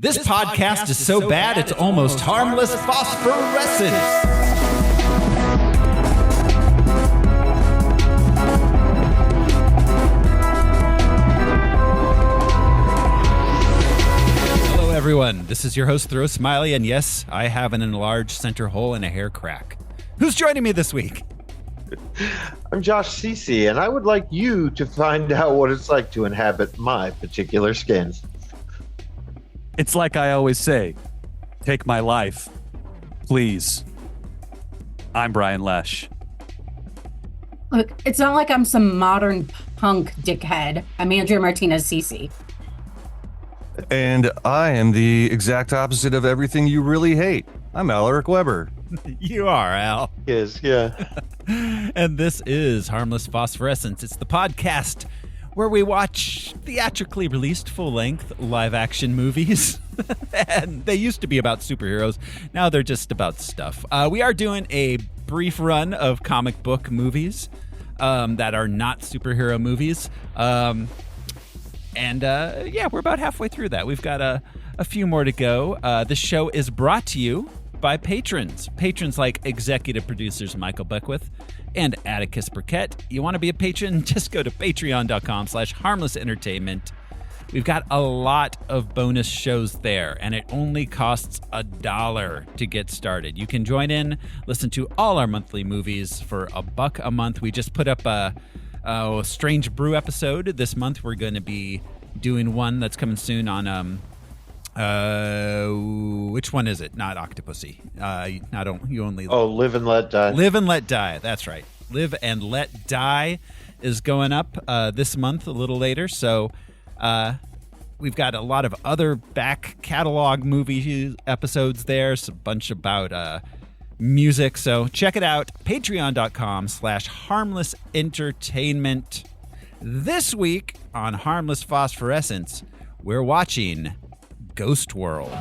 This podcast is so bad it's almost harmless phosphorescence. Hello, everyone. This is your host, Throw Smiley, and yes, I have an enlarged center hole and a hair crack. Who's joining me this week? I'm Josh Cece, and I would like you to find out what it's like to inhabit my particular skin. It's like I always say, take my life, please. I'm Brian Lesh. Look, it's not like I'm some modern punk dickhead. I'm Andrea Martinez Cece. And I am the exact opposite of everything you really hate. I'm Alaric Weber. You are, Al. Yes, yeah. And this is Harmless Phosphorescence. It's the podcast where we watch theatrically released full-length live-action movies. And they used to be about superheroes. Now they're just about stuff. We are doing a brief run of comic book movies that are not superhero movies. We're about halfway through that. We've got a few more to go. This show is brought to you by patrons. Patrons like executive producers Michael Beckwith and Atticus Burkett. You want to be a patron? Just go to patreon.com/harmlessentertainment. We've got a lot of bonus shows there, and it only costs $1 to get started. You can join in, listen to all our monthly movies for $1 a month. We just put up a Strange Brew episode. This month we're going to be doing one that's coming soon on which one is it? Not Octopussy. Live and Let Die. Live and Let Die. That's right. Live and Let Die is going up this month a little later. So we've got a lot of other back catalog movie episodes there. It's a bunch about music. So check it out. Patreon.com/harmlessentertainment. This week on Harmless Phosphorescence, we're watching Ghost World.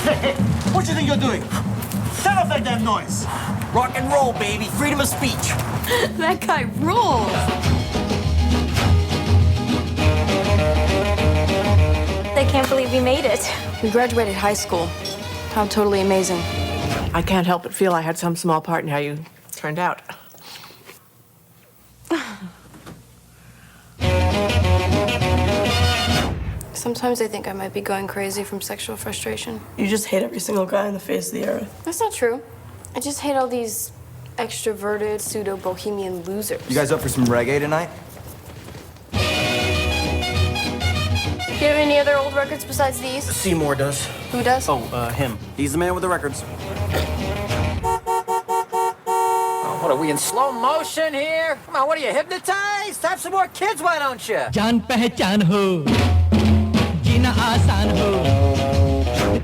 Hey, what do you think you're doing? Shut up that damn noise! Rock and roll, baby. Freedom of speech. That guy rules. They can't believe we made it. We graduated high school. How totally amazing. I can't help but feel I had some small part in how you turned out. Sometimes I think I might be going crazy from sexual frustration. You just hate every single guy on the face of the earth. That's not true. I just hate all these extroverted, pseudo-bohemian losers. You guys up for some reggae tonight? Do you have any other old records besides these? Seymour does. Who does? Him. He's the man with the records. What are we in slow motion here? Come on, what are you, hypnotized? Have some more kids, why don't you? जान पहचान हो जीना आसान हो.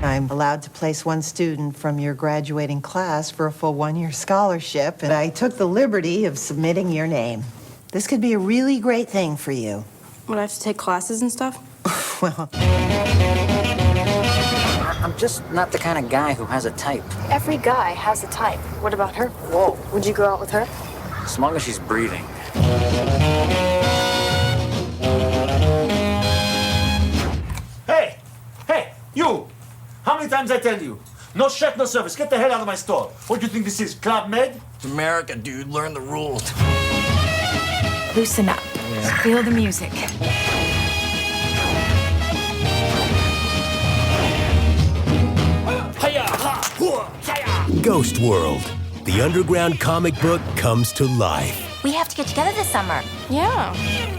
I'm allowed to place one student from your graduating class for a full one-year scholarship, and I took the liberty of submitting your name. This could be a really great thing for you. Would I have to take classes and stuff? Well, I'm just not the kind of guy who has a type. Every guy has a type. What about her? Whoa. Would you go out with her? As long as she's breathing. Hey, you! How many times I tell you? No chef, no service. Get the hell out of my store. What do you think this is, Club Med? It's America, dude. Learn the rules. Loosen up. Feel the music. Ghost World. The underground comic book comes to life. We have to get together this summer. Yeah,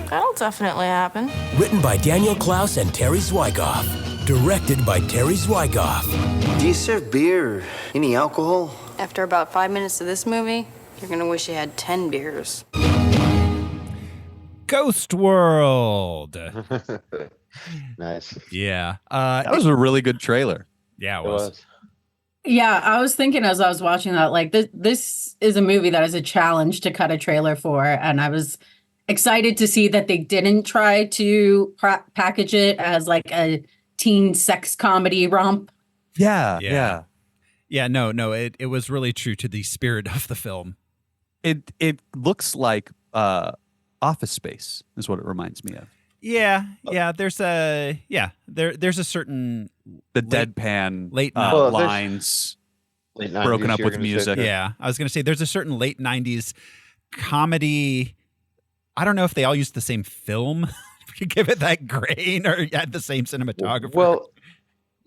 that'll definitely happen. Written by Daniel Klaus and Terry Zwigoff. Directed by Terry Zwigoff. Do you serve beer or any alcohol? After about 5 minutes of this movie, you're gonna wish you had 10 beers. Ghost World. Nice. Yeah. That was a really good trailer. Yeah, it was. Yeah, I was thinking as I was watching that, like, this is a movie that is a challenge to cut a trailer for, and I was excited to see that they didn't try to package it as like a teen sex comedy romp. Yeah. No, it was really true to the spirit of the film. It looks like Office Space is what it reminds me of. Yeah. There's a certain deadpan late lines late 90s, broken up you're with gonna music. say? Yeah, I was going to say there's a certain late 90s comedy. I don't know if they all used the same film. If you give it that grain or had the same cinematographer. Well,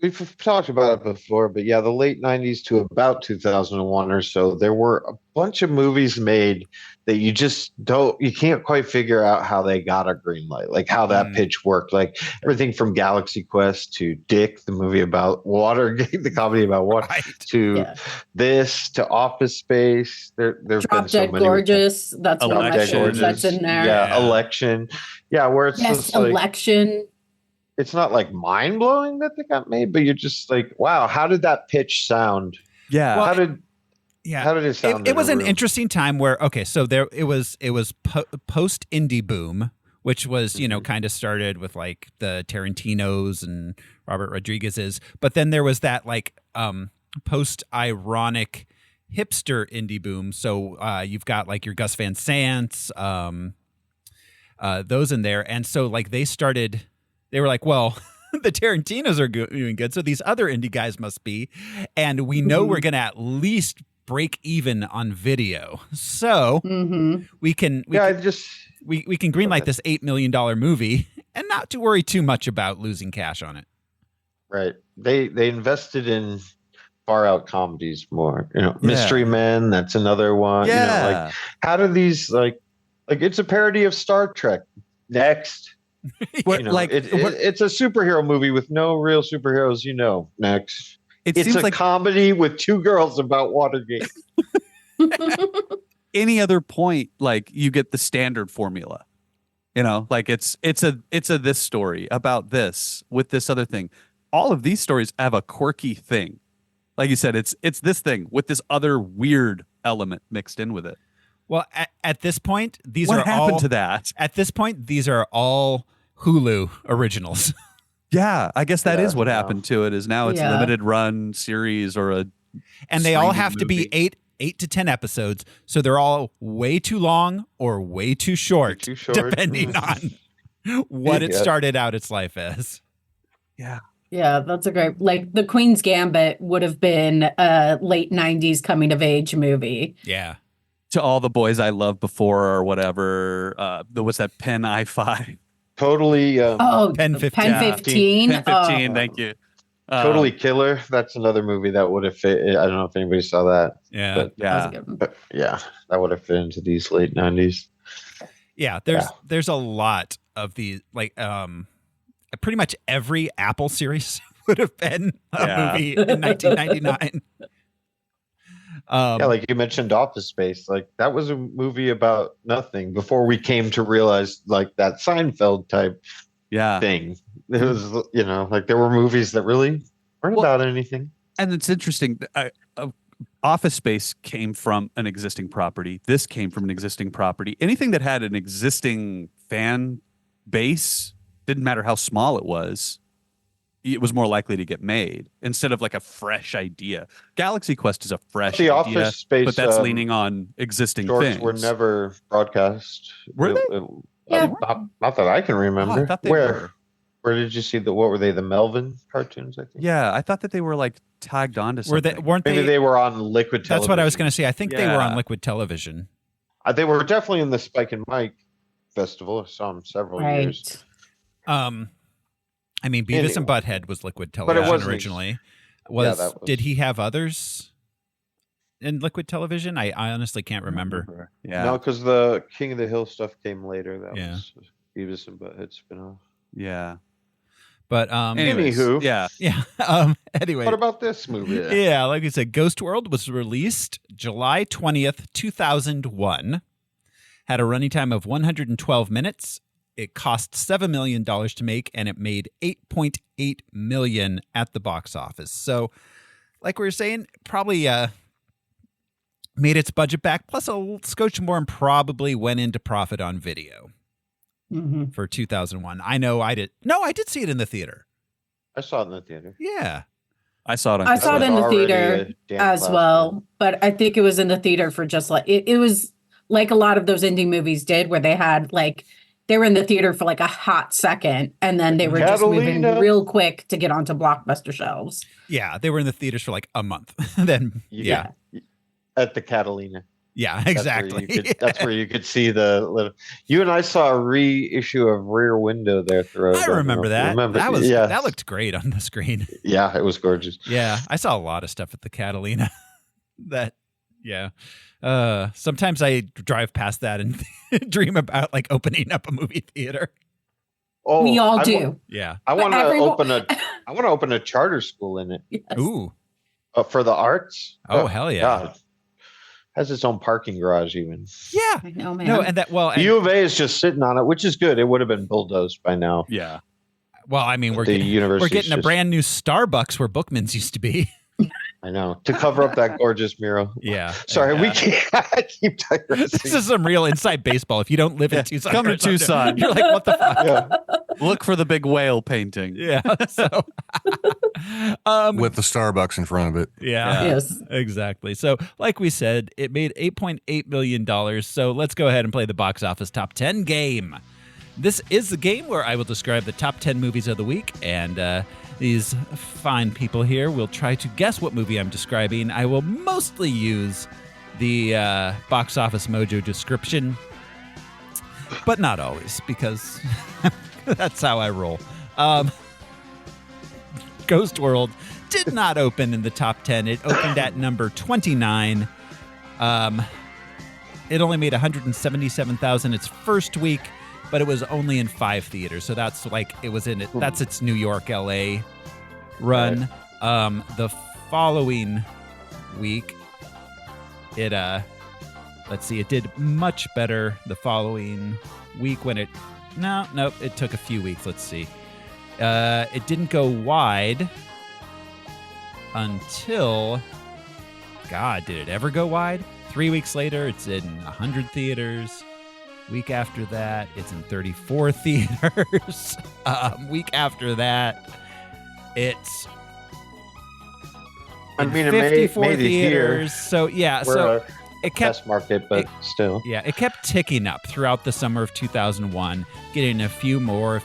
we've talked about it before, but yeah, the late 90s to about 2001 or so, there were a bunch of movies made that you can't quite figure out how they got a green light, like how that pitch worked. Like everything from Galaxy Quest to Dick, the movie about Watergate, the comedy about water, to this, to Office Space. There've been Drop so Dead many. Gorgeous. That's one of my favorites that's in there. Yeah, Election. Yeah, where it's just like, Election. it's not like mind blowing that they got made, but you're just like, wow, how did that pitch sound? Yeah. How did it sound? It was an interesting time where, so it was post indie boom, which was, kind of started with like the Tarantinos and Robert Rodriguez's, but then there was that like post ironic hipster indie boom. So you've got like your Gus Van Sant's, those in there. And so like they were like, well, the Tarantinos are doing good, so these other indie guys must be. And we know we're going to at least break even on video. So we can greenlight this $8 million movie and not to worry too much about losing cash on it. Right. They invested in far out comedies more. Mystery Men, that's another one. Yeah. Like how do these like it's a parody of Star Trek. Next. It's a superhero movie with no real superheroes, next. It's a comedy with two girls about Watergate. Any other point, like you get the standard formula, like it's a this story about this with this other thing. All of these stories have a quirky thing. Like you said, it's this thing with this other weird element mixed in with it. Well, at this point, what happened to that? At this point, these are all Hulu originals. Yeah, I guess that is what happened to it. Is now it's limited run series and they all have to be 8 to 10 episodes, so they're all way too long or way too short, depending on what it started out its life as. Yeah. Yeah, that's a great, like the Queen's Gambit would have been a late 90s coming of age movie. Yeah. To All the Boys I Loved Before or whatever. What's that? Pen I-5. Totally. Pen 15. Pen 15. Pen 15, thank you. Totally Killer. That's another movie that would have fit. I don't know if anybody saw that. Yeah. But that would have fit into these late 90s. Yeah, there's a lot of these, like pretty much every Apple series would have been a movie in 1999. Like you mentioned Office Space, like that was a movie about nothing before we came to realize like that Seinfeld type thing. It was, like there were movies that really weren't about anything. And it's interesting. Office Space came from an existing property. This came from an existing property. Anything that had an existing fan base, didn't matter how small it was more likely to get made instead of like a fresh idea. Galaxy Quest is a fresh idea, Office Space, but that's leaning on existing things. Were never broadcast. Were they? Not that I can remember. Oh, I thought they were. Where did you see what were they? The Melvin cartoons, I think. Yeah, I thought that they were like tagged onto something. Maybe they were on Liquid Television. That's what I was going to say. I think they were on Liquid Television. They were definitely in the Spike and Mike festival. I saw them several years. I mean, Beavis and Butthead was Liquid Television originally. Did he have others in Liquid Television? I honestly can't remember. Yeah. No, because the King of the Hill stuff came later. That was Beavis and Butthead spinoff. Yeah. But anywho, anyway, what about this movie? Yeah, like I said, Ghost World was released July 20th, 2001. Had a running time of 112 minutes. It cost $7 million to make, and it made $8.8 million at the box office. So, like we were saying, probably made its budget back, plus a scotch more, and probably went into profit on video for 2001. I know I did. No, I did see it in the theater. I saw it in the theater. Yeah. I saw it. I saw it in the theater as well, but I think it was in the theater for just like it was like a lot of those indie movies did, where they had like they were in the theater for like a hot second, and then they were just moving real quick to get onto Blockbuster shelves. Yeah, they were in the theaters for like a month. Then yeah. At the Catalina. Yeah, exactly. That's where you could see the little. You and I saw a reissue of Rear Window there. I remember that. That looked great on the screen. Yeah, it was gorgeous. Yeah, I saw a lot of stuff at the Catalina. Sometimes I drive past that and dream about like opening up a movie theater. Oh, we all do. Yeah, I want to open a charter school in it. Yes. Ooh, for the arts. Oh hell yeah. God. Has its own parking garage even. Yeah. I know, man. No, and U of A is just sitting on it, which is good. It would have been bulldozed by now. Yeah. Well, I mean, we're getting a brand new Starbucks where Bookman's used to be. I know, to cover up that gorgeous mural. Yeah. Sorry, we can't keep digressing. This is some real inside baseball. If you don't live in Tucson, come to Tucson. You're like, what the fuck? Yeah. Look for the big whale painting. Yeah. So, with the Starbucks in front of it. Yeah. Yes. Exactly. So, like we said, it made $8.8 million. So let's go ahead and play the box office top 10 game. This is the game where I will describe the top 10 movies of the week, and these fine people here will try to guess what movie I'm describing. I will mostly use the Box Office Mojo description, but not always, because that's how I roll. Ghost World did not open in the top 10. It opened at number 29. It only made $177,000 its first week, but it was only in 5 theaters. So that's like it was in it. That's its New York, LA run. Right. The following week, it let's see, it did much better the following week when it it took a few weeks. Let's see. It didn't go wide until did it ever go wide? 3 weeks later, it's in 100 theaters. Week after that, it's in 34 theaters. Week after that, it's in 54 theaters. So yeah, it kept test market, but still. Yeah, it kept ticking up throughout the summer of 2001, getting a few more.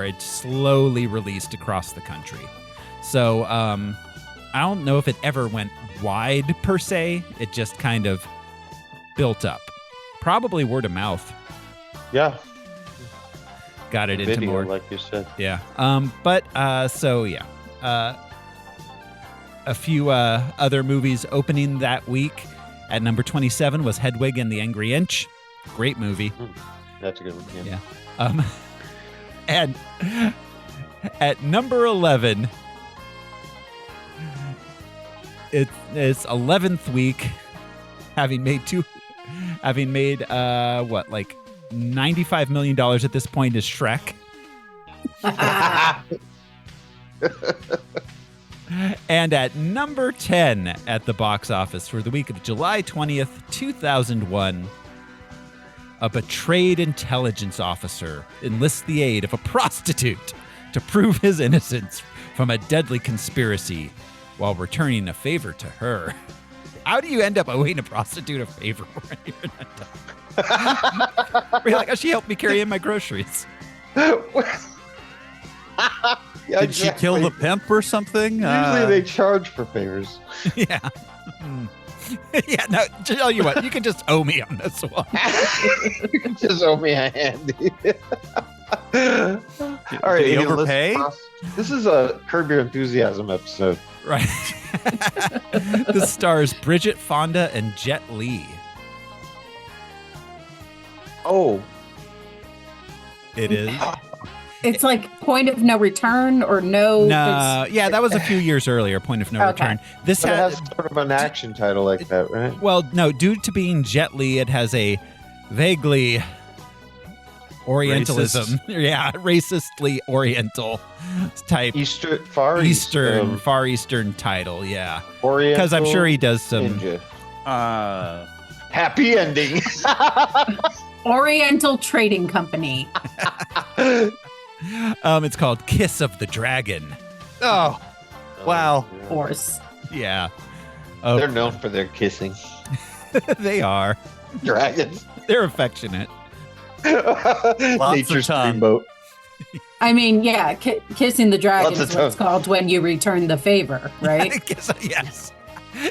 It slowly released across the country. So I don't know if it ever went wide per se. It just kind of built up. Probably word of mouth. Yeah. Got it into more, like you said. Yeah. A few other movies opening that week. At number 27 was Hedwig and the Angry Inch. Great movie. That's a good one. Yeah. And at number 11, it's 11th week, having made like $95 million at this point, is Shrek. And at number 10 at the box office for the week of July 20th, 2001, a betrayed intelligence officer enlists the aid of a prostitute to prove his innocence from a deadly conspiracy while returning a favor to her. How do you end up owing a prostitute a favor when you're not done? You're like, oh, she helped me carry in my groceries. Yeah, Did she kill the pimp or something? Usually they charge for favors. Yeah. Yeah, no, tell you what, you can just owe me on this one. You can just owe me a handy. All right, did he overpay? This is a Curb Your Enthusiasm episode. Right. This stars Bridget Fonda and Jet Li. Oh. It is. It's like Point of No Return or No. Yeah, that was a few years earlier, Point of No Return. This has sort of an action title like that, right? Well, no, due to being Jet Li, it has a vaguely Orientalism. Yeah, racistly Oriental type. Far Eastern title, yeah. Oriental. Because I'm sure he does some. Happy ending. Oriental Trading Company. It's called Kiss of the Dragon. Oh, wow. Of course. Yeah. They're known for their kissing. They are. Dragons. They're affectionate. Nature's dreamboat. I mean, yeah, kissing the dragon Lots of is what's tongue. called when you return the favor, right? I guess, yes.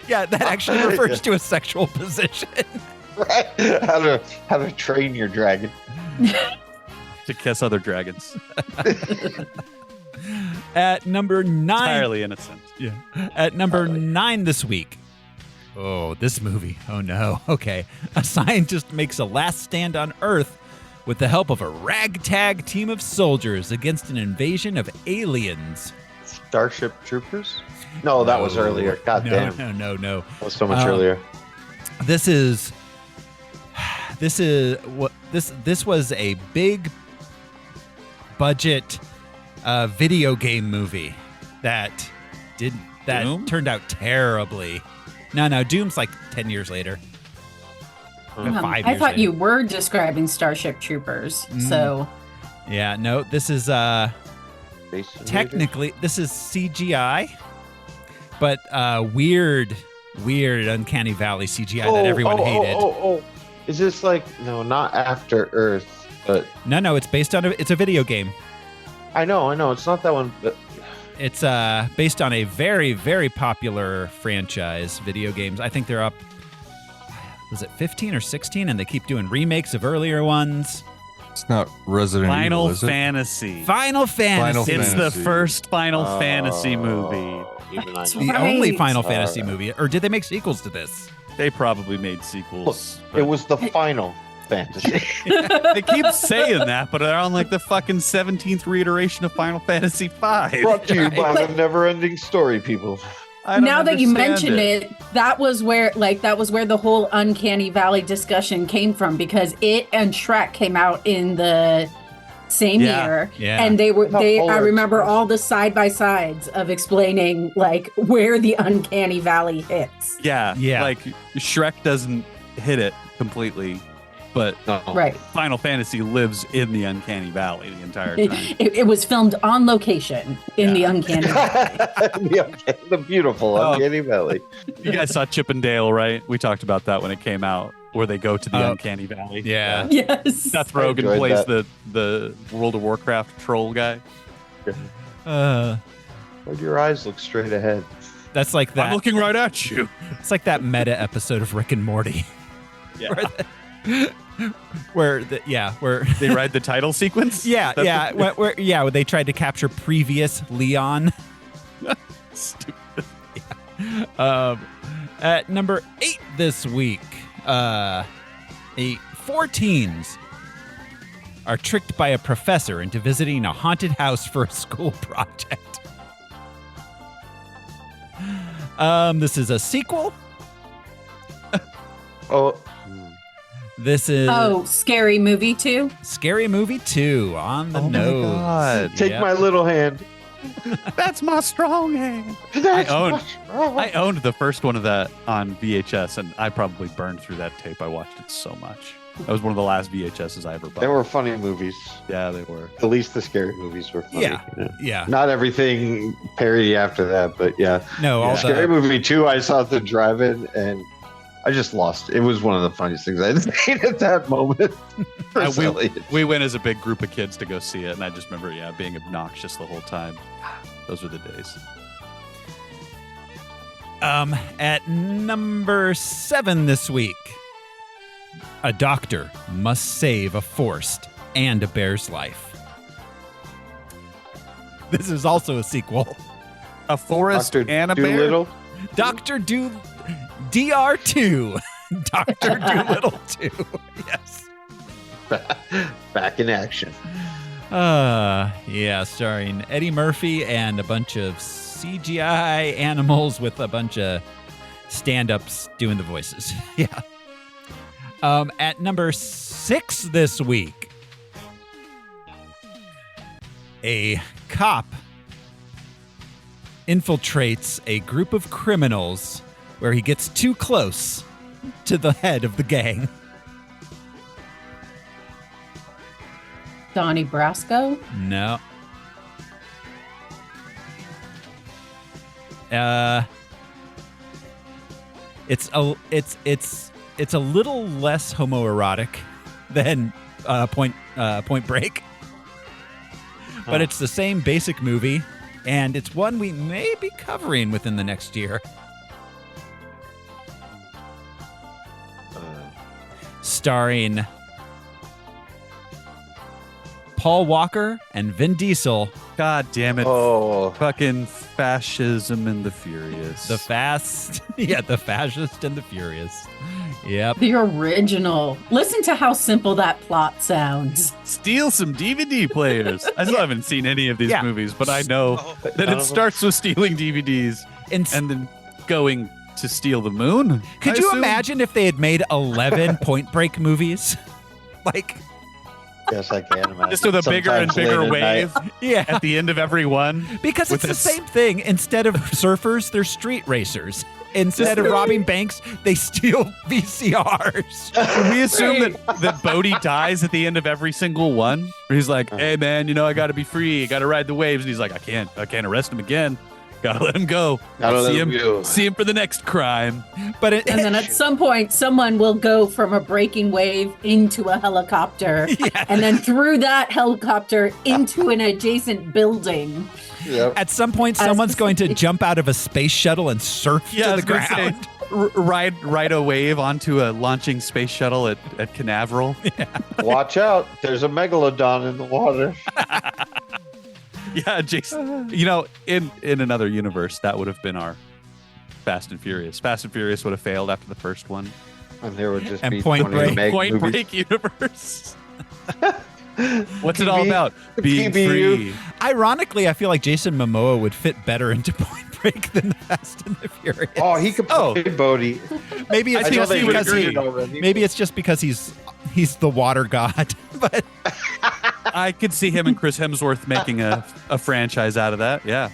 Yeah, that actually refers to a sexual position. Right? How to train your dragon. To kiss other dragons. At number 9. Entirely innocent. Yeah. At number 9 this week. Oh, this movie. Oh, no. Okay. A scientist makes a last stand on Earth with the help of a ragtag team of soldiers against an invasion of aliens. Starship Troopers? No, that was earlier. God damn. No. That was so much earlier. This was a big budget video game movie that Doom? turned out terribly. No, Doom's like 10 years later. 5 I years thought later. you were describing Starship Troopers, so Yeah, no, this is technically this is CGI, but weird Uncanny Valley CGI that everyone hated. Is this like not After Earth, but No, it's based on it's a video game. I know, it's not that one, but It's based on a very, very popular franchise, video games. I think they're up, was it 15 or 16? And they keep doing remakes of earlier ones. It's not Resident Final Evil, is it? Fantasy. Final Fantasy. It's the first Final Fantasy movie. The only Final Fantasy movie. Or did they make sequels to this? They probably made sequels. it was the Final Fantasy. They keep saying that, but they're on like the fucking 17th reiteration of Final Fantasy V. Brought to you by the Never-Ending Story, people. now that you mention it, that was where the whole Uncanny Valley discussion came from, because it and Shrek came out in the same year, and I remember all the side by sides of explaining like where the Uncanny Valley hits. Yeah. Like Shrek doesn't hit it completely, but Right. Final Fantasy lives in the Uncanny Valley the entire time. It was filmed on location in the Uncanny Valley. The beautiful Uncanny Valley. You guys saw Chip and Dale, right? We talked about that when it came out, where they go to the Uncanny Valley. Yeah. Yes. Seth Rogen plays the World of Warcraft troll guy. Why do your eyes look straight ahead? That's like that. I'm looking right at you. It's like that meta episode of Rick and Morty. Yeah. Where they ride the title sequence. Where they tried to capture previous Leon. Stupid. At number 8 this week, 4 teens are tricked by a professor into visiting a haunted house for a school project. This is a sequel. This is Scary Movie 2. Scary Movie 2 on the nose. My God. Take my little hand. That's my strong hand. I owned the first one of that on VHS, and I probably burned through that tape. I watched it so much. That was one of the last VHSs I ever bought. They were funny movies. Yeah, they were. At least the scary movies were funny. Yeah. Not everything parody after that, but yeah. No, all Scary Movie 2, I saw at the drive-in, and I just lost. It was one of the funniest things I'd seen at that moment. We went as a big group of kids to go see it, and I just remember, being obnoxious the whole time. Those were the days. At number 7 this week, a doctor must save a forest and a bear's life. This is also a sequel. A forest Dr. and a Doolittle? bear? Dr. DR2. Dr. Doolittle 2. Yes. Back in action. Starring Eddie Murphy and a bunch of CGI animals with a bunch of stand-ups doing the voices. Yeah. At number 6 this week, a cop infiltrates a group of criminals where he gets too close to the head of the gang. Donnie Brasco? No. It's a little less homoerotic than Point Break. But it's the same basic movie, and it's one we may be covering within the next year. Starring Paul Walker and Vin Diesel. God damn it. Oh. Fucking fascism and the furious. The fascist and the furious. Yep. The original. Listen to how simple that plot sounds. Steal some DVD players. I still haven't seen any of these movies, but I know that it starts with stealing DVDs and then going to steal the moon. Could you imagine if they had made 11 Point Break movies? Like... Yes, I can imagine. Just with a bigger and bigger wave at the end of every one. Because it's the same thing. Instead of surfers, they're street racers. Instead of robbing banks, they steal VCRs. Can we assume that Bodhi dies at the end of every single one? Where he's like, hey, man, I got to be free. I got to ride the waves. And he's like, I can't arrest him again. Gotta let him go. See him for the next crime. And then at some point, someone will go from a breaking wave into a helicopter, and then through that helicopter into an adjacent building. Yep. At some point, someone's going to jump out of a space shuttle and surf to the ground. Ride a wave onto a launching space shuttle at Canaveral. Yeah. Watch out. There's a megalodon in the water. Yeah, Jason. In another universe, that would have been our Fast and Furious. Fast and Furious would have failed after the first one. And there would just and be Point Break universe. What's it all about? Being free. Ironically, I feel like Jason Momoa would fit better into Point Break than the Fast and the Furious. Oh, he could play Bodhi. Maybe it's just because he's the water god. But I could see him and Chris Hemsworth making a franchise out of that. Yeah.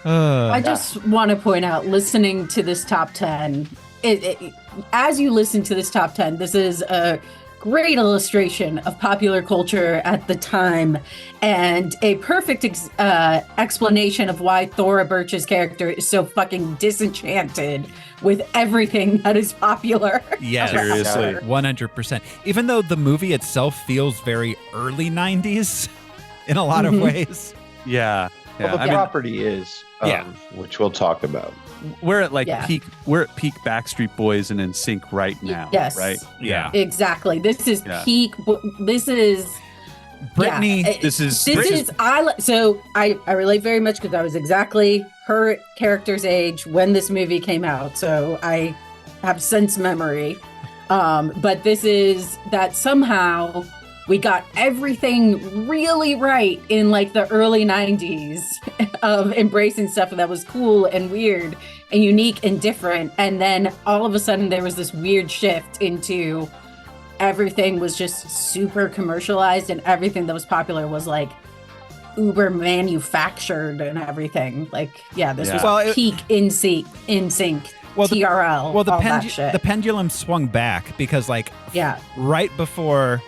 I just want to point out, listening to this top 10, as you listen to this top 10, this is a great illustration of popular culture at the time and a perfect explanation of why Thora Birch's character is so fucking disenchanted with everything that is popular. Yeah, seriously. 100%. Even though the movie itself feels very early 90s in a lot of ways. Yeah. Well, the property is, which we'll talk about. We're at peak Backstreet Boys and NSYNC right now. Yes. Right? Yeah. Exactly. This is peak. This is Britney. I relate very much because I was exactly her character's age when this movie came out. So I have sense memory. But this is that somehow we got everything really right in the early 90s of embracing stuff that was cool and weird and unique and different. And then all of a sudden there was this weird shift into everything was just super commercialized and everything that was popular was uber manufactured and everything. This was peak NSYNC, TRL, well, that shit. The pendulum swung back because right before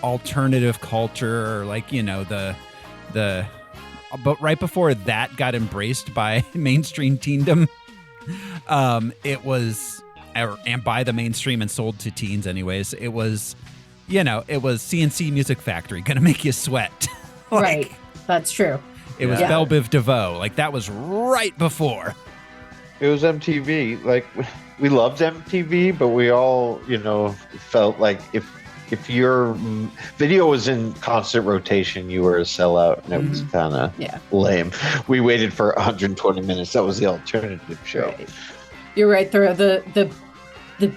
alternative culture, or but right before that got embraced by mainstream teendom, it was, and by the mainstream and sold to teens anyways, it was CNC Music Factory, gonna make you sweat. Right, that's true. It was Belle Biv DeVoe, that was right before. It was MTV. We loved MTV, but we all, felt like if your video was in constant rotation, you were a sellout, and it was kind of lame. We waited for 120 minutes. That was the alternative show. Right. You're right, Thora. The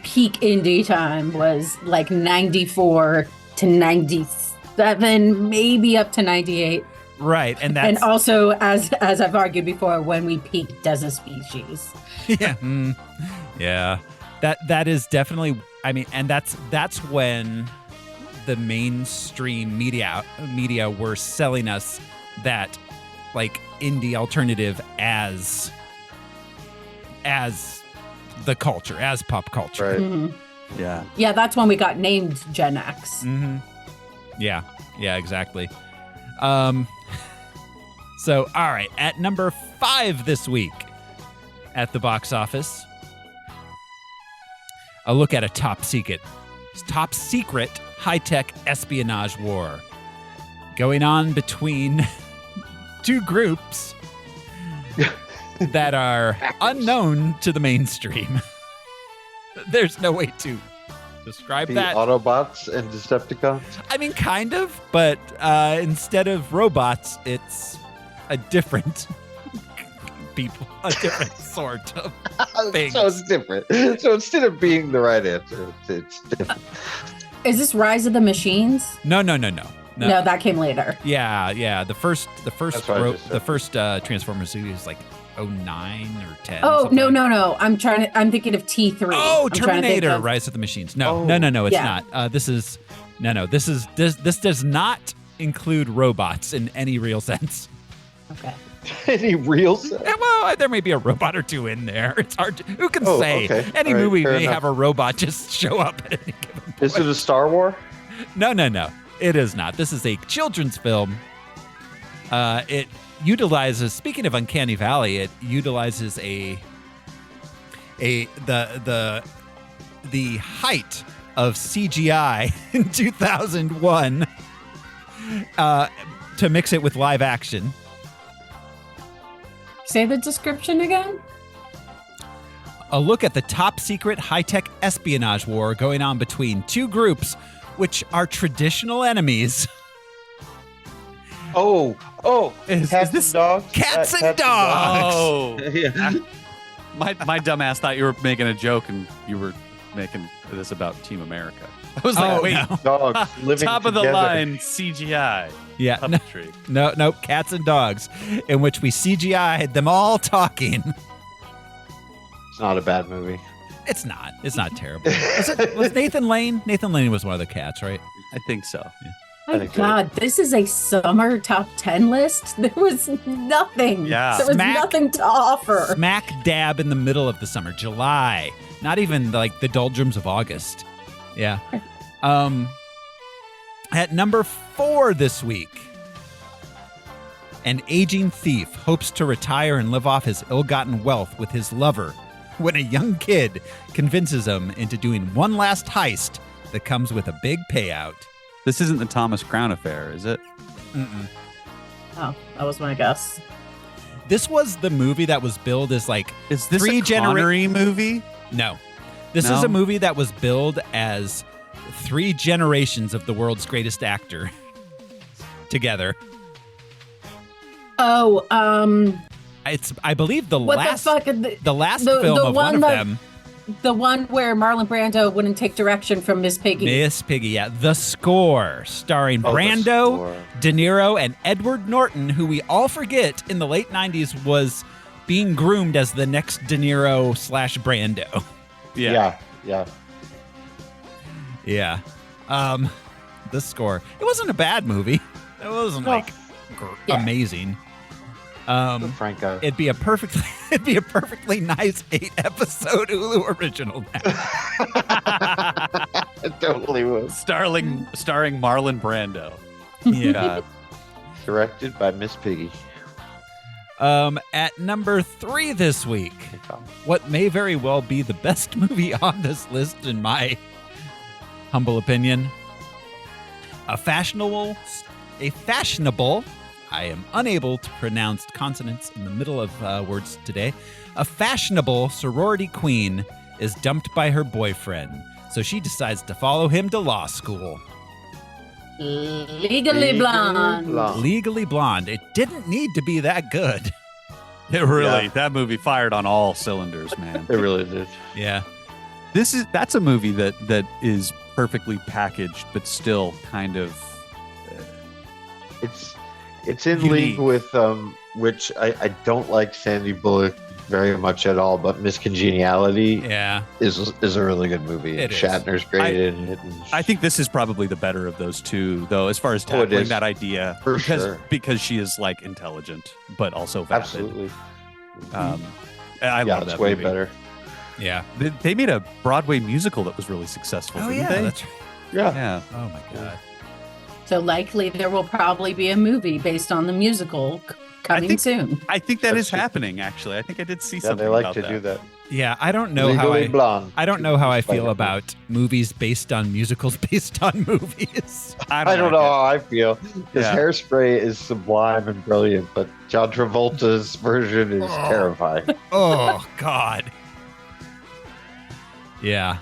peak indie time was 94 to 97, maybe up to 98. Right, and also as I've argued before, when we peaked as a species. Yeah, yeah. That is definitely. I mean, and that's when the mainstream media were selling us that indie alternative as the culture, as pop culture. Right. Mm-hmm. Yeah. Yeah, that's when we got named Gen X. Mm-hmm. Yeah, exactly. So, all right, at number 5 this week at the box office, a look at a top secret high-tech espionage war going on between two groups that are unknown to the mainstream. There's no way to describe The that. Autobots and Decepticons. I mean, kind of, but instead of robots, it's a different people, a different sort of thing. So it's different. So instead of being the right answer, it's different. Is this Rise of the Machines? No. No, that came later. Yeah. The first That's what I just said. the first Transformers movie was like 09 or 10. Oh, something like no. I'm thinking of T3. Oh, I'm trying to think Terminator: of- Rise of the Machines. No, it's Yeah. not. This does not include robots in any real sense. Okay. Any real sense? Well, there may be a robot or two in there. It's hard to, who can say? Okay. Any All right, movie fair may enough. have a robot just show up at any given point. Is it a Star Wars? No. It is not. This is a children's film. It utilizes, speaking of Uncanny Valley, it utilizes the height of CGI in 2001 to mix it with live action. Say the description again. A look at the top secret high-tech espionage war going on between two groups which are traditional enemies. Oh, cats this- and dogs? Cats and dogs. Oh, Yeah. my dumb ass thought you were making a joke and you were making this about Team America. I was like, Oh, wait, no. Dogs living top of the together. line CGI Yeah, no, puppetry. no, cats and dogs, in which we CGI'd them all talking. It's not a bad movie. It's not terrible. Was Nathan Lane? Nathan Lane was one of the cats, right? I think so. I My think God, this is a summer top 10 list. There was nothing. Yeah. There was Smack- nothing to offer. Smack dab in the middle of the summer, July. Not even like the doldrums of August. Yeah. At number 4 this week, an aging thief hopes to retire and live off his ill-gotten wealth with his lover when a young kid convinces him into doing one last heist that comes with a big payout. This isn't the Thomas Crown affair, is it? Mm-mm. Oh, that was my guess. This was the movie that was billed as like Is this three a Connery movie? No. This No? is a movie that was billed as 3 generations of the world's greatest actor together. Oh, It's, I believe, the what last the fuck? the last film of one of them. The one where Marlon Brando wouldn't take direction from Miss Piggy. Miss Piggy, yeah. The Score, starring Oh, The Brando, Score. De Niro, and Edward Norton, who we all forget in the late 90s was being groomed as the next De Niro / Brando. Yeah. Yeah. The Score. It wasn't a bad movie. It wasn't like amazing. The Franco. It'd be a perfectly nice 8-episode Hulu original now. It totally was. Starring Marlon Brando. Yeah. God. Directed by Miss Piggy. At number 3 this week, what may very well be the best movie on this list, in my humble opinion. A fashionable, I am unable to pronounce consonants in the middle of words today. A fashionable sorority queen is dumped by her boyfriend, so she decides to follow him to law school. Legally Blonde. Legally Blonde. It didn't need to be that good. It really, that movie fired on all cylinders, man. It really did. Yeah. That's a movie that is perfectly packaged, but still kind of. It's in Unique. league with which I don't like Sandy Bullock very much at all, but Miss Congeniality is a really good movie. It is. Shatner's great in it. And I think this is probably the better of those two, though, as far as Oh, it tackling is. that idea. For sure. Because she is like intelligent, but also vapid. Absolutely. I love it's that way movie. better. Yeah. They made a Broadway musical that was really successful. Oh, didn't yeah. they? That's right. Yeah. Oh, my God. So likely there will probably be a movie based on the musical Coming soon. I think that is happening. Actually, I think I did see Yeah, something. they like about to do that. Yeah, I don't know how Legally Blonde. I don't know how I feel Spider-Man. about movies based on musicals based on movies. I don't know how I feel. Because Yeah. Hairspray is sublime and brilliant, but John Travolta's version is terrifying. Oh God. Yeah.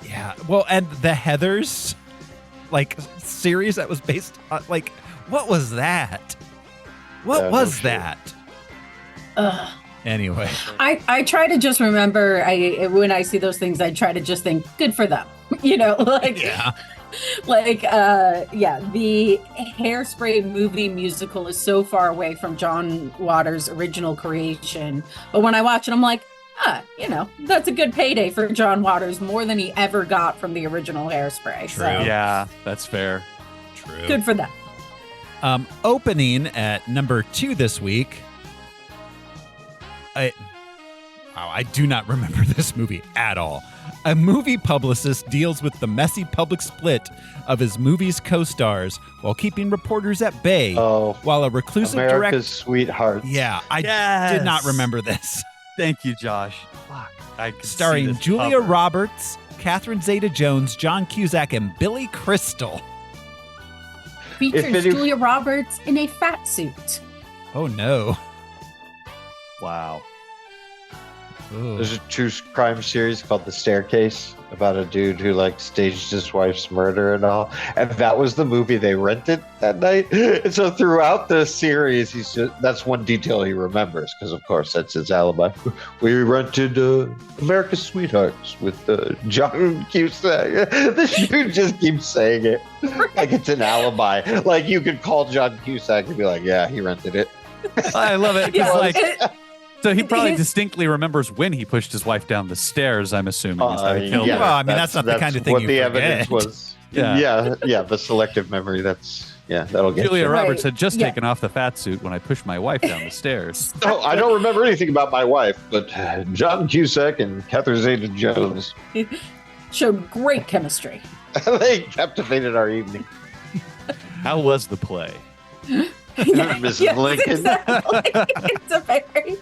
Yeah. Well, and the Heathers, like series that was based on, like, what was that? What Yeah, was no shit. that? Anyway. I try to just remember. When I see those things, I try to just think, good for them. Like Yeah. The Hairspray movie musical is so far away from John Waters' original creation. But when I watch it, I'm like, that's a good payday for John Waters, more than he ever got from the original Hairspray. True. So Yeah, that's fair. True. good for them. Opening at number 2 this week. I do not remember this movie at all. A movie publicist deals with the messy public split of his movie's co-stars while keeping reporters at bay. While a reclusive America's director. Sweethearts. Yeah, I Yes. did not remember this. Thank you, Josh. Fuck. I could see Starring this Julia cover. Roberts, Catherine Zeta-Jones, John Cusack, and Billy Crystal. Features Julia Roberts in a fat suit. Oh no! Wow. Ooh. There's a true crime series called The Staircase about a dude who staged his wife's murder and all. And that was the movie they rented that night. And so throughout the series, that's one detail he remembers because, of course, that's his alibi. We rented America's Sweethearts with John Cusack. This dude just keeps saying it like it's an alibi. Like you could call John Cusack and be like, yeah, he rented it. I love it. 'Cause, Yeah. So he probably distinctly remembers when he pushed his wife down the stairs, I'm assuming. Is how he killed her. Well, I mean, that's not the kind of thing what you the forget. evidence was. Yeah. The selective memory. That'll get Julia you. Roberts had just Yeah. taken off the fat suit when I pushed my wife down the stairs. No, I don't remember anything about my wife, but John Cusack and Catherine Zeta-Jones, Showed great chemistry. they captivated our evening. How was the play? Mrs. Lincoln. Exactly. It's a very.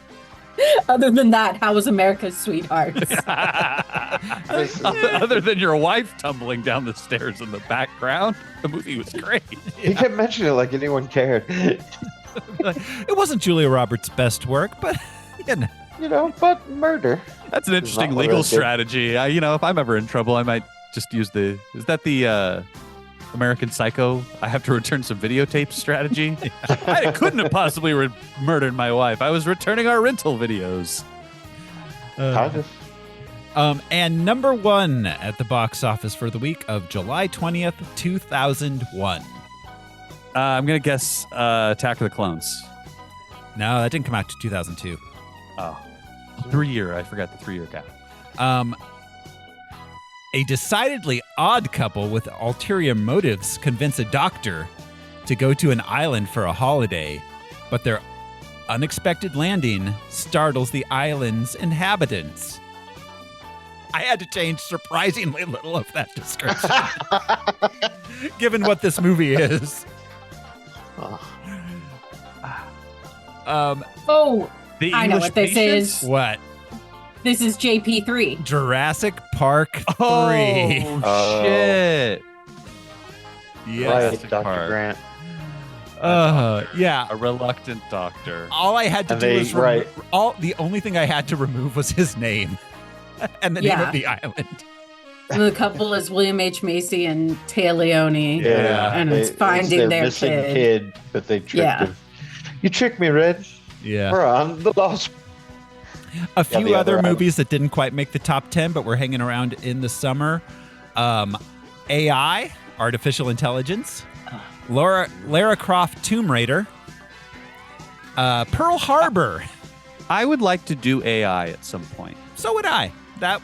Other than that, how was America's Sweethearts? Other than your wife tumbling down the stairs in the background, the movie was great. He kept mentioning it like anyone cared. It wasn't Julia Roberts' best work, but But murder. That's an interesting not what legal I did. strategy. If I'm ever in trouble, I might just use is that the American Psycho? I have to return some videotapes strategy. I couldn't have possibly murdered my wife. I was returning our rental videos. Kind of. And number 1 at the box office for the week of July 20th, 2001. I'm gonna guess Attack of the Clones. No, that didn't come out to 2002. Oh, 3 year. I forgot the 3 year gap. A decidedly odd couple with ulterior motives convince a doctor to go to an island for a holiday, but their unexpected landing startles the island's inhabitants. I had to change surprisingly little of that description, given what this movie is. The I know English what this Patience? is. What? This is JP3. Jurassic Park 3. Oh, shit. Yes. Right, Dr. Grant. Yeah. A reluctant doctor. All I had to And do they- was right. the only thing I had to remove was his name and the name Yeah. of the island. The couple is William H. Macy and Taya Leone. And it's finding their missing kid. but they tricked Yeah. him. You tricked me, Red. Yeah. We're on the lost. A few the other other movies that didn't quite make the top 10, but were hanging around in the summer. AI, Artificial Intelligence. Lara Croft, Tomb Raider. Pearl Harbor. I would like to do AI at some point. So would I. That's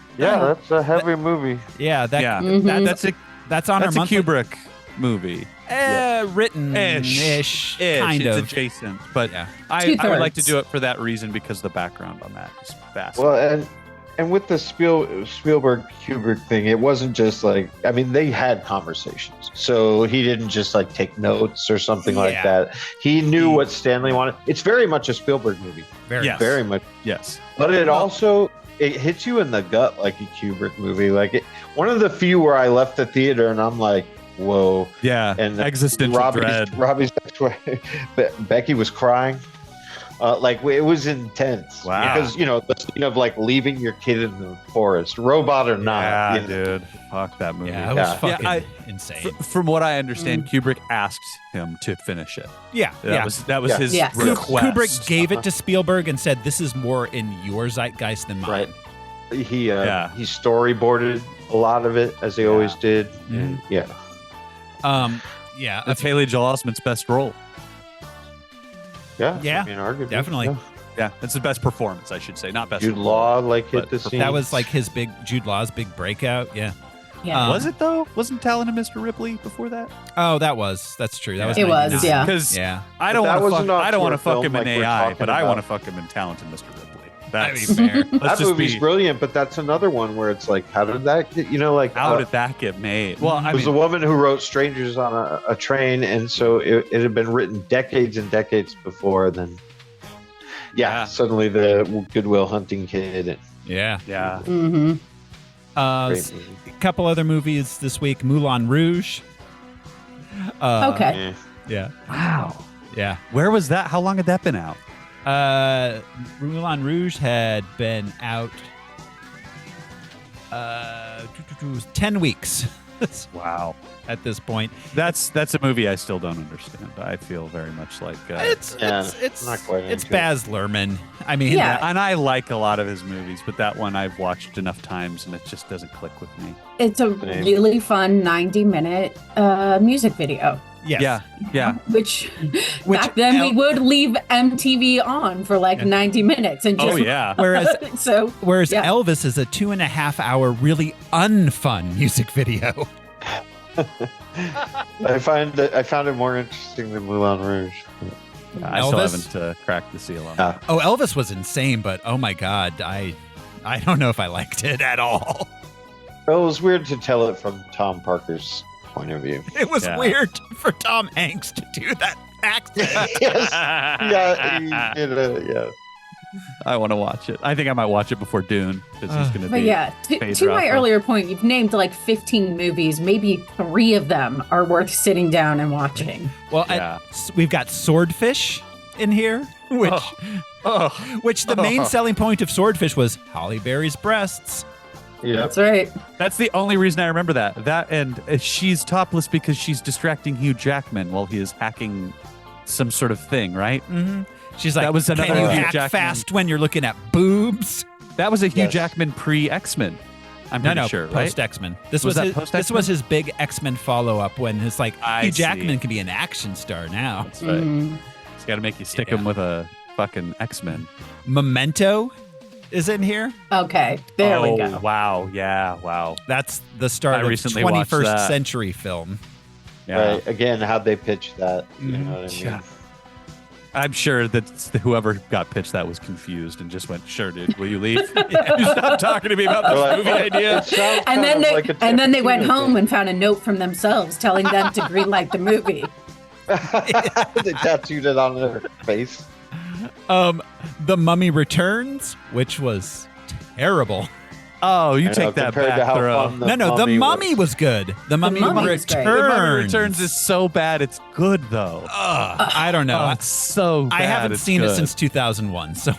a heavy movie. Yeah, That's on our a monthly. Kubrick movie. Written-ish, kind it's of. adjacent, but Yeah. I would like to Two-thirds. do it for that reason because the background on that is vast. Well, And with the Spielberg Kubrick thing, it wasn't just like, I mean, they had conversations. So he didn't just like take notes or something like that. He knew what Stanley wanted. It's very much a Spielberg movie. Very much. Yes. But it also, it hits you in the gut like a Kubrick movie. Like one of the few where I left the theater and I'm like, whoa. Yeah. And existential dread. Robbie's Becky was crying. Like it was intense. Wow. Because the scene of like leaving your kid in the forest, robot or not. Yeah, dude. Fuck that movie. Yeah, it was fucking insane. From what I understand, Kubrick asked him to finish it. Yeah, that was his request. Kubrick gave it to Spielberg and said, "This is more in your zeitgeist than mine." Right. He storyboarded a lot of it as he always did. And, That's Haley Joel Osment's best role. Yeah, yeah, I mean, arguably, definitely. Yeah, it's the best performance, I should say, not best. Jude Law hit the scene. That was like Jude Law's big breakout. Yeah. Yeah. Was it though? Wasn't Talent of Mr. Ripley before that? Oh, that's true. That was. It was, 99. yeah. Because I don't want to fuck him in AI, but I want to fuck him in Talent of Mr. Ripley. That's fair. That movie's brilliant, but that's another one where it's like, how did that get? How did that get made? Well, it was a woman who wrote "Strangers on a Train," and so it had been written decades and decades before. Then, suddenly the Good Will Hunting kid. Yeah. Mm-hmm. A couple other movies this week: Moulin Rouge. Okay. Yeah. Wow. Yeah. Where was that? How long had that been out? Moulin Rouge had been out 10 weeks. Wow. At this point, that's a movie I still don't understand. I feel very much like it's not quite. It's Baz Luhrmann. I mean, and I like a lot of his movies, but that one I've watched enough times and it just doesn't click with me. It's a really fun 90-minute music video. Yes. Yeah. Which back then we would leave MTV on for like 90 minutes and just Whereas yeah. Elvis is a 2.5-hour really unfun music video. I found it more interesting than Moulin Rouge. I still haven't cracked the seal on it. Oh, Elvis was insane, but oh my God, I don't know if I liked it at all. Well, it was weird to tell it from Tom Parker's point of view. It was weird for Tom Hanks to do that accent. Yes. Yeah, he did yeah. I want to watch it. I think I might watch it before Dune because he's going to be. But to my earlier point, you've named like 15 movies. Maybe 3 of them are worth sitting down and watching. Well, we've got Swordfish in here, which the main selling point of Swordfish was Halle Berry's breasts. Yeah, that's right. That's the only reason I remember that. That and she's topless because she's distracting Hugh Jackman while he is hacking some sort of thing, right? Mm-hmm. She's like, that was another can you Hugh hack Jackman fast when you're looking at boobs? That was a Hugh Jackman pre-X-Men. I'm pretty sure, right? Post-X-Men. This was his big X-Men follow-up when it's like Hugh Jackman can be an action star now. That's right. He's got to make you stick him with a fucking X-Men. Memento is in here. Okay, there we go. Wow, yeah, wow. That's the start of 21st century film. Yeah. Right. Again, how'd they pitch that? You know what I mean? Yeah. I'm sure that whoever got pitched that was confused and just went, "Sure, dude, will you leave? You stop talking to me about this movie idea." And then they went home and found a note from themselves telling them to greenlight the movie. They tattooed it on their face. The Mummy Returns, which was terrible. Oh, you take that back, Thora. No, The Mummy was good. The Mummy Returns. The Mummy Returns is so bad, it's good though. I don't know. It's so bad. I haven't seen it since 2001, so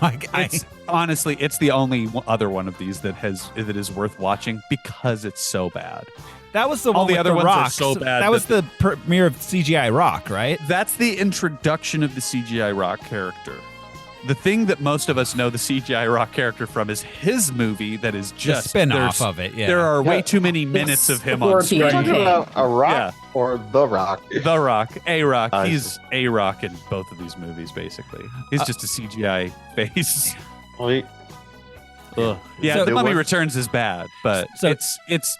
honestly, it's the only other one of these that is worth watching because it's so bad. That was the one with other the ones Rock. are so bad. That was the premiere of CGI Rock, right? That's the introduction of the CGI Rock character. The thing that most of us know the CGI Rock character from is his movie that is just a spin-off of it. Yeah. There are way too many minutes of him on screen. You're talking about a Rock or The Rock? The Rock. A-Rock. He's A-Rock in both of these movies, basically. He's just a CGI face. Yeah, The Mummy Returns is bad, but it's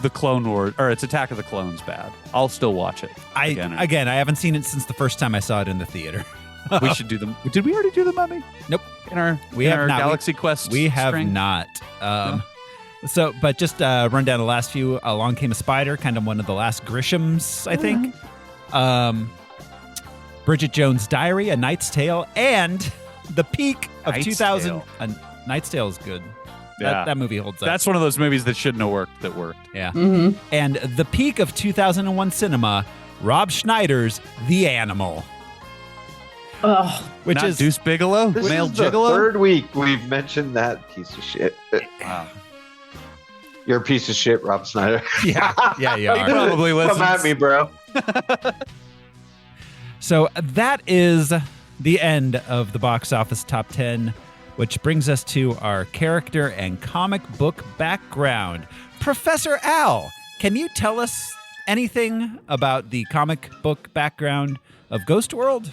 the Clone Wars, or it's Attack of the Clones bad. I'll still watch it. I haven't seen it since the first time I saw it in the theater. We should do them. Did we already do the Mummy? Nope. In our not. Galaxy Quest. We have string? not. No? So, but just run down the last few. Along Came a Spider, kind of one of the last Grishams, I think. Bridget Jones' Diary, A Knight's Tale, and the peak of Knight's 2000. Tale. A Knight's Tale is good. Yeah. That movie holds up. That's one of those movies that shouldn't have worked that worked. Yeah. And the peak of 2001 cinema, Rob Schneider's The Animal. Which Not is Deuce Bigelow? This Male is the Gigolo? third week we've mentioned that piece of shit. Wow. You're a piece of shit, Rob Snyder. Yeah, you He are. probably listens. Come at me, bro. So that is the end of the box office top 10, which brings us to our character and comic book background. Professor Al, can you tell us anything about the comic book background of Ghost World?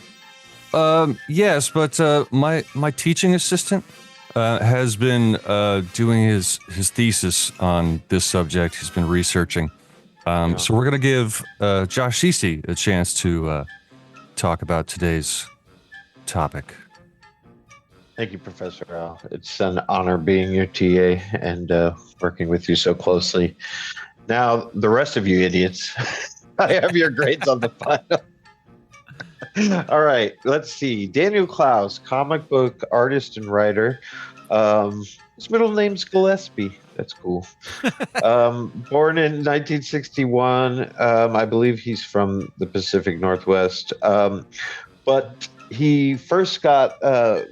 Yes, but my teaching assistant has been doing his thesis on this subject. He's been researching. So we're going to give Josh Cece a chance to talk about today's topic. Thank you, Professor Al. It's an honor being your TA and working with you so closely. Now, the rest of you idiots, I have your grades on the final. All right, let's see. Daniel Klaus, comic book artist and writer. His middle name's Gillespie. That's cool. Born in 1961. I believe he's from the Pacific Northwest. But he first got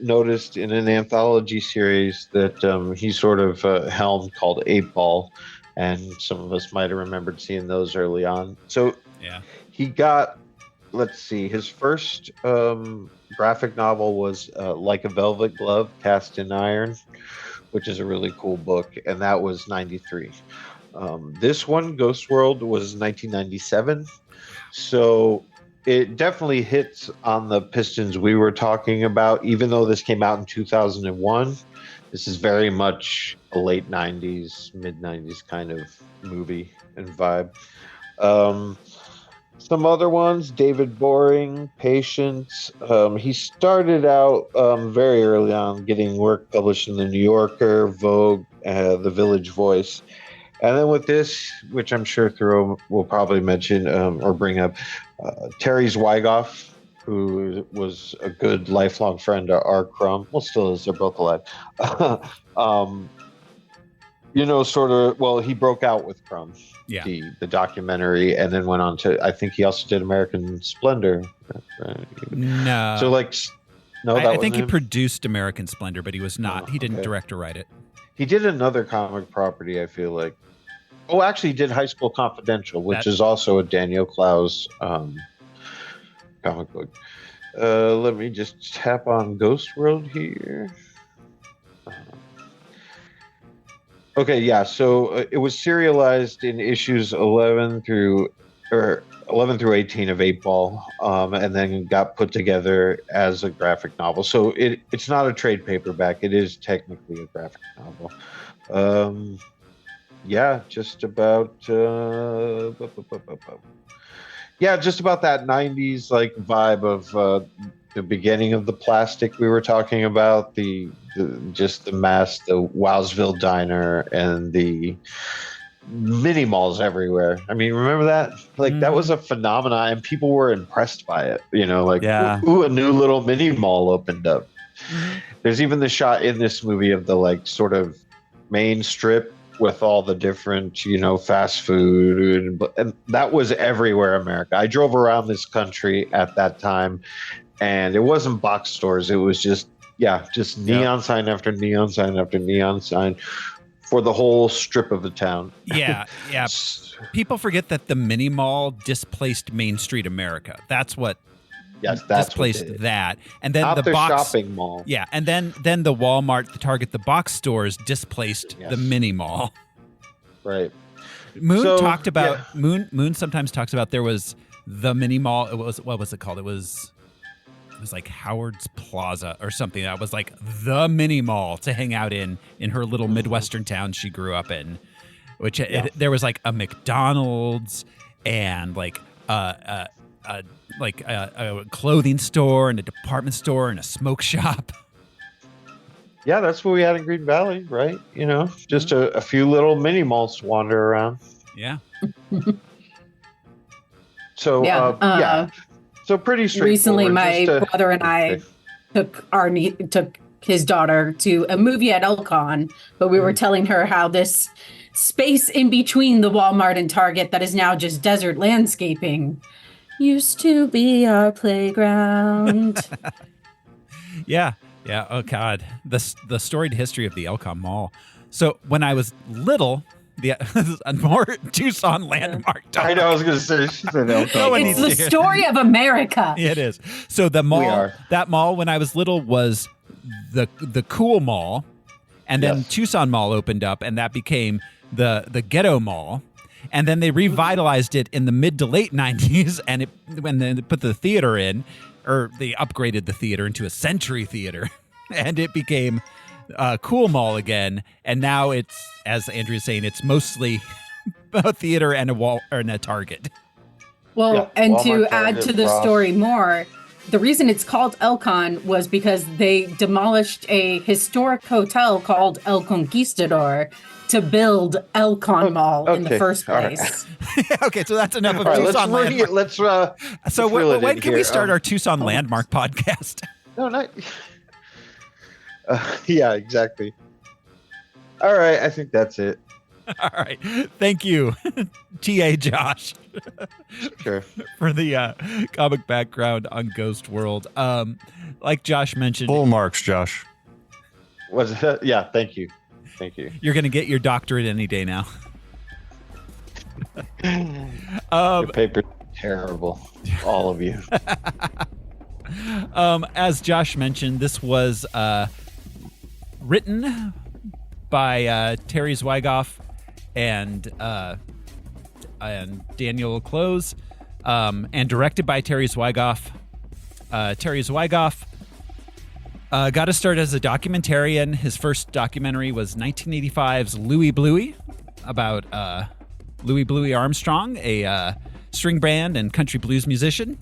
noticed in an anthology series that he sort of helmed called 8 Ball. And some of us might have remembered seeing those early on. So he got, let's see, his first graphic novel was Like a Velvet Glove, Cast in Iron, which is a really cool book. And that was 93. This one, Ghost World, was 1997. So it definitely hits on the pistons we were talking about, even though this came out in 2001. This is very much a late 90s, mid 90s kind of movie and vibe. Some other ones, David Boring, Patience. He started out very early on getting work published in The New Yorker, Vogue, The Village Voice. And then with this, which I'm sure Thoreau will probably mention or bring up, Terry Zwigoff, who was a good lifelong friend of R. Crumb. Well, still is. They're both alive. He broke out with Crumb, the documentary, and then went on to, I think he also did American Splendor. No. So, I think he produced American Splendor, but he was not. He didn't direct or write it. He did another comic property, I feel like. Oh, actually, he did High School Confidential, which is also a Daniel Klaus comic book. Let me just tap on Ghost World here. Okay, yeah. So it was serialized in issues 11 through 18 of 8 Ball, and then got put together as a graphic novel. So it's not a trade paperback. It is technically a graphic novel. Just about. Just about that 90s vibe of the beginning of the plastic we were talking about, the mass, the Wowsville Diner, and the mini malls everywhere. I mean, remember that? That was a phenomenon, and people were impressed by it. Ooh, a new little mini mall opened up. There's even the shot in this movie of the sort of main strip with all the different, fast food, and that was everywhere in America. I drove around this country at that time, and it wasn't box stores. It was just neon sign after neon sign after neon sign for the whole strip of the town. Yeah. People forget that the mini mall displaced Main Street America. That's what displaced that. And then not the box shopping mall. Yeah, and then the Walmart, the Target, the box stores displaced the mini mall. Right. Moon sometimes talks about there was the mini mall. It was, what was it called? It was like Howard's Plaza or something. That was like the mini mall to hang out in her little Midwestern town she grew up in. Which there was like a McDonald's and a clothing store and a department store and a smoke shop. Yeah, that's what we had in Green Valley, right? You know, just a few little mini malls to wander around. Yeah. So so pretty straightforward. Recently, my brother and I took his daughter to a movie at Elcon, but we were telling her how this space in between the Walmart and Target that is now just desert landscaping used to be our playground. Yeah. Oh God, the storied history of the Elcon Mall. So when I was little, more Tucson Landmark talk. I know. I was going to say she's an Elcon. It's the story of America. It is. So the mall, that mall when I was little was the cool mall, and then Tucson Mall opened up, and that became the ghetto mall. And then they revitalized it in the mid to late 90s, and when they put the theater in, or they upgraded the theater into a Century Theater, and it became a cool mall again. And now it's, as Andrea's saying, it's mostly a theater and a Target. Well, and Walmart, to Target, add to the Ross. story more, the reason it's called Elcon was because they demolished a historic hotel called El Conquistador to build Elcon Mall in the first place. Okay, so that's enough of All right, Tucson Landmark. let's So when can we here. start our Tucson Landmark podcast? No, not. Yeah, exactly. All right, I think that's it. All right. Thank you, T.A. Josh, Sure. for the comic background on Ghost World. Like Josh mentioned, Full marks, Josh. Was it? Yeah, thank you. You're going to get your doctorate any day now. Your paper's terrible. All of you. As Josh mentioned, this was written by Terry Zwigoff and Daniel Claes, and directed by Terry Zwigoff. Terry Zwigoff got to start as a documentarian. His first documentary was 1985's Louie Bluey, about Louie Bluey Armstrong, a string band and country blues musician.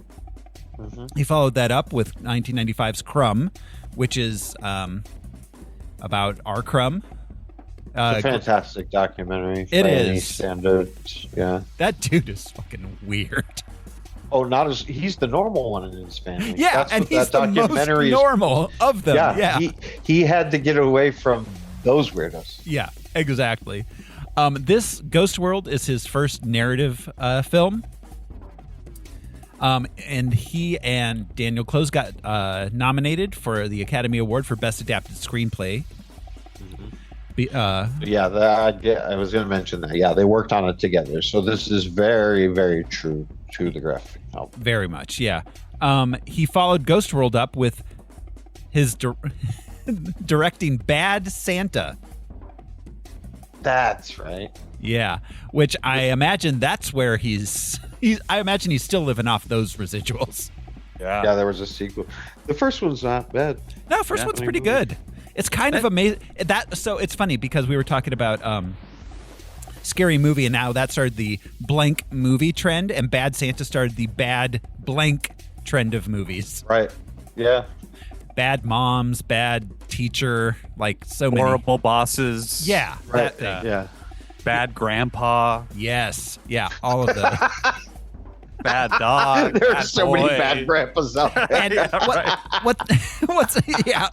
Mm-hmm. He followed that up with 1995's Crumb, which is about our Crumb. It's a fantastic documentary. It by any is. standards. Yeah. That dude is fucking weird. Oh, not as he's the normal one in his family. Yeah, That's and what he's that the most documentary is. normal of them. Yeah. He had to get away from those weirdos. Yeah, exactly. This Ghost World is his first narrative film. And he and Daniel Claes got nominated for the Academy Award for Best Adapted Screenplay. I was going to mention that. Yeah, they worked on it together. So this is very, very true to the graphic novel. Very much, yeah. He followed Ghost World up with his directing Bad Santa. That's right. Yeah, which I imagine that's where I imagine he's still living off those residuals. Yeah, there was a sequel. The first one's not bad. No, first one's pretty good. It's kind of amazing. So it's funny because we were talking about Scary Movie, and now that started the blank movie trend, and Bad Santa started the bad blank trend of movies. Right. Yeah. Bad moms, bad teacher, like so many. Horrible bosses. Yeah. Right. That thing. Yeah. Bad grandpa. Yes. Yeah. All of those. Bad dog. There are bad so boy. many bad grandpas out there. And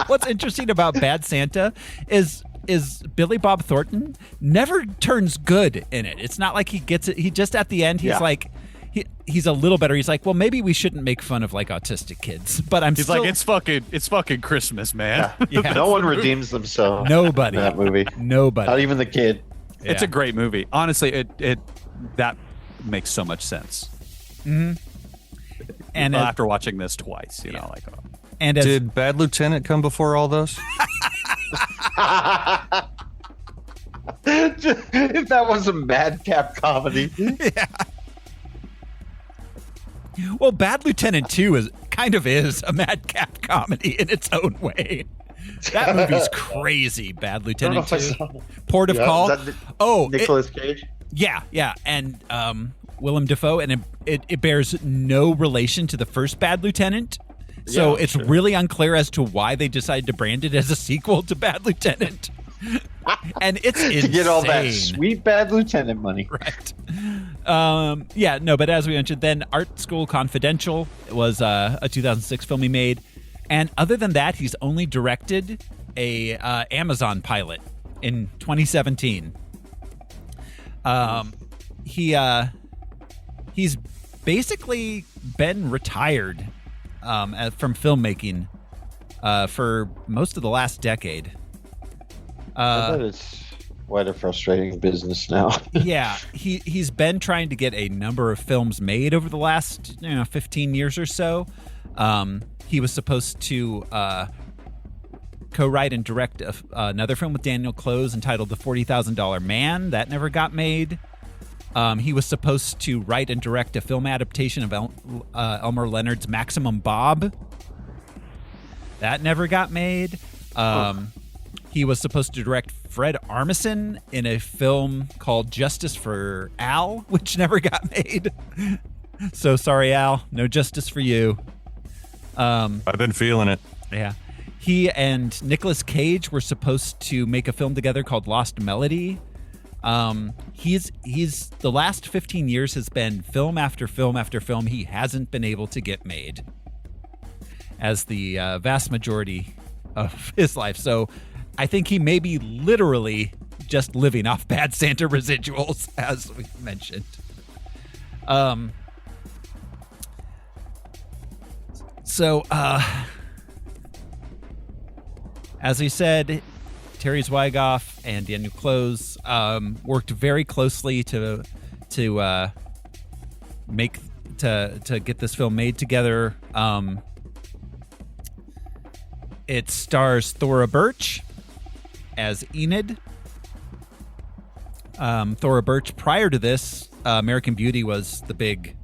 what's interesting about Bad Santa is Billy Bob Thornton never turns good in it. It's not like he gets it. He just at the end he's like he's a little better. He's like, well, maybe we shouldn't make fun of like autistic kids. But He's like, it's fucking Christmas, man. Yeah. No one redeems themselves. Nobody. In that movie. Nobody. Not even the kid. It's Yeah. a great movie. Honestly, it that makes so much sense. Mm-hmm. And after watching this twice, you know, like. And Did Bad Lieutenant come before all those? If that was a madcap comedy. Yeah. Well, Bad Lieutenant 2 is a madcap comedy in its own way. That movie's crazy. Bad Lieutenant 2. Port of Call. Nicolas Cage. Yeah. And Willem Dafoe, and it bears no relation to the first Bad Lieutenant. So it's really unclear as to why they decided to brand it as a sequel to Bad Lieutenant. And it's insane. To get all that sweet Bad Lieutenant money. Right. But as we mentioned, then Art School Confidential was a 2006 film he made. And other than that, he's only directed a Amazon pilot in 2017. He's basically been retired from filmmaking for most of the last decade. I bet it's quite a frustrating business now. Yeah, he's been trying to get a number of films made over the last 15 years or so. He was supposed to co-write and direct another film with Daniel Claes entitled The $40,000 Man. That never got made. He was supposed to write and direct a film adaptation of Elmer Leonard's Maximum Bob. That never got made. He was supposed to direct Fred Armisen in a film called Justice for Al, which never got made. So sorry, Al. No justice for you. I've been feeling it. Yeah. He and Nicolas Cage were supposed to make a film together called Lost Melody. He's the last 15 years has been film after film after film he hasn't been able to get made, as the vast majority of his life. So I think he may be literally just living off Bad Santa residuals, as we mentioned. As we said, Terry Zwigoff and Daniel Claes worked very closely to get this film made together. It stars Thora Birch as Enid. Thora Birch, prior to this, American Beauty was the big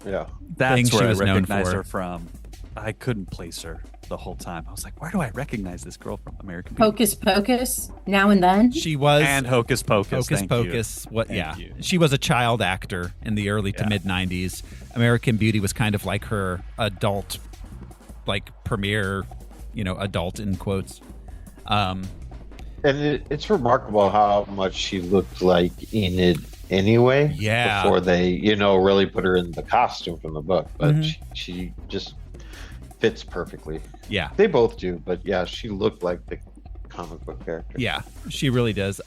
That's thing where she was I known recognize for. her from. I couldn't place her the whole time. I was like, where do I recognize this girl from? American Beauty. Hocus Pocus, Now and Then. She was And Hocus Pocus. Hocus Thank Pocus. you. What? Thank Yeah, you. she was a child actor in the early to mid '90s. American Beauty was kind of like her adult, like premiere, adult in quotes. And it's remarkable how much she looked like Enid anyway. Yeah. Before they, really put her in the costume from the book, but she just fits perfectly. Yeah. They both do, but yeah, she looked like the comic book character. Yeah, she really does.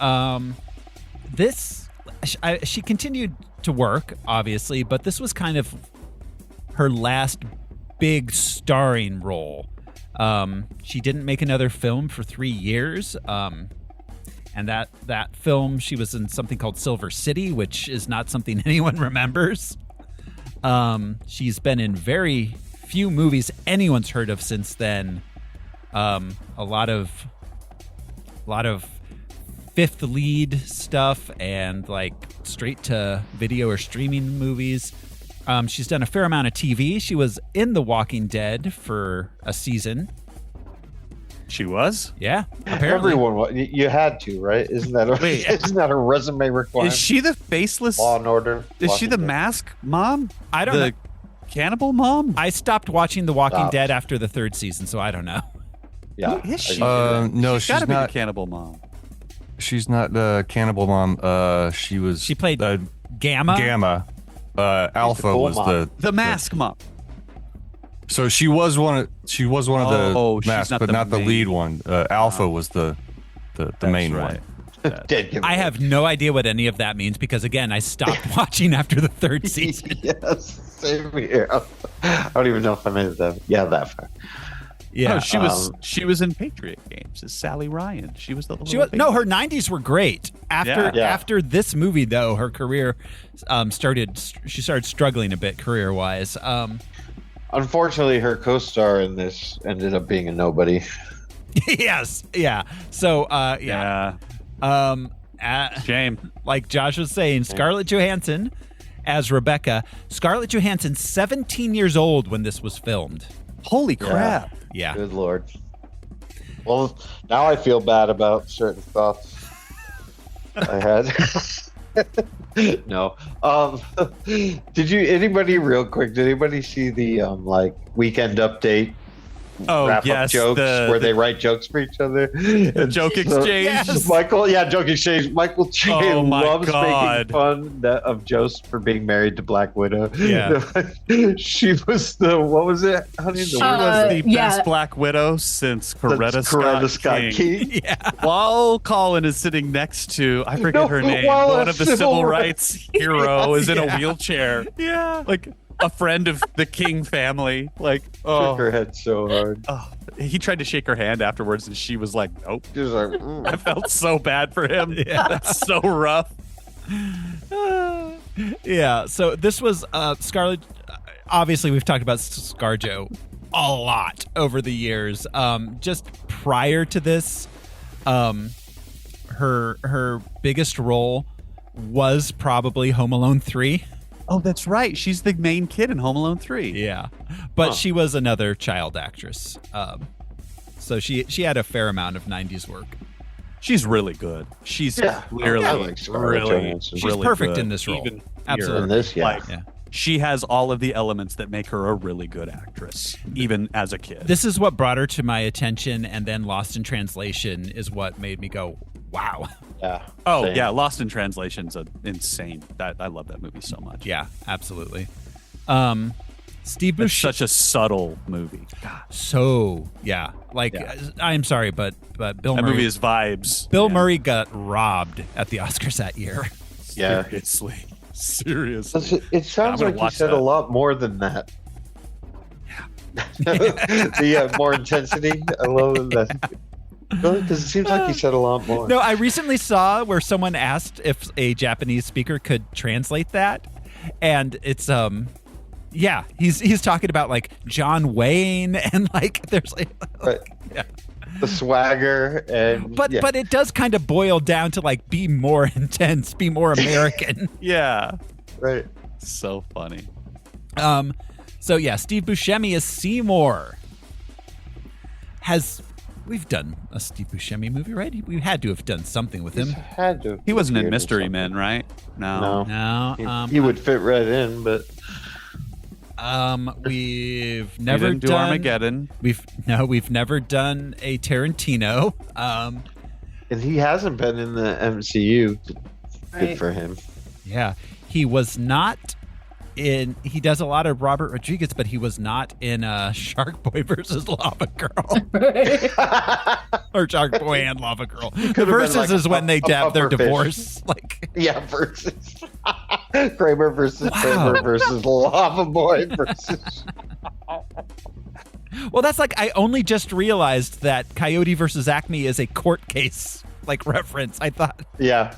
She continued to work, obviously, but this was kind of her last big starring role. She didn't make another film for 3 years. And that film, she was in something called Silver City, which is not something anyone remembers. She's been in very few movies anyone's heard of since then. A lot of fifth lead stuff and like straight to video or streaming movies. She's done a fair amount of TV. She was in The Walking Dead for a season. She was? Yeah, apparently. Everyone, you had to, right? Isn't that a resume requirement? Is she the faceless? Law and Order. Is she the mask mom? I don't know. The cannibal mom? I stopped watching The Walking Dead after the third season, so I don't know. Yeah. Who is she? No, She's gotta she's be not. the cannibal mom. She's not the cannibal mom. She played Gamma. Gamma. Alpha cool was mom. The mask mom. So she was one of the she's masks, not but the not the main- lead one. Alpha was the main right. one. I have no idea what any of that means because, again, I stopped watching after the third season. Yes, same here. I don't even know if I made it that far. Yeah, No, she was in Patriot Games as Sally Ryan. She was the little She was, baby. no, her 90s were great. After this movie, though, her career she started struggling a bit career-wise. Unfortunately, her co-star in this ended up being a nobody. Yes, yeah. So, Shame. Like Josh was saying, Scarlett Johansson as Rebecca. Scarlett Johansson, 17 years old when this was filmed. Holy crap. Yeah. Good Lord. Well, now I feel bad about certain thoughts I had. No. Real quick, did anybody see the weekend update wrap up jokes where they write jokes for each other? Joke exchange. Yes. Joke exchange. Michael Che loves making fun of Jost for being married to Black Widow. Yeah. She was what was it, honey? She was the best Black Widow since Coretta Scott King. Yeah. While Colin is sitting next to, I forget her name, one of the civil rights hero is in a wheelchair. Yeah. Like a friend of the King family. Like, shook her head so hard. Oh, he tried to shake her hand afterwards, and she was like, "Nope." She was like, I felt so bad for him. Yeah. That's so rough. Yeah. So this was Scarlett. Obviously, we've talked about ScarJo a lot over the years. Just prior to this, her biggest role was probably Home Alone 3. Oh, that's right. She's the main kid in Home Alone 3. Yeah. But she was another child actress. So she had a fair amount of 90s work. She's really good. She's really She's perfect in this role. Absolutely. In this, she has all of the elements that make her a really good actress, even as a kid. This is what brought her to my attention, and then Lost in Translation is what made me go, wow. Yeah. Oh, Same. yeah. Lost in Translation's insane. I love that movie so much. Yeah, absolutely. Steve It's Buscemi. such a subtle movie. God. So, yeah. I'm sorry, but Bill That Murray. movie is vibes. Bill Murray got robbed at the Oscars that year. Yeah. Seriously. It sounds like he said a lot more than that. Yeah. More intensity. I love that. Really? Because it seems like he said a lot more. No, I recently saw where someone asked if a Japanese speaker could translate that, and it's he's talking about like John Wayne and like there's like the swagger and but it does kind of boil down to like be more intense, be more American. Yeah. Right. So funny. So yeah, Steve Buscemi as Seymour. We've done a Steve Buscemi movie, right? We had to have done something with him. Had to. He wasn't in Mystery Men, right? No. He would fit right in, but we've never done Armageddon. We've never done a Tarantino. And he hasn't been in the MCU. Good for him. Yeah, he was not in. He does a lot of Robert Rodriguez, but he was not in Shark Boy versus Lava Girl, or Shark Boy and Lava Girl. The versus is when they have their divorce. Versus Kramer versus Kramer versus Lava Boy versus. Well, that's like I only just realized that Coyote versus Acme is a court case reference. I thought. Yeah.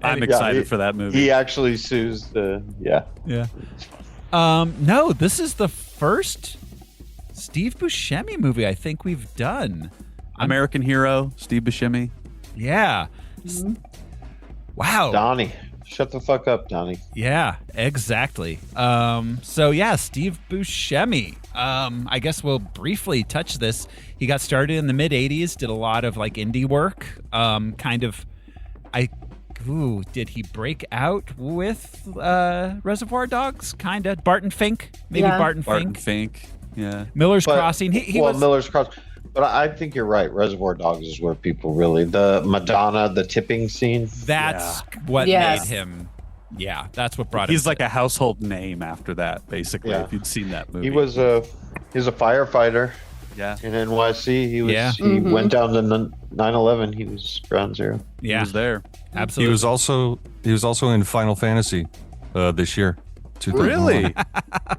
I'm excited for that movie. He actually sues the. Yeah. No, this is the first Steve Buscemi movie I think we've done. American Hero, Steve Buscemi. Yeah. Mm-hmm. Wow. Donnie. Shut the fuck up, Donnie. Yeah, exactly. So yeah, Steve Buscemi. I guess we'll briefly touch this. He got started in the mid 80s, did a lot of indie work. Did he break out with Reservoir Dogs? Kind of. Barton Fink? Maybe Yeah. Barton Barton Fink. Fink. Yeah. Miller's Crossing. He was Miller's Crossing. But I think you're right. Reservoir Dogs is where people really the Madonna, the tipping scene. That's what made him. Yeah, that's what brought him. He's like a household name after that, basically. Yeah. If you'd seen that movie, He was a firefighter. Yeah. In NYC, he was. He went down to 9/11. He was ground zero. Yeah, he was there. Absolutely. He was also in Final Fantasy this year. 2001. Really?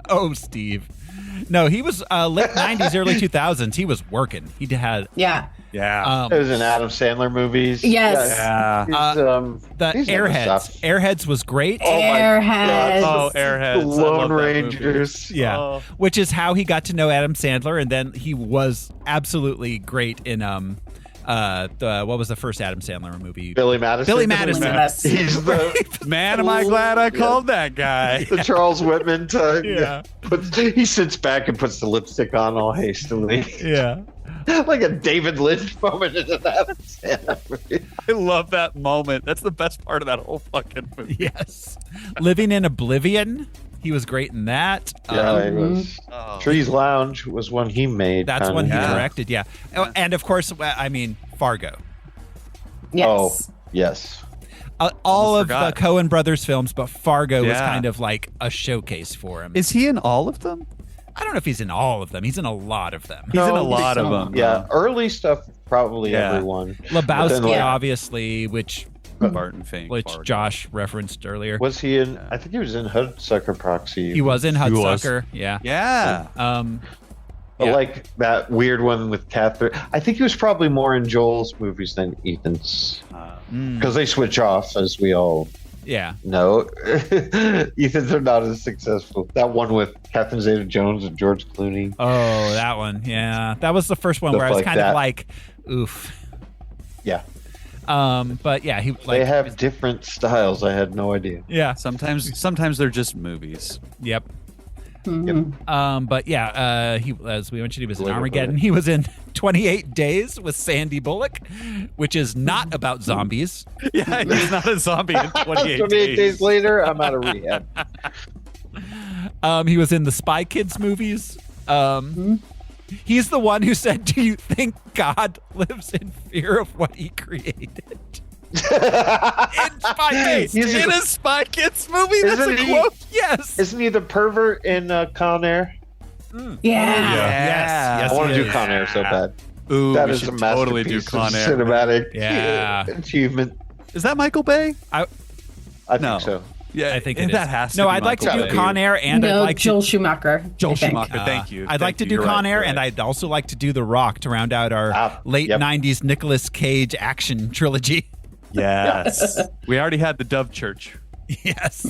Oh, Steve. No, he was late 90s, early 2000s. He was working. He had. Yeah. Yeah. It was in Adam Sandler movies. Yes. Yeah. The he's done Airheads. stuff. Airheads was great. Airheads. Oh, Airheads. The I Lone love that movie. Rangers. Yeah, Oh. which is how he got to know Adam Sandler, and then he was absolutely great in what was the first Adam Sandler movie? Billy Madison. Billy Madison. He's the Man, am I glad I called that guy. the Charles Whitman type. Yeah. He sits back and puts the lipstick on all hastily. Yeah. like a David Lynch moment in an Adam Sandler movie. I love that moment. That's the best part of that whole fucking movie. Yes. Living in Oblivion. He was great in that. Yeah, he was. Trees Lounge was one he made. That's one he directed, yeah. And of course, I mean, Fargo. Yes. Oh, yes. All of the Coen brothers films, but Fargo was kind of like a showcase for him. Is he in all of them? I don't know if he's in all of them. He's in a lot of them. He's in a lot of them. Yeah, early stuff, probably everyone. Lebowski, obviously, which Barton Fink, which Fargo. Josh referenced earlier. Was he in? I think he was in Hudsucker Proxy. He was in Hudsucker. Yeah. Yeah. But like that weird one with Catherine. I think he was probably more in Joel's movies than Ethan's. Because they switch off, as we all know. Ethan's are not as successful. That one with Catherine Zeta-Jones and George Clooney. Oh, that one. Yeah. That was the first one Stuff where I was like kind that. of like, oof. Yeah. But yeah, they have different styles. I had no idea. Yeah. Sometimes they're just movies. Yep. Yep. But yeah, he, as we mentioned, he was in Armageddon. He was in 28 Days with Sandy Bullock, which is not about zombies. Yeah, he's not a zombie in 28 days later, I'm out of rehab. He was in the Spy Kids movies. He's the one who said, "Do you think God lives in fear of what he created?" In Spy Kids. In a Spy Kids movie? That's a quote? Yes. Isn't he the pervert in Con Air? Yeah. Yes. I want to he do is. Con Air so bad. Ooh, that we is a should totally do masterpiece Con of Air. cinematic achievement. Is that Michael Bay? I think so. Yeah, I think that it is. has to No, be I'd like to Michael do Bay. Con Air, and No, I'd like Joel to Schumacher. Joel I think. Schumacher. Thank you. I'd like to do You're Con right, Air, you're and right. I'd also like to do The Rock to round out our late 90s Nicolas Cage action trilogy. Yes. We already had the Dove Church. Yes.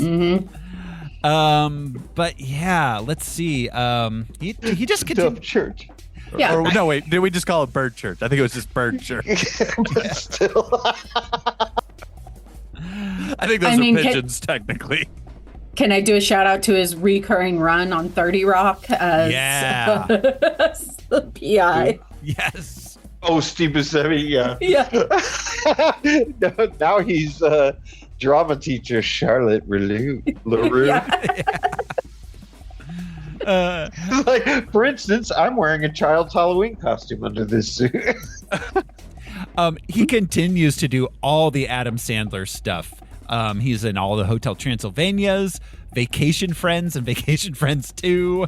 But yeah, let's see. He just continued. Dove Church. Yeah. Or, no, wait. Did we just call it Bird Church? I think it was just Bird Church. But still. I think those I mean, are pigeons, technically. Can I do a shout out to his recurring run on 30 Rock as as the PI? Yes. Oh, Steve Buscemi, yeah. Yeah. Now he's drama teacher Charlotte LaRue. Like, for instance, I'm wearing a child's Halloween costume under this suit. He continues to do all the Adam Sandler stuff. He's in all the Hotel Transylvanias, Vacation Friends, and Vacation Friends 2.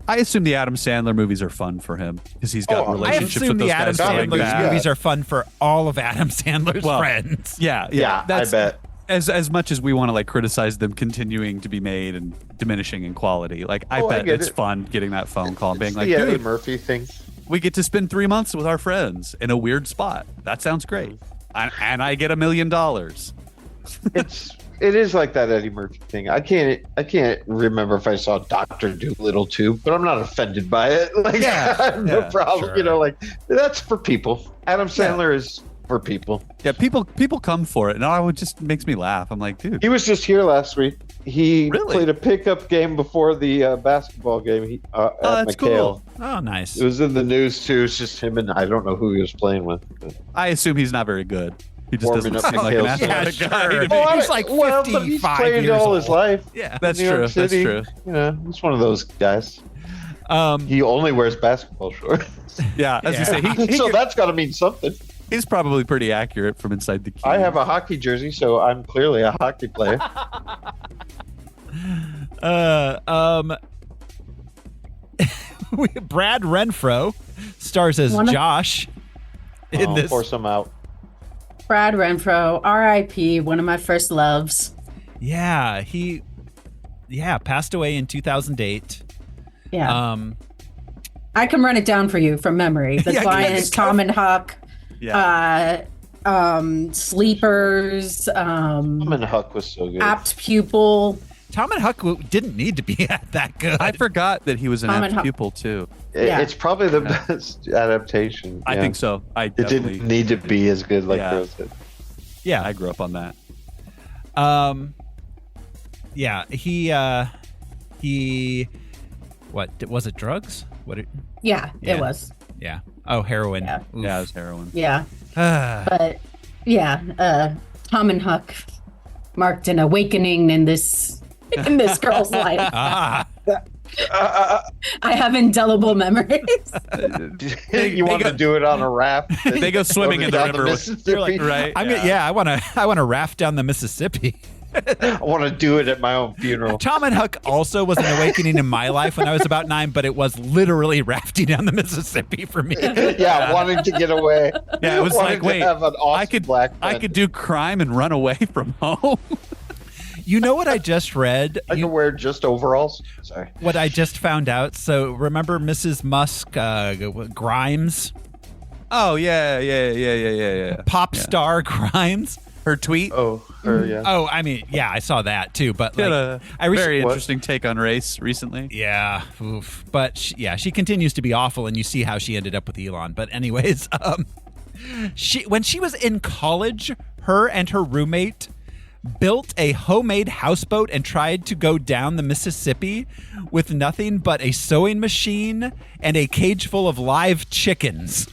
I assume the Adam Sandler movies are fun for him because he's got relationships with those the Adam guys. going Sandler back. movies are fun for all of Adam Sandler's friends. Yeah, I bet. As much as we want to like criticize them continuing to be made and diminishing in quality, like I bet get it's it. fun getting that phone call and being like, the Eddie dude, Murphy thing. we get to spend 3 months with our friends in a weird spot. That sounds great. And I get $1 million. It is like that Eddie Murphy thing. I can't remember if I saw Dr. Dolittle too, but I'm not offended by it. Like, I have no problem. sure. You know, like, that's for people. Adam Sandler is for people. Yeah, people come for it, and it just makes me laugh. I'm like, dude. He was just here last week. He Really? played a pickup game before the basketball game at that's McHale. cool. Oh, nice. It was in the news too. It's just him and I don't know who he was playing with. I assume he's not very good. He just Warming doesn't up seem like an McHale's athletic sure. guy to me. Oh, He's like but he's 55 played years all old. his life. Yeah. That's in New York true. That's City. true. You know, he's one of those guys. Um, He only wears basketball shorts. Yeah, as you say, he So that's got to mean something. he's probably pretty accurate from inside the key. I have a hockey jersey, so I'm clearly a hockey player. Brad Renfro stars as Josh in this. Force him out. Brad Renfro, R.I.P., one of my first loves. Yeah, he passed away in 2008. Yeah. I can run it down for you from memory. The Client, Tom and Huck, Sleepers, Tom and Huck was so good. Apt Pupil. Tom and Huck didn't need to be that good. I forgot that he was an Tom and apt Huck. pupil too. It's probably the best adaptation. I yeah. think so. It didn't need to be as good like Yeah. Rose did. Yeah, I grew up on that. Yeah, he what was it? Drugs? Yeah, Yeah. it was. Yeah. Oh, heroin. Yeah. Oof. Yeah, it was heroin. Yeah. Ah. But yeah, Tom and Huck marked an awakening in this girl's life. Ah. I have indelible memories. You want to do it on a raft? They go swimming in the down river with- Mississippi? You're like, right? I want to raft down the Mississippi. I want to do it at my own funeral. Tom and Huck also was an awakening in my life when I was about 9, but it was literally rafting down the Mississippi for me. Yeah, wanting to get away. Yeah, it was Wanting like, to wait, have an awesome I could black I friend. could do crime and run away from home. You know what I just read? I can wear just overalls. Sorry. What I just found out. So remember Mrs. Musk, Grimes, Oh yeah. pop star Grimes. Her tweet. Oh, her, yeah. Oh, I mean, yeah, I saw that too. But She had like, a very What? interesting take on race recently. yeah, oof. But she continues to be awful, and you see how she ended up with Elon. But anyways, when she was in college, her and her roommate built a homemade houseboat and tried to go down the Mississippi with nothing but a sewing machine and a cage full of live chickens.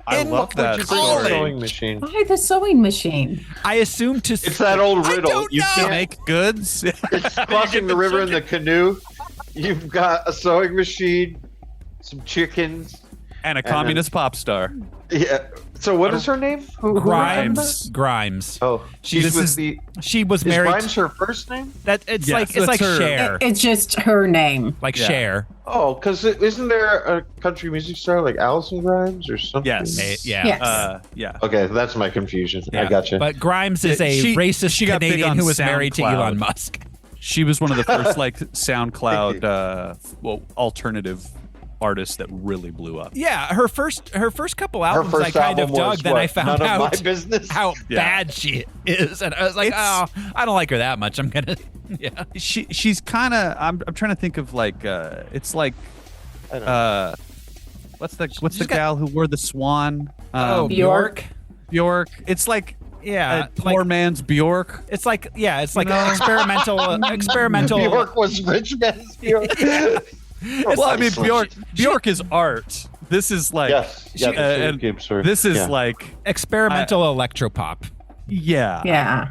I love that What'd you bring story. a sewing machine? Why the sewing machine? I assume to. It's that old I riddle. don't You know. can't Make goods. It's crossing the river in the canoe. You've got a sewing machine, some chickens, And a communist pop star. Yeah. So what is her name? Who Grimes. Oh, She was Is married. Grimes her first name? That it's Yes, like that's her. Cher, It's just her name. like Yeah. Cher. Oh, because isn't there a country music star like Allison Grimes or something? Yes. Yeah. Yes. Yeah. Okay, that's my confusion. I Yeah. gotcha. But Grimes is Yeah, a she- racist she got big Canadian on who was married to SoundCloud. Elon Musk. She was one of the first like SoundCloud alternative artists that really blew up. Yeah, her first couple albums first I kind of album dug. was Then what? I found None of out my business? how Yeah. bad she is, and I was like, oh, I don't like her that much. I'm gonna, yeah. She's kind of. I'm trying to think of like. It's like. I don't know. What's the got- gal who wore the swan? Bjork. Bjork. It's like. Yeah, poor man's Bjork. It's like experimental. Bjork was rich man's Bjork. Well, I mean, Bjork is art. This is like. Yes. Yeah, and this is like. experimental electropop. Yeah. Yeah.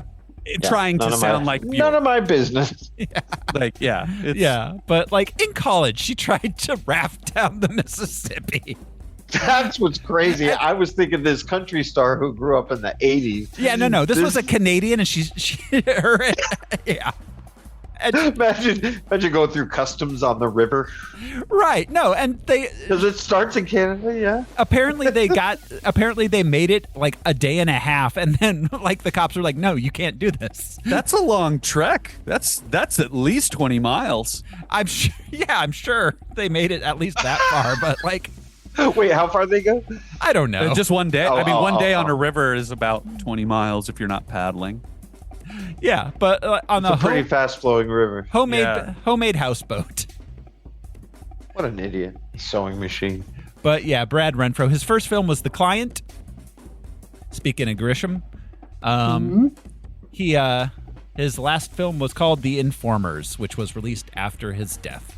Trying to None of sound my- like Bjork. none of my business. Like, yeah. It's, Yeah, but like in college, she tried to raft down the Mississippi. That's what's crazy. I was thinking this country star who grew up in the 80s. Yeah, no. This was a Canadian, and yeah. And- Imagine going through customs on the river. right. No, and they Because it starts in Canada, yeah. apparently they made it like a day and a half, and then like the cops were like, no, you can't do this. That's a long trek. That's at least 20 miles. I'm sure they made it at least that far, but like, Wait, how far they go? I don't know. Just one day. I mean, Oh, one day oh, on oh. a river is about 20 miles if you're not paddling. Yeah, but on It's the a pretty fast-flowing river. homemade houseboat. What an idiot. Sewing machine. But yeah, Brad Renfro. His first film was The Client. Speaking of Grisham, his last film was called The Informers, which was released after his death.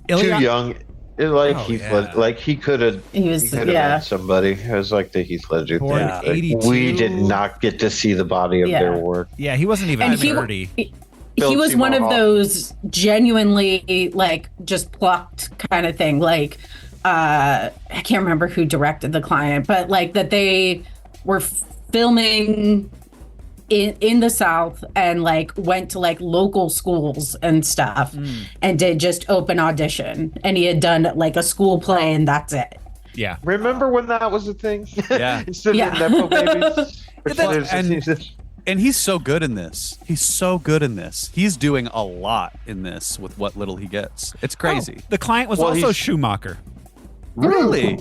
Too young. Like Oh, Heath yeah. Ledger. Like he could have. He was, He could have yeah. been somebody. It was like the Heath Ledger Born thing. in Like, 82. we did not get to see the body of Yeah. their work. Yeah, he wasn't even And 30. he Philip was Seymour one of Hoffman. those genuinely like just plucked kind of thing. Like I can't remember who directed The Client, but like that they were filming in the South and like went to like local schools and stuff and did just open audition, and he had done like a school play and that's it. Yeah. Remember when that was a thing? Yeah. Instead Yeah. of Nepo babies. And he's so good in this. He's so good in this. He's doing a lot in this with what little he gets. It's crazy. The Client was Well, also he's- Schumacher. Really?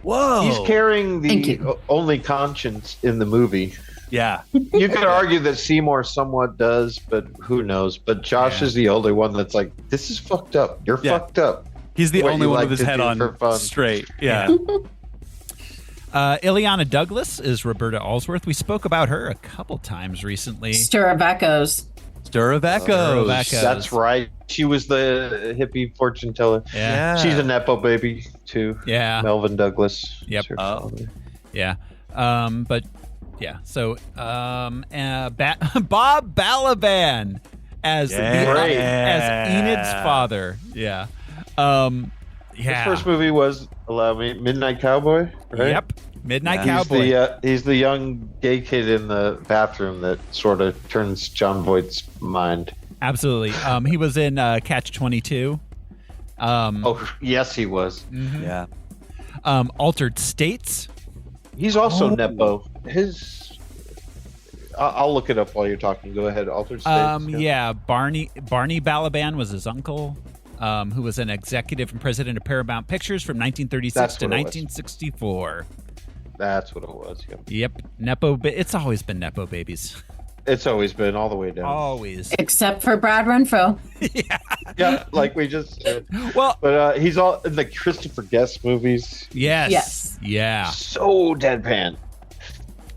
Whoa. He's carrying Thank the you. only conscience in the movie. Yeah. You could argue that Seymour somewhat does, but who knows? But Josh is the only one that's like, this is fucked up. You're Yeah. fucked up. He's the What only you one like with his to head do on for fun. straight. Yeah. Ileana Douglas is Roberta Allsworth. We spoke about her a couple times recently. Stir of Echoes. Stir of Echoes. That's right. She was the hippie fortune teller. Yeah. She's a Nepo baby, too. Yeah. Melvin Douglas. Yep. Yeah. But yeah. So Bob Balaban as as Enid's father. Yeah. His first movie was Midnight Cowboy, right? Yep. Midnight Cowboy. He's the young gay kid in the bathroom that sort of turns John Voight's mind. Absolutely. He was in Catch-22. Yes, he was. Mm-hmm. Yeah. Altered States. He's also Nepo. I'll look it up while you're talking. Go ahead. Altered States. Barney Balaban was his uncle, who was an executive and president of Paramount Pictures from 1936 to 1964. That's what it was. Yep. Nepo. It's always been Nepo babies. It's always been all the way down. Always. Except for Brad Renfro. Yeah, like we just said. Well, but he's all in the Christopher Guest movies. Yes. Yeah. So deadpan.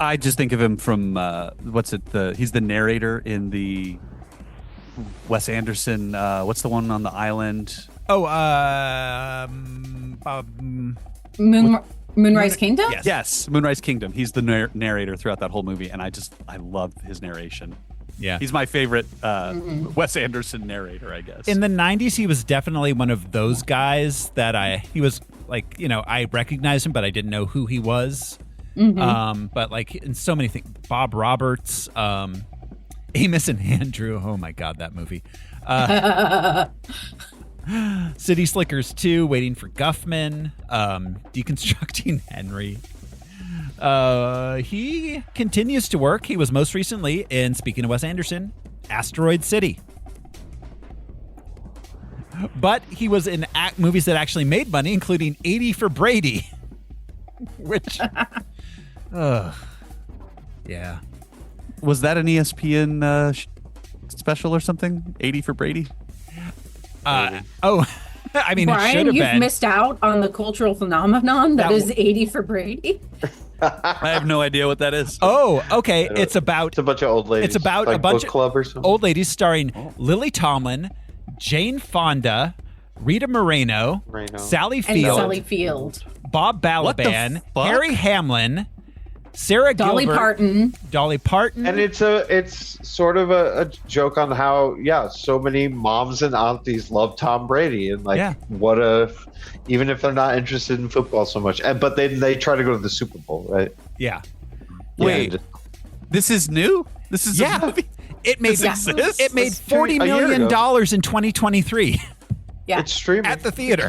I just think of him from he's the narrator in the Wes Anderson. What's the one on the island? Moonrise Kingdom? Yes, Moonrise Kingdom. He's the narrator throughout that whole movie, and I love his narration. Yeah. He's my favorite Wes Anderson narrator, I guess. In the 90s, he was definitely one of those guys that he was like, I recognized him, but I didn't know who he was. Mm-hmm. But like in so many things, Bob Roberts, Amos and Andrew. Oh my God, that movie. City Slickers 2, Waiting for Guffman, Deconstructing Henry. He continues to work. He was most recently in, speaking of Wes Anderson, Asteroid City. But he was in movies that actually made money, including 80 for Brady. Which, yeah. Was that an ESPN special or something? 80 for Brady? I mean, Brian, it should have you've been. missed out on the cultural phenomenon that is 80 for Brady. I have no idea what that is. Oh, okay. It's a bunch of old ladies. It's about like a bunch book club or something? of old ladies starring Lily Tomlin, Jane Fonda, Rita Moreno, Sally Field, Bob Balaban, Harry Hamlin, Sarah Dolly Gilbert, Dolly Parton, and it's sort of a joke on how so many moms and aunties love Tom Brady and even if they're not interested in football so much, but they try to go to the Super Bowl, right? Yeah. Wait, this is new? This is a movie? It made It made $40 million in 2023. Yeah, it's streaming at the theater.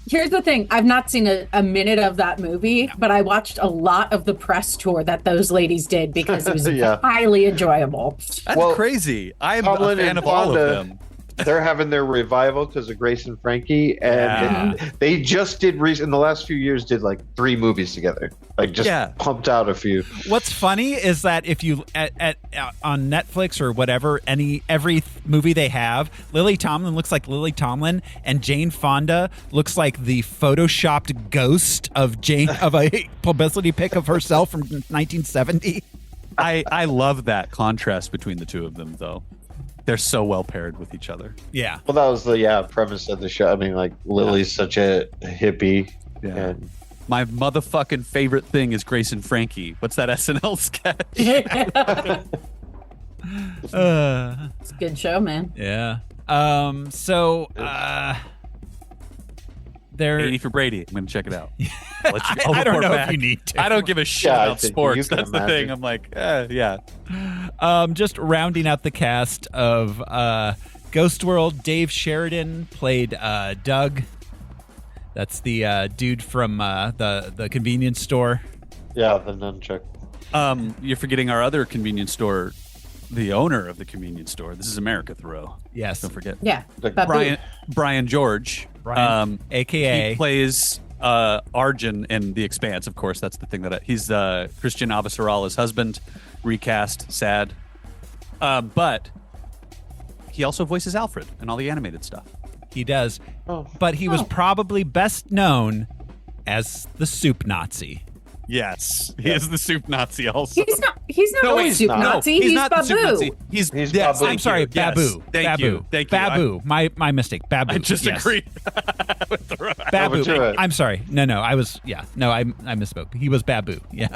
Here's the thing. I've not seen a minute of that movie, but I watched a lot of the press tour that those ladies did because it was highly enjoyable. That's crazy. I'm a fan of all of them. They're having their revival because of Grace and Frankie, and they just did in the last few years did like 3 movies together, like just pumped out a few. What's funny is that if you on Netflix or whatever, every movie they have, Lily Tomlin looks like Lily Tomlin, and Jane Fonda looks like the photoshopped ghost of a publicity pic of herself from 1970. I love that contrast between the two of them, though. They're so well paired with each other. Yeah. Well, that was the premise of the show. I mean, like Lily's such a hippie. Yeah. And my motherfucking favorite thing is Grace and Frankie. What's that SNL sketch? It's a good show, man. Yeah. They're 80 for Brady. I'm going to check it out. I don't know if you need to. I don't give a shit I about think sports. you can That's the imagine. thing. I'm like, yeah. Just rounding out the cast of Ghost World, Dave Sheridan played Doug. That's the dude from the convenience store. Yeah, the nunchuck. You're forgetting our other convenience store, the owner of the convenience store. This is America, Thoreau. Yes. Don't forget. Yeah. Brian George. AKA. He plays Arjun in The Expanse, of course. That's the thing that he's Christian Avasarala's husband, recast, sad. But he also voices Alfred and all the animated stuff. He does. But he was probably best known as the Soup Nazi. Yes, he is the soup Nazi. Also, He's not. He's not No, a he's soup not. Nazi. No, he's he's not the soup Babu. Nazi. He's yes, Babu. I'm sorry, Yes. Babu. Thank Babu. you. Thank you. Babu. My mistake. Babu. I just Yes. agreed with the Babu. but you're right. I'm sorry. No, I was. Yeah. No, I misspoke. He was Babu. Yeah.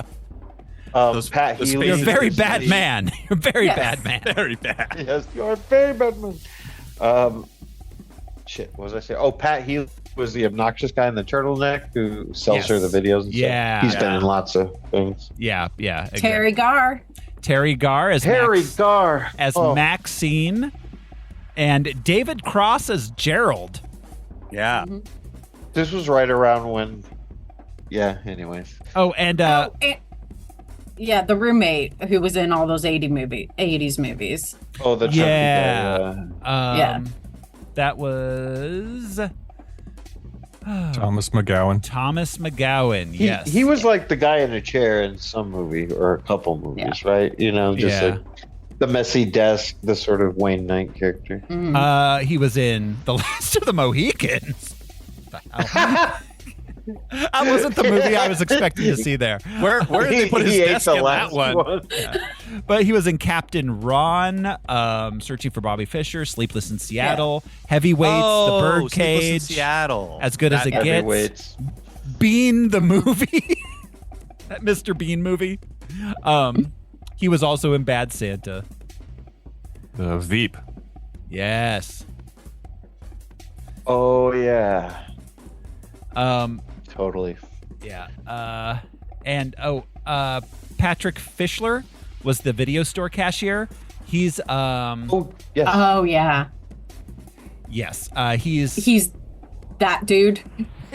Pat those Healy. You're a spaces very are bad funny. man. You're a very Yes. bad man. Very bad. Yes, you're a very bad man. Shit, what was I saying? Oh, Pat Healy was the obnoxious guy in the turtleneck who sells her the Yes. videos and Yeah. stuff. He's been Yeah. in lots of things. Yeah. Exactly. Terry Garr. Terry Garr as Garr as Maxine, and David Cross as Gerald. Yeah. This was right around when. Yeah. Anyways. Oh, and Yeah, the roommate who was in all those 80s movies. Oh, the chunky yeah. guy, Yeah. That was Thomas McGowan. Thomas McGowan. Yes. He was like the guy in a chair in some movie or a couple movies, right? You know, just Yeah. like the messy desk, the sort of Wayne Knight character. He was in The Last of the Mohicans. That wasn't the movie I was expecting to see there. Where did they put his He ate desk the in that last one? Yeah. But he was in Captain Ron, Searching for Bobby Fischer, Sleepless in Seattle, Heavyweights, Oh, The Sleepless in Birdcage, Seattle. As Good as It Gets, Heavyweights. Bean the movie, that Mr. Bean movie. He was also in Bad Santa. Veep. Yes. Oh yeah. Totally. Yeah. Patrick Fischler was the video store cashier. He's Oh yes. Oh yeah. yes. He's that dude.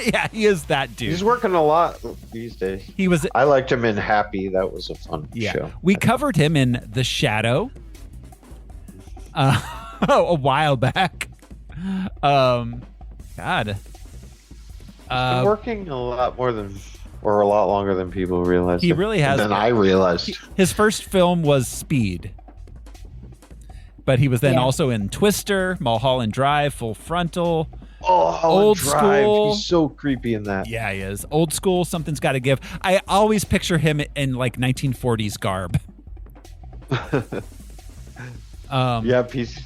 Yeah, he is that dude. He's working a lot these days. He was I liked him in Happy. That was a fun show. We covered him in The Shadow. A while back. God. Been working a lot more than, or a lot longer than people realize. He really has. Than I realized. His first film was Speed. But he was then Yeah. also in Twister, Mulholland Drive, Full Frontal. Oh, Old Drive. School. He's so creepy in that. Yeah, he is. Old School, Something's Gotta Give. I always picture him in like 1940s garb. Yep, he's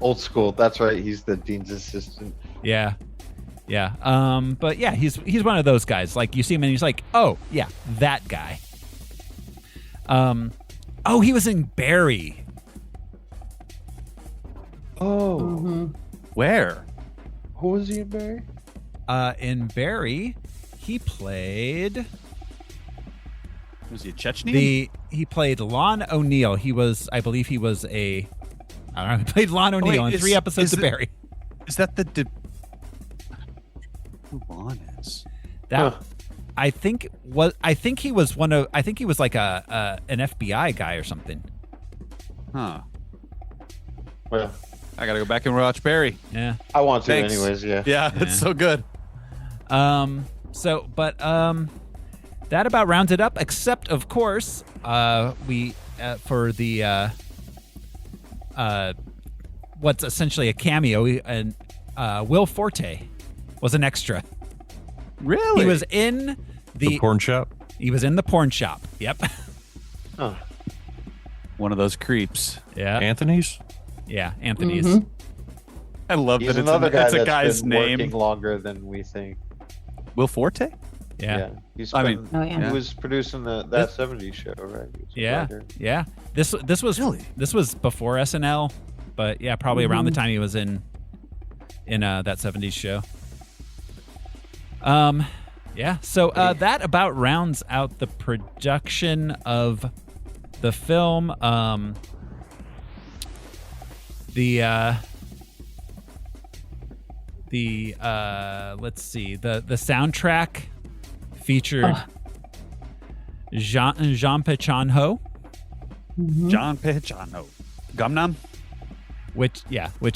Old School. That's right. He's the dean's assistant. Yeah. But yeah, he's one of those guys. Like you see him and he's like, oh yeah, that guy. He was in Barry. Oh. Where? Who was he in Barry? In Barry, he played Was he a Chechnyan? he played Lon O'Neill. He played Lon O'Neill in 3 episodes of Barry. Is that the who Lon is? That I think he was like an FBI guy or something. Huh. Well, I gotta go back and watch Barry. Yeah. I want to Thanks. anyways, yeah. Yeah, it's so good. That about rounds it up, except of course, we for the what's essentially a cameo, and Will Forte was an extra. Really? He was in The porn shop. He was in the porn shop. Yep. Oh. One of those creeps. Yeah. Anthony's? Yeah, Anthony's. Mhm. I love He's that another guy it's a that's guy's been name. working longer than we think. Will Forte? Yeah. He's I been, mean, Oh, yeah. he was producing that 70s show, right? He was a Yeah. writer. Yeah. This was Really? this was before SNL, but yeah, probably around the time he was in that 70s show. Yeah. So that about rounds out the production of the film. Let's see, the soundtrack featured Jean Pechon-ho, John Pechano. Gumnam? which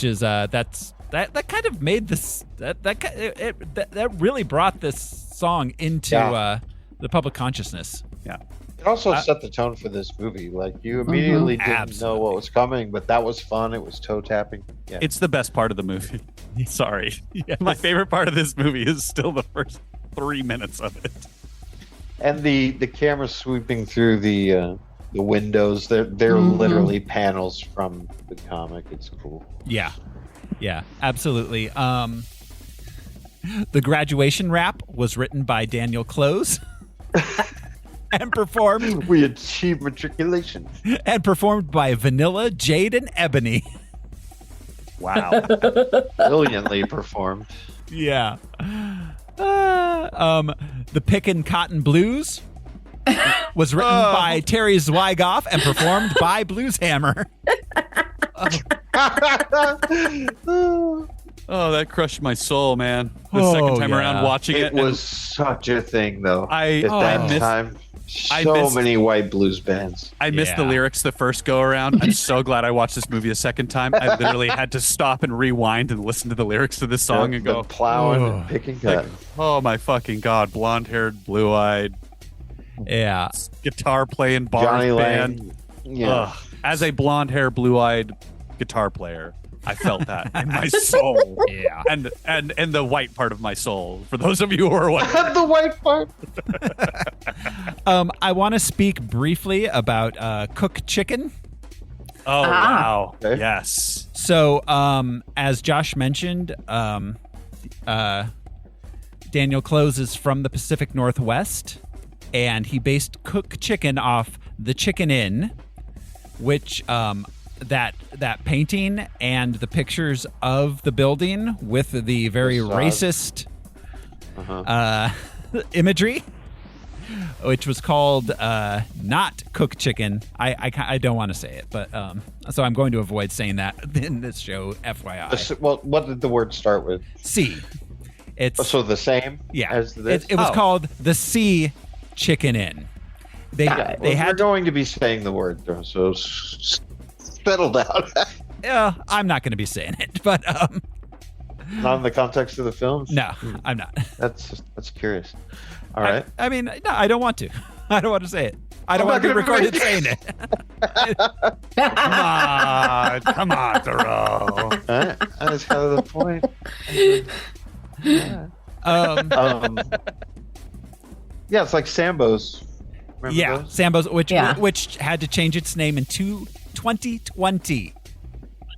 is that kind of made this that really brought this song into the public consciousness. Yeah. It also set the tone for this movie. Like, you immediately didn't know Absolutely. what was coming, but that was fun. It was toe tapping. Yeah. It's the best part of the movie. Sorry. My favorite part of this movie is still the first 3 minutes of it. And the camera sweeping through the windows, they're literally panels from the comic. It's cool. Yeah, absolutely. The graduation rap was written by Daniel Claes and performed. We achieved matriculation. And performed by Vanilla, Jade, and Ebony. Wow. Brilliantly performed. Yeah. The Pickin' Cotton Blues was written by Terry Zwigoff and performed by Blues Hammer. Oh, that crushed my soul, man. The second time around watching it. It was such a thing, though. At that time. So many white blues bands. I missed the lyrics the first go around. I'm so glad I watched this movie a second time. I literally had to stop and rewind and listen to the lyrics to this song and go plowing and picking cotton. Oh my fucking god! Blonde-haired, blue-eyed, guitar playing bar band. Yeah. As a blonde-haired, blue-eyed guitar player, I felt that in my soul. Yeah. And the white part of my soul. For those of you who are wondering. The white part. I want to speak briefly about cooked chicken. Oh, wow. Okay. Yes. So, as Josh mentioned, Daniel Claes is from the Pacific Northwest, and he based cooked chicken off the Chicken Inn, which that painting and the pictures of the building with the very racist imagery, which was called not cooked chicken. I don't want to say it, but so I'm going to avoid saying that in this show, FYI. Well, what did the word start with? C. It's so the same. Yeah, as this? It was called the C Chicken Inn. They had. We're going to be saying the word, though, so settle down. Yeah, I'm not going to be saying it, but not in the context of the film. No, I'm not. That's curious. All right. I mean, no, I don't want to. I don't want to say it. I don't want to be recorded saying it. Come on, Thoreau. That's kind of the point. Yeah, it's like Sambo's. Remember those? Sambo's, which had to change its name in 2020.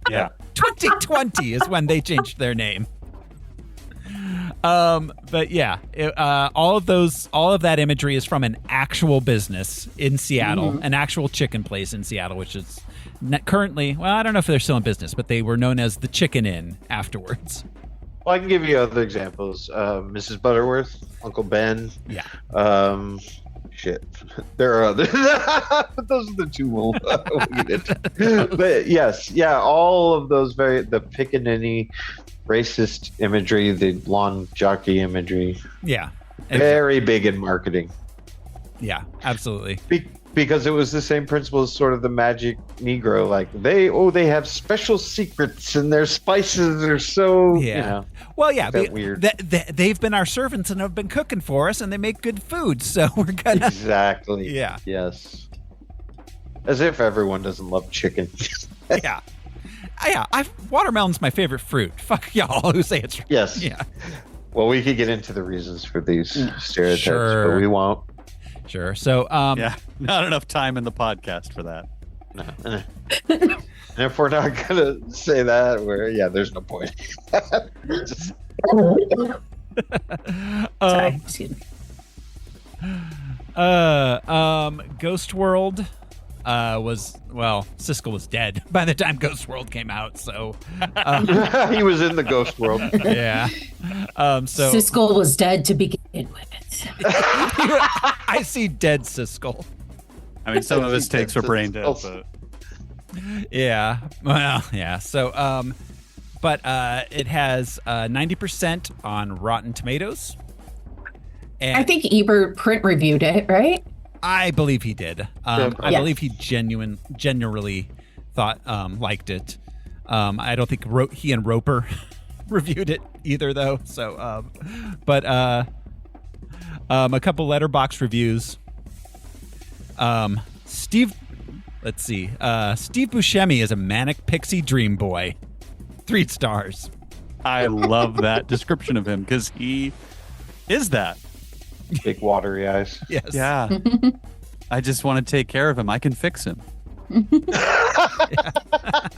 Yeah. 2020 is when they changed their name. But yeah, all of that imagery is from an actual business in Seattle, an actual chicken place in Seattle, which is currently, well, I don't know if they're still in business, but they were known as the Chicken Inn afterwards. Well, I can give you other examples. Mrs. Butterworth, Uncle Ben. Yeah. Shit. There are others. But those are the two we'll get into. But yes, all of those the pickaninny racist imagery, the blonde jockey imagery. Yeah. Very big in marketing. Yeah, absolutely. Because it was the same principle as sort of the magic Negro. Like they have special secrets and their spices are so Well, yeah, weird. They've been our servants and have been cooking for us, and they make good food, so we're gonna exactly. Yeah. Yes. As if everyone doesn't love chicken. Yeah. Watermelon's my favorite fruit. Fuck y'all who say it's yes. Yeah. Well, we could get into the reasons for these stereotypes, Sure. but we won't. Sure. So, not enough time in the podcast for that. No. And if we're not gonna say that, there's no point. Sorry, excuse me. Ghost World Siskel was dead by the time Ghost World came out, so he was in the Ghost World. Yeah. So Siskel was dead to begin with. I see dead Siskel. I mean, some of his takes were brain dead, but yeah. Well, yeah. So, but it has 90% on Rotten Tomatoes. And I think Ebert print reviewed it, right? I believe he did. I believe he genuinely thought liked it. I don't think he and Roper reviewed it either, though. So, but a couple letterbox reviews. Steve Buscemi is a manic pixie dream boy. 3 stars. I love that description of him because he is that. Big watery eyes. Yes. Yeah. I just want to take care of him. I can fix him.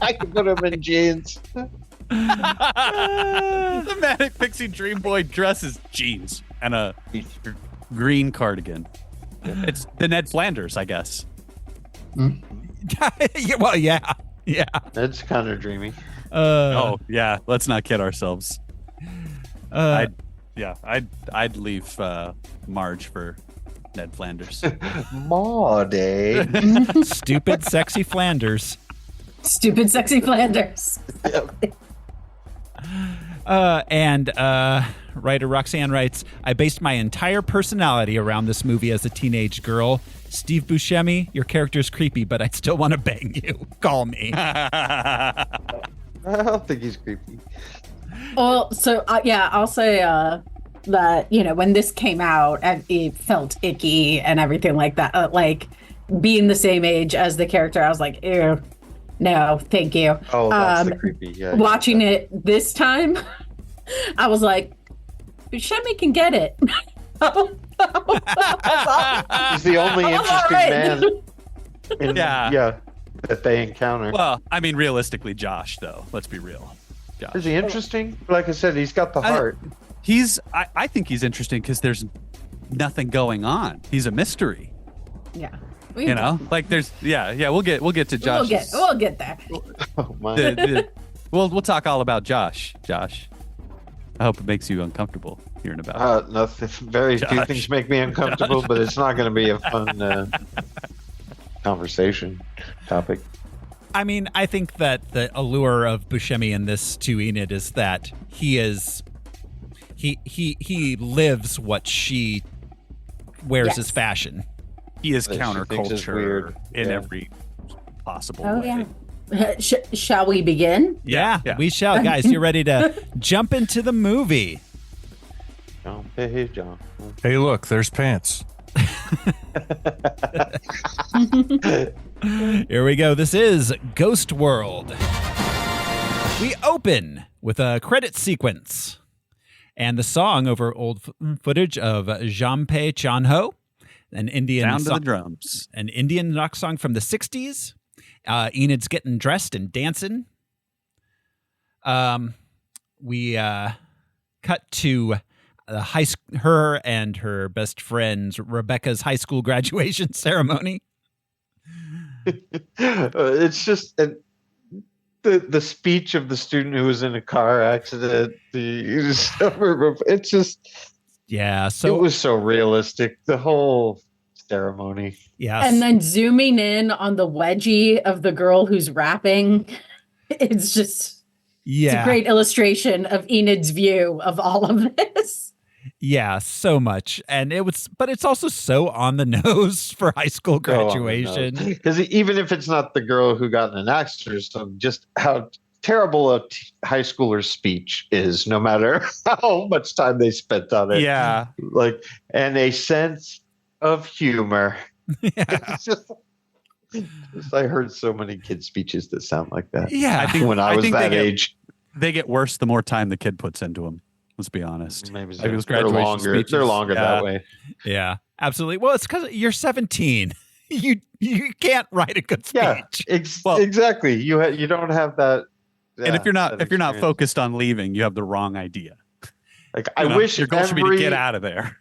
I can put him in jeans. The Manic Pixie Dream Boy dresses jeans and a green cardigan. It's the Ned Flanders, I guess. Yeah, well, yeah. That's kind of dreamy. Oh yeah, let's not kid ourselves. I'd leave Marge for Ned Flanders. Marty. Stupid, sexy Flanders. Stupid, sexy Flanders. And writer Roxanne writes, I based my entire personality around this movie as a teenage girl. Steve Buscemi, your character's creepy, but I still want to bang you. Call me. I don't think he's creepy. Well, so I'll say that, you know, when this came out, it felt icky and everything like that. Like being the same age as the character, I was like, ew, no, thank you. Oh, that's the creepy. Yeah. Watching it this time, I was like, Buscemi can get it. He's the only interesting man. That they encounter. Well, I mean, realistically, Josh, though. Let's be real. Josh. Is he interesting? Like I said, he's got the heart. I think he's interesting because there's nothing going on. He's a mystery. Yeah. You know, like there's we'll get to Josh. We'll get there. Oh my. We'll talk all about Josh. Josh, I hope it makes you uncomfortable hearing about. Nothing. Very few things make me uncomfortable, but it's not going to be a fun conversation topic. I mean, I think that the allure of Buscemi in this to Enid is that he lives what she wears as fashion. He is counterculture in every possible way. Yeah. Shall we begin? Yeah, we shall. Guys, you ready to jump into the movie? Hey, John. Hey, look, there's pants. Here we go. This is Ghost World. We open with a credit sequence and the song over old footage of Jampé Chanho, an Indian Down to the drums. An Indian rock song from the 60s. Enid's getting dressed and dancing. We cut to her and her best friend Rebecca's high school graduation ceremony. It's just the speech of the student who was in a car accident. It's just so it was so realistic. The whole ceremony. Yeah, and then zooming in on the wedgie of the girl who's rapping, it's just it's a great illustration of Enid's view of all of this. Yeah, so much. And but it's also so on the nose for high school graduation. Because even if it's not the girl who got in an accident or something, just how terrible a high schooler's speech is, no matter how much time they spent on it. Yeah. And a sense of humor. Yeah. I heard so many kids' speeches that sound like that. Yeah. I think when I was that age. They get worse the more time the kid puts into them. Let's be honest. Maybe they're longer. They're longer that way. Yeah, absolutely. Well, it's because you're 17. You can't write a good speech. Yeah, exactly. You don't have that. And if you're not focused on leaving, you have the wrong idea. Like I wish your goal should be to get out of there.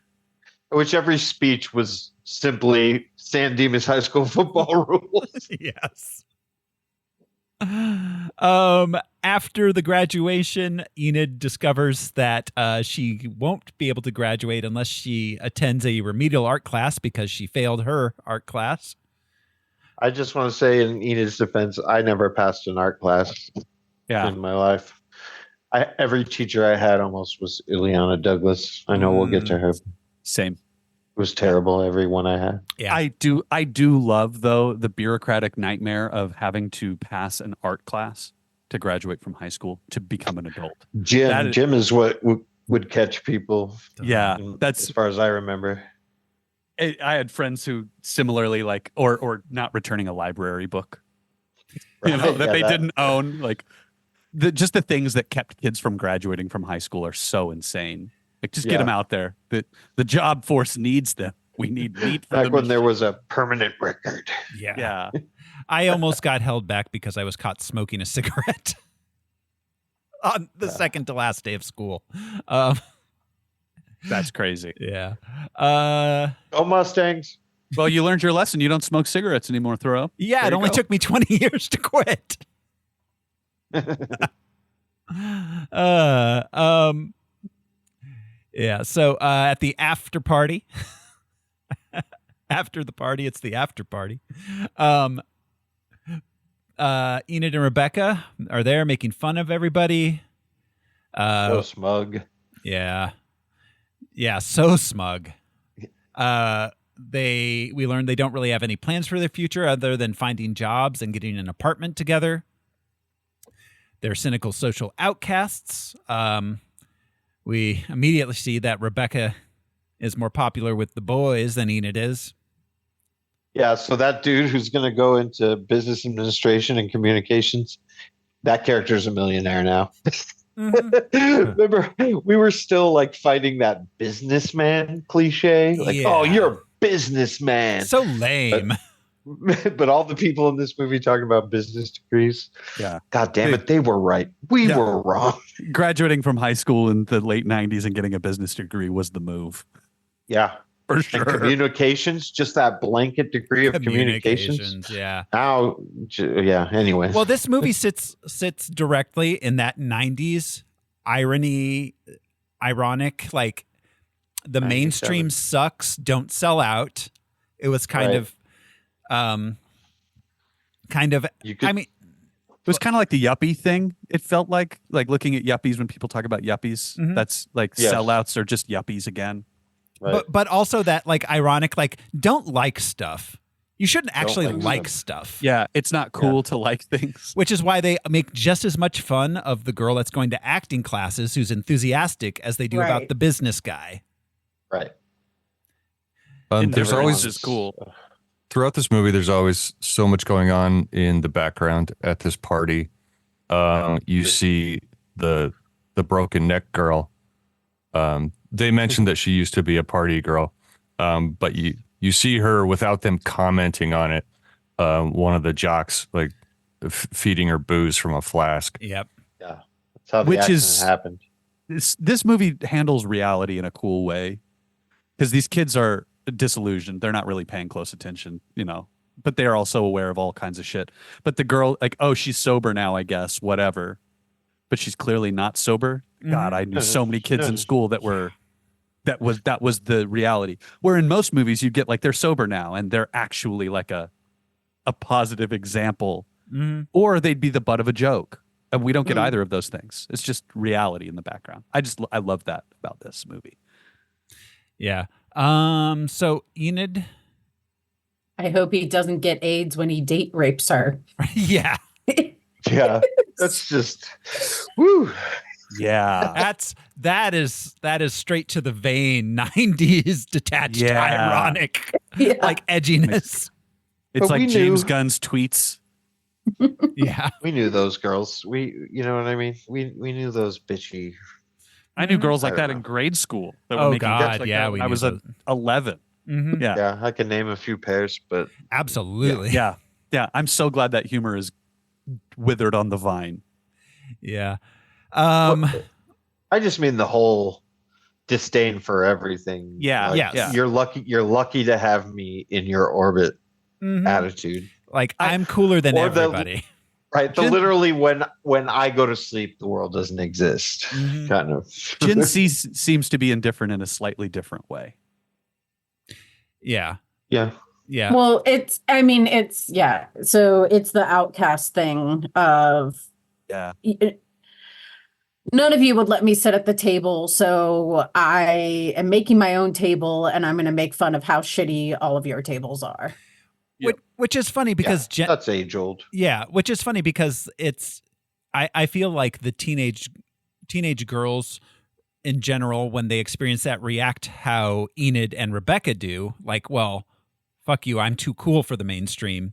I wish every speech was simply San Dimas High School football rules. Yes. After the graduation, Enid discovers that she won't be able to graduate unless she attends a remedial art class because she failed her art class. I just want to say in Enid's defense, I never passed an art class in my life. Every teacher I had almost was Ileana Douglas. I know we'll get to her. Same. It was terrible, every one I had. Yeah. I do love, though, the bureaucratic nightmare of having to pass an art class to graduate from high school to become an adult. Gym is what would catch people. Yeah, that's as far as I remember. I had friends who similarly or not returning a library book, that they didn't own. Like just the things that kept kids from graduating from high school are so insane. Like, just get them out there. The job force needs them. We need meat for back when there was a permanent record. Yeah. I almost got held back because I was caught smoking a cigarette on the second to last day of school. That's crazy. Yeah. Go Mustangs. Well, you learned your lesson. You don't smoke cigarettes anymore, Thora. Yeah, it only took me 20 years to quit. Yeah, so at the after party, after the party, it's the after party. Enid and Rebecca are there making fun of everybody. So smug. Yeah. Yeah, so smug. We learned they don't really have any plans for their future other than finding jobs and getting an apartment together. They're cynical social outcasts. We immediately see that Rebecca is more popular with the boys than Enid is. Yeah, so that dude who's going to go into business administration and communications, that character's a millionaire now. Remember, we were still like fighting that businessman cliche. Like, oh, you're a businessman. So lame. But all the people in this movie talking about business degrees. Yeah. God damn it, they were right. We were wrong. Graduating from high school in the late 90s and getting a business degree was the move. Yeah. For sure. And communications, just that blanket degree of communications. Yeah. Now, yeah, anyway. Well, this movie sits directly in that 90s ironic, like the mainstream sucks, don't sell out. It was kind of it was kind of like the yuppie thing. It felt like looking at yuppies when people talk about yuppies. Mm-hmm. That's like sellouts are just yuppies again. Right. But also that like ironic, like don't like stuff. You shouldn't actually like stuff. Yeah, it's not cool to like things. Which is why they make just as much fun of the girl that's going to acting classes who's enthusiastic as they do about the business guy. Right. There's always just cool. Throughout this movie, there's always so much going on in the background at this party. You see the broken neck girl. They mentioned that she used to be a party girl, but you see her without them commenting on it. One of the jocks like feeding her booze from a flask. Yep. Yeah, that's how the accident happened. This movie handles reality in a cool way because these kids are disillusioned. They're not really paying close attention, but they are also aware of all kinds of shit. But the girl, like, oh, she's sober now, I guess, whatever. But she's clearly not sober. God, I knew so many kids in school that was the reality. Where in most movies you get like they're sober now and they're actually like a positive example, or they'd be the butt of a joke. And we don't get either of those things. It's just reality in the background. I love that about this movie. Yeah. So Enid, I hope he doesn't get AIDS when he date rapes her. Yeah. Yeah. That's just woo. Yeah. That is straight to the vein 90s detached ironic like edginess. It's like James Gunn's tweets. Yeah. We knew those girls. You know what I mean? We knew those bitchy. I knew girls like that in grade school. That were Oh making God, like yeah. that when I was 11. Mm-hmm. Yeah. Yeah, I can name a few pairs, but absolutely. Yeah. I'm so glad that humor is withered on the vine. Yeah. I just mean the whole disdain for everything. Yeah. Like, You're lucky to have me in your orbit attitude. Like I'm cooler than everybody. Right. Literally when I go to sleep, the world doesn't exist. Kind of. Gen Z seems to be indifferent in a slightly different way. Yeah. Yeah. Yeah. Well, so it's the outcast thing of none of you would let me sit at the table, so I am making my own table and I'm going to make fun of how shitty all of your tables are. Which is funny because that's age old. Yeah, which is funny because I feel like the teenage girls in general, when they experience that, react how Enid and Rebecca do. Like, well, fuck you, I'm too cool for the mainstream.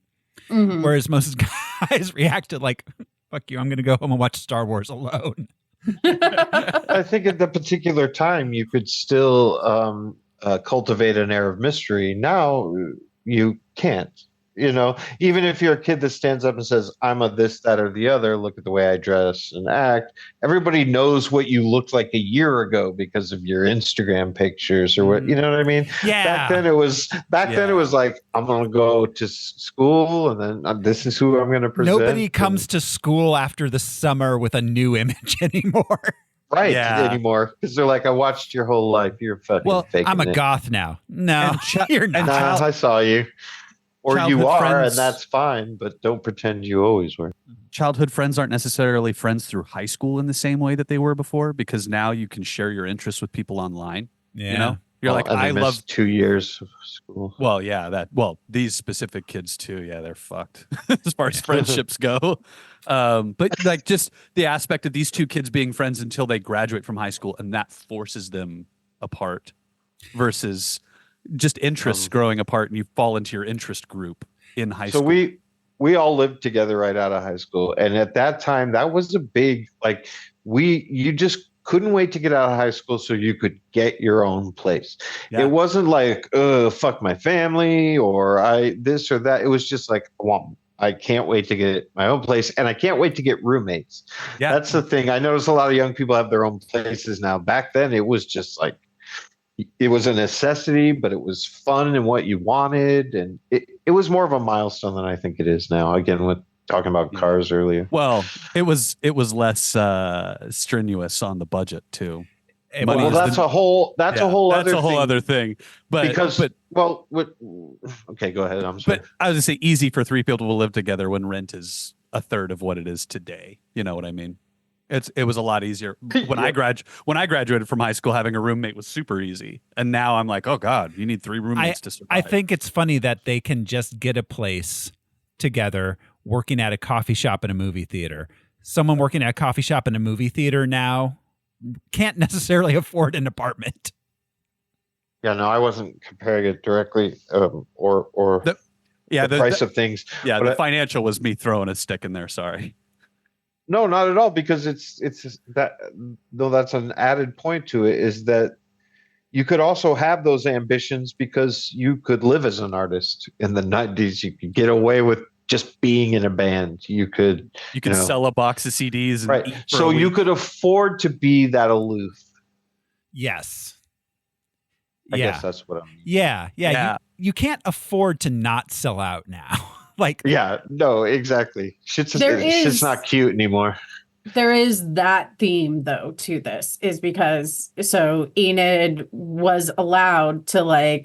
Whereas most guys reacted like, fuck you, I'm going to go home and watch Star Wars alone. I think at the particular time you could still cultivate an air of mystery. Now you can't. Even if you're a kid that stands up and says, I'm a this, that, or the other, look at the way I dress and act. Everybody knows what you looked like a year ago because of your Instagram pictures or what, you know what I mean? Yeah. Back then it was like, I'm going to go to school and then this is who I'm going to present. Nobody comes to school after the summer with a new image anymore. Right. Anymore. Because they're like, I watched your whole life. You're fucking faking I'm a it. goth now. No, you're not. Nah, I saw you. Or you Childhood are, friends- and that's fine, but don't pretend you always were. Childhood friends aren't necessarily friends through high school in the same way that they were before, because now you can share your interests with people online. Yeah. You know, you're like, And they I missed love 2 years of school. Well, yeah, these specific kids too. Yeah, they're fucked as far as friendships go. But like just the aspect of these two kids being friends until they graduate from high school, and that forces them apart versus just interests growing apart and you fall into your interest group in high school. So we all lived together right out of high school. And at that time, that was a big, like, you just couldn't wait to get out of high school so you could get your own place. Yeah. It wasn't like, fuck my family or this or that. It was just like, I can't wait to get my own place, and I can't wait to get roommates. Yeah. That's the thing. I notice a lot of young people have their own places now. Back then, it was just like, it was a necessity, but it was fun and what you wanted. And it was more of a milestone than I think it is now. Again, with talking about cars earlier. Well, it was less strenuous on the budget too. Well, that's a whole other thing. But okay, go ahead. I'm sorry. But I was gonna say easy for three people to live together when rent is a third of what it is today. You know what I mean? It was a lot easier when I graduated from high school. Having a roommate was super easy, and now I'm like, oh god, you need 3 roommates to survive. I think it's funny that they can just get a place together, working at a coffee shop and a movie theater. Someone working at a coffee shop and a movie theater now can't necessarily afford an apartment. Yeah, no, I wasn't comparing it directly, or the price of things. Yeah, the financial was me throwing a stick in there. Sorry. No, not at all, because it's that, though that's an added point to it, is that you could also have those ambitions because you could live as an artist in the 90s. You could get away with just being in a band. You could sell a box of CDs. And right. So you could afford to be that aloof. Yes. I guess that's what I mean. Yeah. You can't afford to not sell out now. Like, yeah, no, exactly. Shit's not cute anymore. There is that theme though to this, is because so Enid was allowed to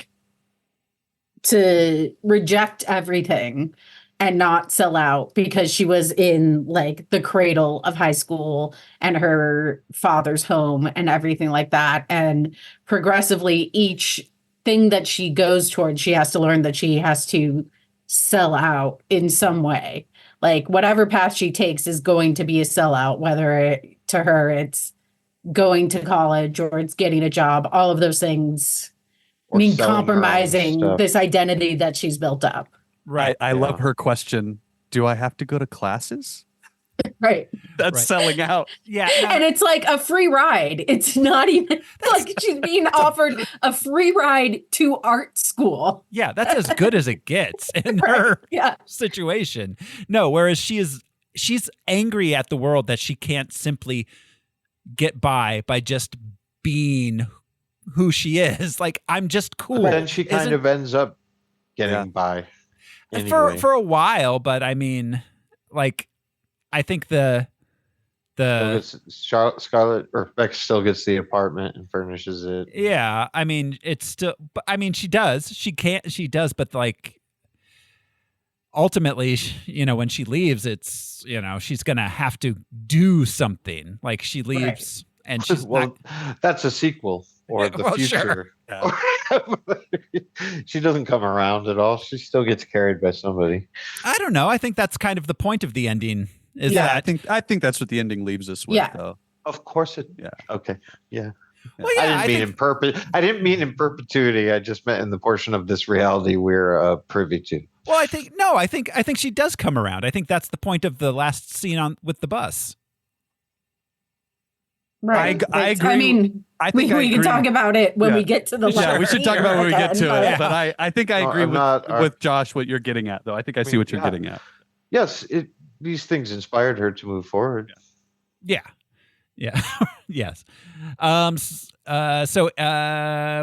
reject everything and not sell out because she was in like the cradle of high school and her father's home and everything like that. And progressively each thing that she goes towards, she has to learn that she has to sell out in some way. Like whatever path she takes is going to be a sellout, whether to her it's going to college or it's getting a job. All of those things mean compromising this identity that she's built up. Right. I love her question. Do I have to go to classes? Right. That's selling out. Yeah. And it's like a free ride. It's not even like she's being offered a free ride to art school. Yeah, that's as good as it gets in her situation. No, whereas she's angry at the world that she can't simply get by just being who she is. Like, I'm just cool. But then she kind of ends up getting by. Anyway. For a while, but I mean, like, I think Scarlett or Beck still gets the apartment and furnishes it. Yeah, I mean, it's still. But I mean, she does. She does. But like, ultimately, when she leaves, it's she's gonna have to do something. Like she leaves, and she's that's a sequel or the future. Sure. Yeah. She doesn't come around at all. She still gets carried by somebody. I don't know. I think that's kind of the point of the ending. I think that's what the ending leaves us with. Yeah. Though. Of course it. Yeah. Okay. Yeah. Well, yeah, I didn't mean in perpetuity. I just meant in the portion of this reality we're privy to. Well, I think she does come around. I think that's the point of the last scene with the bus. Right. I agree. I mean, I think we can talk about it when we get to the Yeah, we should talk about when we get to it. Yeah. But I think I agree with Josh what you're getting at, though. I think I see what you're getting at. Yes, these things inspired her to move forward. Yeah. Yes. So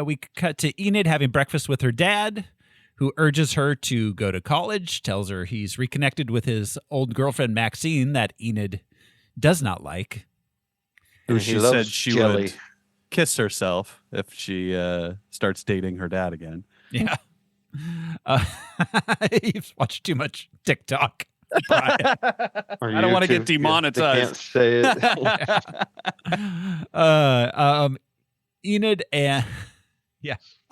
we cut to Enid having breakfast with her dad, who urges her to go to college, tells her he's reconnected with his old girlfriend Maxine that Enid does not like. Who she said she would kiss herself if she starts dating her dad again. Yeah. You've watched too much TikTok. I don't want to get demonetized. I can't say it. Enid and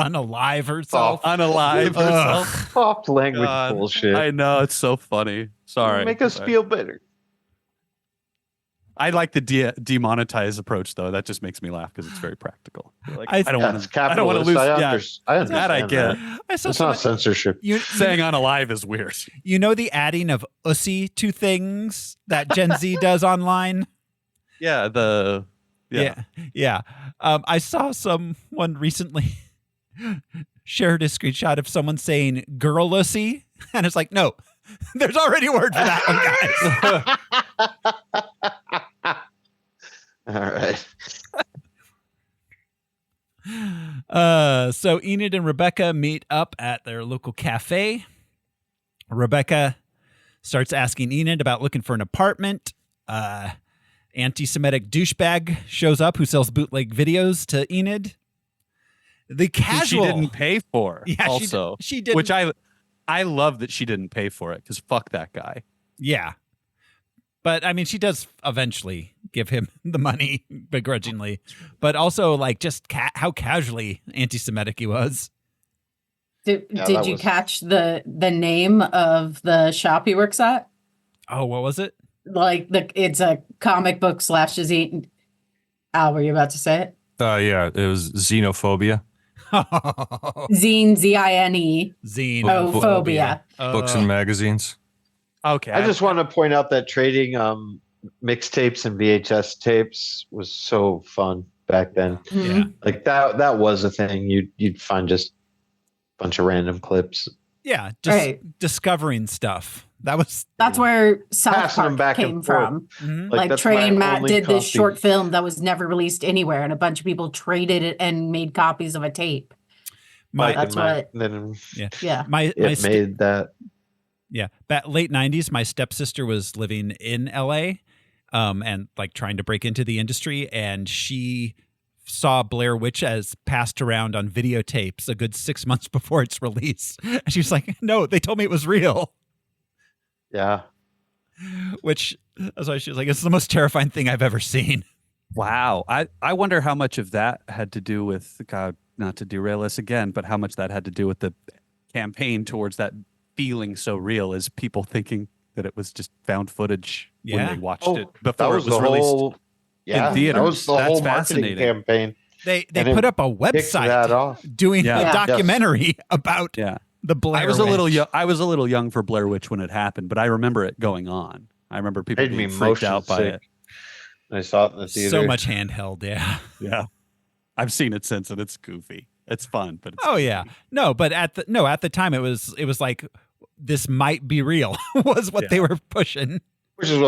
unalive herself. Unalive herself. Soft language bullshit. I know, it's so funny. Sorry. Make us feel better. I like the demonetize approach, though. That just makes me laugh because it's very practical. Like, I don't want to lose. I understand that I get. It's not censorship. Saying unalive is weird. You know the adding of ussy to things that Gen Z does online? Yeah. Yeah. I saw someone recently shared a screenshot of someone saying girl ussy, and it's like, no, there's already a word for that one, guys. All right. So Enid and Rebecca meet up at their local cafe. Rebecca starts asking Enid about looking for an apartment. Anti-Semitic douchebag shows up who sells bootleg videos to Enid. The casual she didn't pay for. Yeah, also, she did. Which I love that she didn't pay for it because fuck that guy. Yeah. But I mean, she does eventually give him the money begrudgingly, but also like just how casually anti-Semitic he was. Did you catch the name of the shop he works at? Oh, what was it? Like it's a comic book / zine. Al, were you about to say it? Yeah, it was xenophobia. Zine, Z-I-N-E. Xenophobia. Books and magazines. Okay. I just want to point out that trading mixtapes and VHS tapes was so fun back then. Yeah. Like that was a thing. You'd find just a bunch of random clips. Yeah, just discovering stuff. That's where South Park came from. Mm-hmm. Like Trey and Matt did this short film that was never released anywhere, and a bunch of people traded it and made copies of a tape. That's what. Yeah. Made that. Yeah, back late 90s, my stepsister was living in LA, and like trying to break into the industry, and she saw Blair Witch as passed around on videotapes a good 6 months before its release, and she was like, "No, they told me it was real." Yeah. Which that's why she was like, "It's the most terrifying thing I've ever seen." Wow. I wonder how much of that had to do with, God, not to derail us again, but how much that had to do with the campaign towards that feeling so real as people thinking that it was just found footage when they watched it before it was released in theaters. That was the whole marketing campaign. They put up a website doing a documentary about the Blair Witch. I was a little young for Blair Witch when it happened, but I remember it going on. I remember people being freaked out by it. I saw it in the theater. So much handheld, yeah. I've seen it since, and it's goofy. It's fun, but it's goofy. No, but at the time it was like, this might be real was what they were pushing. Which is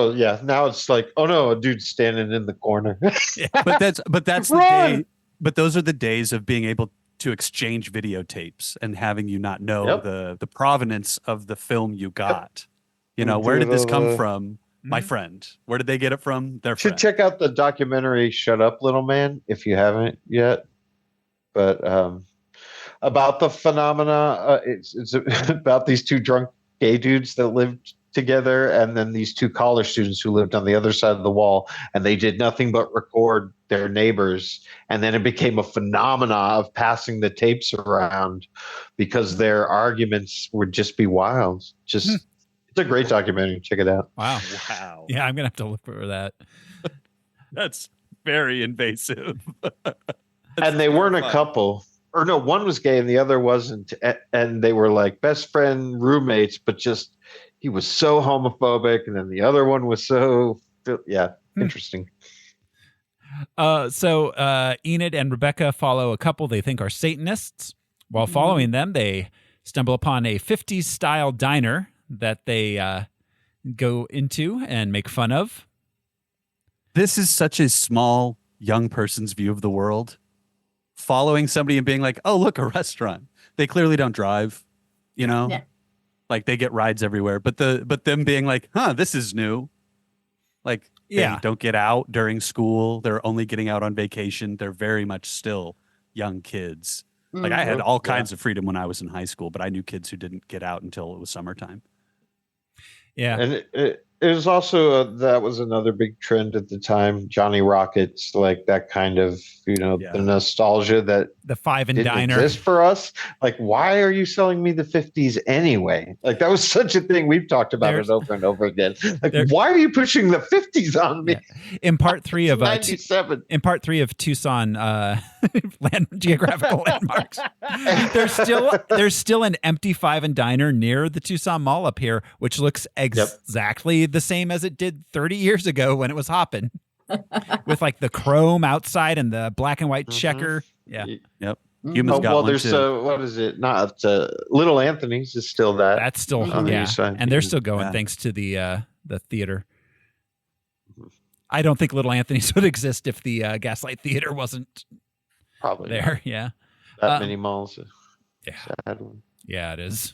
now it's like, oh no, a dude's standing in the corner. But that's the day. But those are the days of being able to exchange videotapes and having you not know the provenance of the film you got. You know, where did this come from? My friend. Where did they get it from? Their friend. Should check out the documentary "Shut Up, Little Man" if you haven't yet. But about the phenomena, it's about these two drunk gay dudes that lived together, and then these two college students who lived on the other side of the wall, and they did nothing but record their neighbors, and then it became a phenomena of passing the tapes around because their arguments would just be wild. It's a great documentary. Check it out. Wow. Yeah, I'm gonna have to look for that. That's very invasive. And they weren't a couple. Or no, one was gay and the other wasn't. And they were like best friend roommates, but just he was so homophobic. And then the other one was so, interesting. So Enid and Rebecca follow a couple they think are Satanists. While following them, they stumble upon a 50s style diner that they go into and make fun of. This is such a small young person's view of the world. Following somebody and being like, oh, look, a restaurant. They clearly don't drive, you know? Yeah. Like they get rides everywhere. But them being like, huh, this is new. Like they don't get out during school. They're only getting out on vacation. They're very much still young kids. Like I had all kinds of freedom when I was in high school, but I knew kids who didn't get out until it was summertime. Yeah. And it was also that was another big trend at the time. Johnny Rockets, like that kind of, the nostalgia that the Five and didn't Diner exist for us. Like, why are you selling me the 50s anyway? Like that was such a thing. We've talked about it over and over again. Like, why are you pushing the 50s on me? Yeah. In part 3 of 97. In part 3 of Tucson geographical landmarks, there's still an empty Five and Diner near the Tucson Mall up here, which looks exactly the same as it did 30 years ago when it was hopping. With like the chrome outside and the black and white checker. Yeah. Yep. Humans got one there's too. what is it? Not Little Anthony's is still that. That's still on the east side. And they're still going thanks to the theater. I don't think Little Anthony's would exist if the Gaslight Theater wasn't probably there. Not. Yeah. That many malls. Yeah. Sad one. Yeah, it is.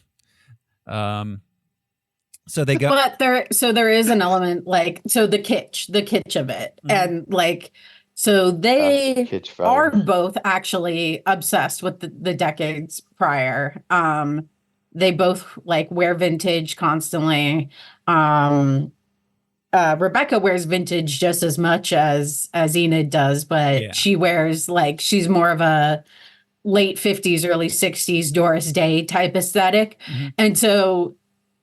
So they go, but there is an element like, so the kitsch of it. And like, so they are both actually obsessed with the decades prior. They both like wear vintage constantly. Rebecca wears vintage just as much as Enid does, but she wears like, she's more of a late 50s, early 60s Doris Day type aesthetic. And so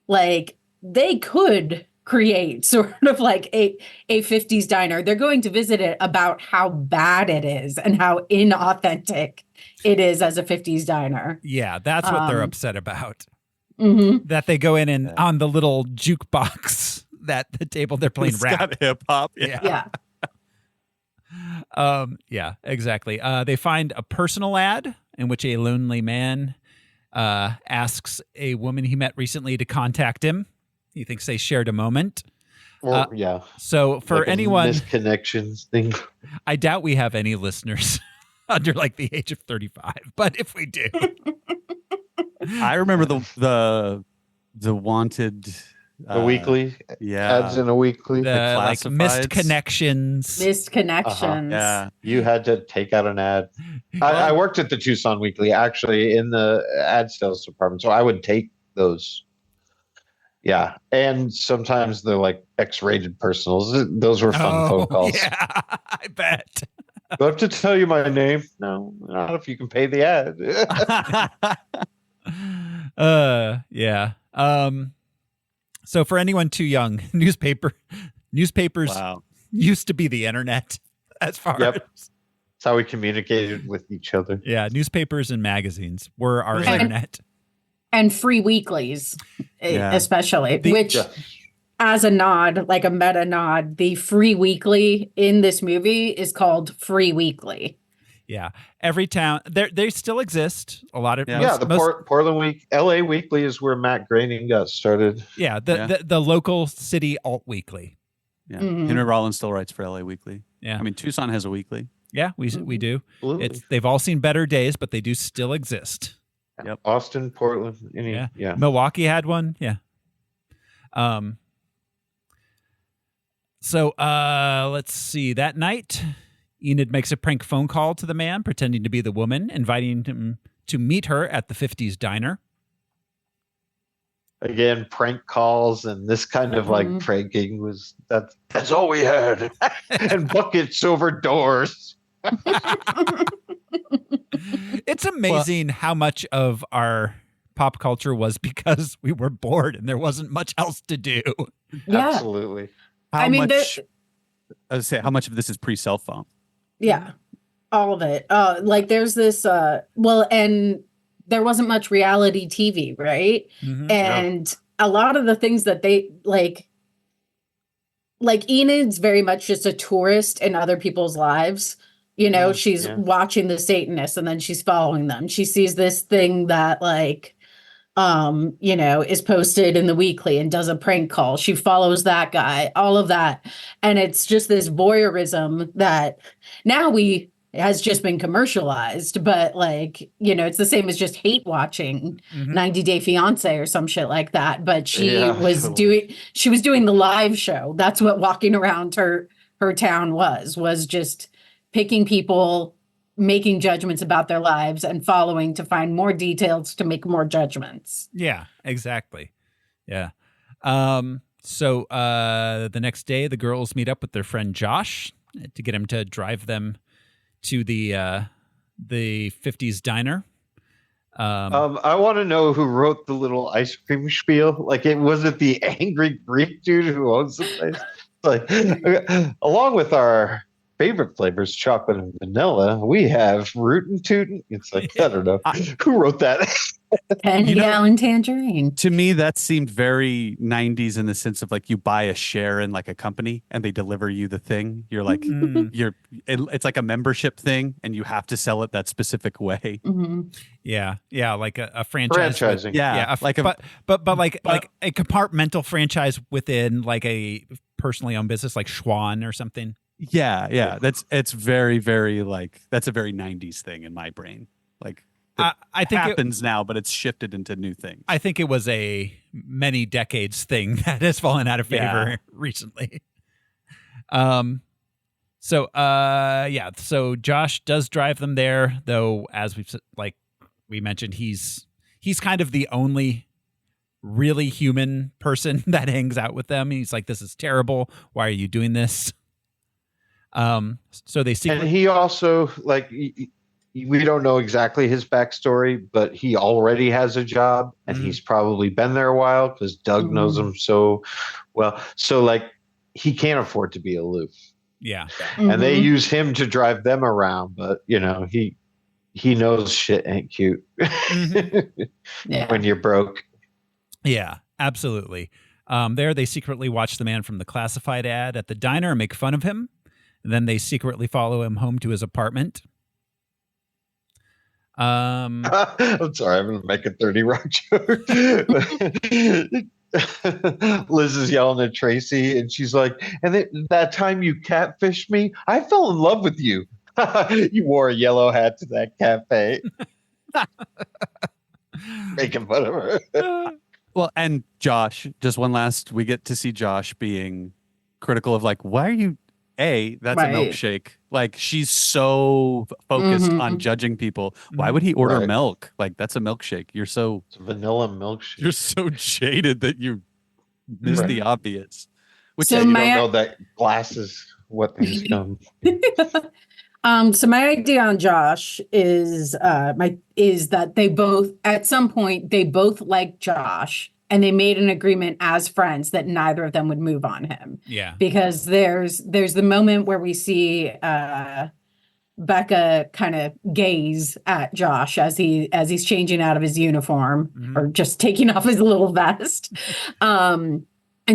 like, they could create sort of like a 50s diner. They're going to visit it about how bad it is and how inauthentic it is as a 50s diner. Yeah, that's what they're upset about. That they go in and on the little jukebox, that the table they're playing It's rap. got hip hop. Yeah. Yeah, exactly. They find a personal ad in which a lonely man asks a woman he met recently to contact him. He thinks they shared a moment. So for like anyone, misconnections thing. I doubt we have any listeners under like the age of 35, but if we do, I remember the wanted weekly ads in a weekly, the like missed connections. Yeah, you had to take out an ad. I worked at the Tucson Weekly actually in the ad sales department, so I would take those. Yeah, and sometimes they're like X-rated personals. Those were fun phone calls. Yeah, I bet. Do I have to tell you my name? No, not if you can pay the ad. Yeah. So for anyone too young, newspapers used to be the internet as far as. That's how we communicated with each other. Yeah, newspapers and magazines were our internet. And free weeklies, especially, which as a nod, like a meta nod, the free weekly in this movie is called Free Weekly. Yeah. Every town, they still exist. A lot of Portland Week, LA Weekly is where Matt Groening got started. Yeah, the local city alt weekly. Yeah, Henry Rollins still writes for LA Weekly. Yeah, I mean Tucson has a weekly. Yeah, we do. They've all seen better days, but they do still exist. Yep. Austin, Portland, yeah. Milwaukee had one. Yeah. So let's see. That night, Enid makes a prank phone call to the man, pretending to be the woman, inviting him to meet her at the 50s diner. Again, prank calls and this kind of like pranking that's all we had. And buckets over doors. It's amazing how much of our pop culture was because we were bored and there wasn't much else to do. Yeah. Absolutely. How much of this is pre-cell phone? Yeah, all of it. Like there's this, and there wasn't much reality TV, right? And a lot of the things that they like, like Enid's very much just a tourist in other people's lives. You know, she's watching the Satanists and then she's following them. She sees this thing that like, you know, is posted in the weekly and does a prank call. She follows that guy, all of that. And it's just this voyeurism that now has just been commercialized, but like, you know, it's the same as just hate watching 90 Day Fiance or some shit like that. But she was doing the live show. That's what walking around her town was just picking people, making judgments about their lives and following to find more details to make more judgments. Yeah, exactly. Yeah. So the next day, the girls meet up with their friend Josh to get him to drive them to the 50s diner. I want to know who wrote the little ice cream spiel. Like, was it the angry Greek dude who owns the place? Like, along with our favorite flavors, chocolate and vanilla, we have rootin' tootin'. It's like, I don't know. Who wrote that? Penny gallon tangerine. To me, that seemed very 90s in the sense of like you buy a share in like a company and they deliver you the thing. You're like, it's like a membership thing and you have to sell it that specific way. Yeah. Yeah. Like a franchise. Franchising. But like a compartmental franchise within like a personally owned business like Schwann or something. Yeah. It's very, very like, that's a very 90s thing in my brain. Like, I think happens now, but it's shifted into new things. I think it was a many decades thing that has fallen out of favor recently. So Josh does drive them there, though, as we mentioned, he's kind of the only really human person that hangs out with them. He's like, this is terrible. Why are you doing this? So they see, and he also like. We don't know exactly his backstory, but he already has a job and he's probably been there a while because Doug knows him so well. So like he can't afford to be aloof. Yeah. And they use him to drive them around, but you know, he knows shit ain't cute when you're broke. Yeah, absolutely. There they secretly watch the man from the classified ad at the diner and make fun of him. And then they secretly follow him home to his apartment. I'm sorry, I'm gonna make a 30 Rock joke. Liz is yelling at Tracy and she's like, and that time you catfished me, I fell in love with you. You wore a yellow hat to that cafe. Making fun of her. Well, and Josh, we get to see Josh being critical of like, why are you that's a milkshake. Like she's so focused on judging people. Why would he order milk? Like that's a milkshake. It's a vanilla milkshake. You're so jaded that you miss the obvious. Which so you don't know that glass is what things come. So my idea on Josh is that they both at some point they both like Josh. And they made an agreement as friends that neither of them would move on him. Yeah. Because there's the moment where we see Becca kind of gaze at Josh as he's changing out of his uniform or just taking off his little vest. And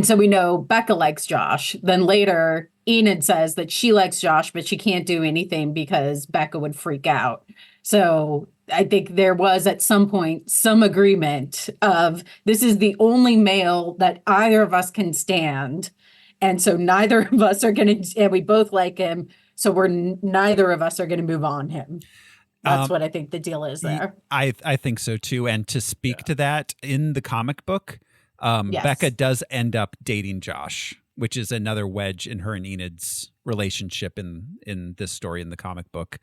so we know Becca likes Josh. Then later Enid says that she likes Josh, but she can't do anything because Becca would freak out. So I think there was at some point some agreement of this is the only male that either of us can stand. And so neither of us are going to, and we both like him. So neither of us are going to move on him. That's what I think the deal is there. I think so too. And to speak to that in the comic book, Becca does end up dating Josh, which is another wedge in her and Enid's relationship in this story in the comic book.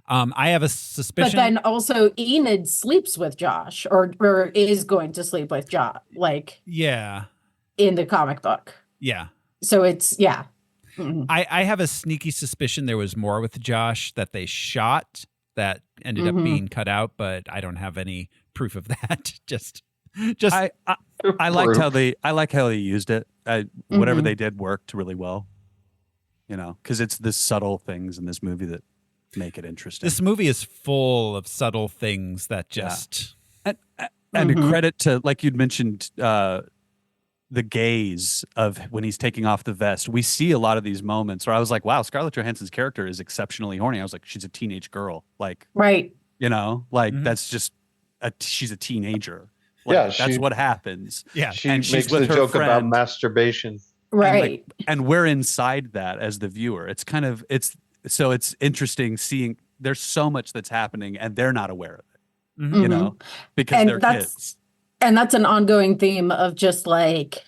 I have a suspicion. But then also Enid sleeps with Josh or is going to sleep with Josh, like in the comic book. Yeah. So it's I have a sneaky suspicion there was more with Josh that they shot that ended up being cut out, but I don't have any proof of that. Just I liked how they used it. Whatever they did worked really well. You know, because it's the subtle things in this movie that make it interesting. This movie is full of subtle things that just and a credit to, like you'd mentioned, the gaze of when he's taking off the vest. We see a lot of these moments where I was like, wow, Scarlett Johansson's character is exceptionally horny. I was like, she's a teenage girl. Like, right. You know, like that's just she's a teenager. Like, Yeah, that's what happens. Yeah. She and makes she's the with her joke about friend. masturbation. Right. And we're inside that as the viewer. It's kind of it's interesting seeing there's so much that's happening and they're not aware of it. Mm-hmm. You know, because And they're kids. And that's an ongoing theme of just like,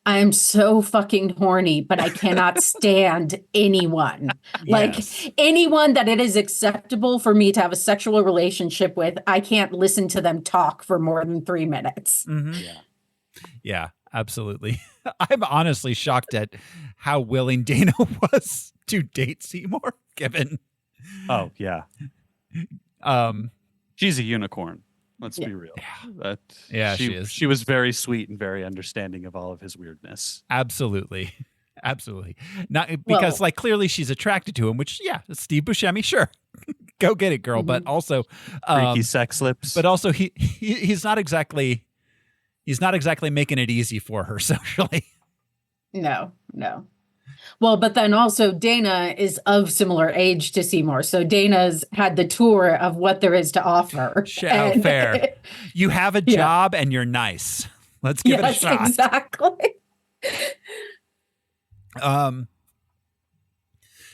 I am so fucking horny, but I cannot stand anyone. Like anyone that it is acceptable for me to have a sexual relationship with, I can't listen to them talk for more than 3 minutes. Mm-hmm. Yeah, absolutely. I'm honestly shocked at how willing Dana was to date Seymour, given. Oh, yeah. She's a unicorn. Let's be real. She is. She was very sweet and very understanding of all of his weirdness. Absolutely. Absolutely. Not because like clearly she's attracted to him, which Steve Buscemi, sure. Go get it, girl. But also freaky sex lips. But also he's not exactly making it easy for her socially. No. Well, but then also Dana is of similar age to Seymour. So Dana's had the tour of what there is to offer. Fair. You have a job and you're nice. Let's give it a shot. Exactly.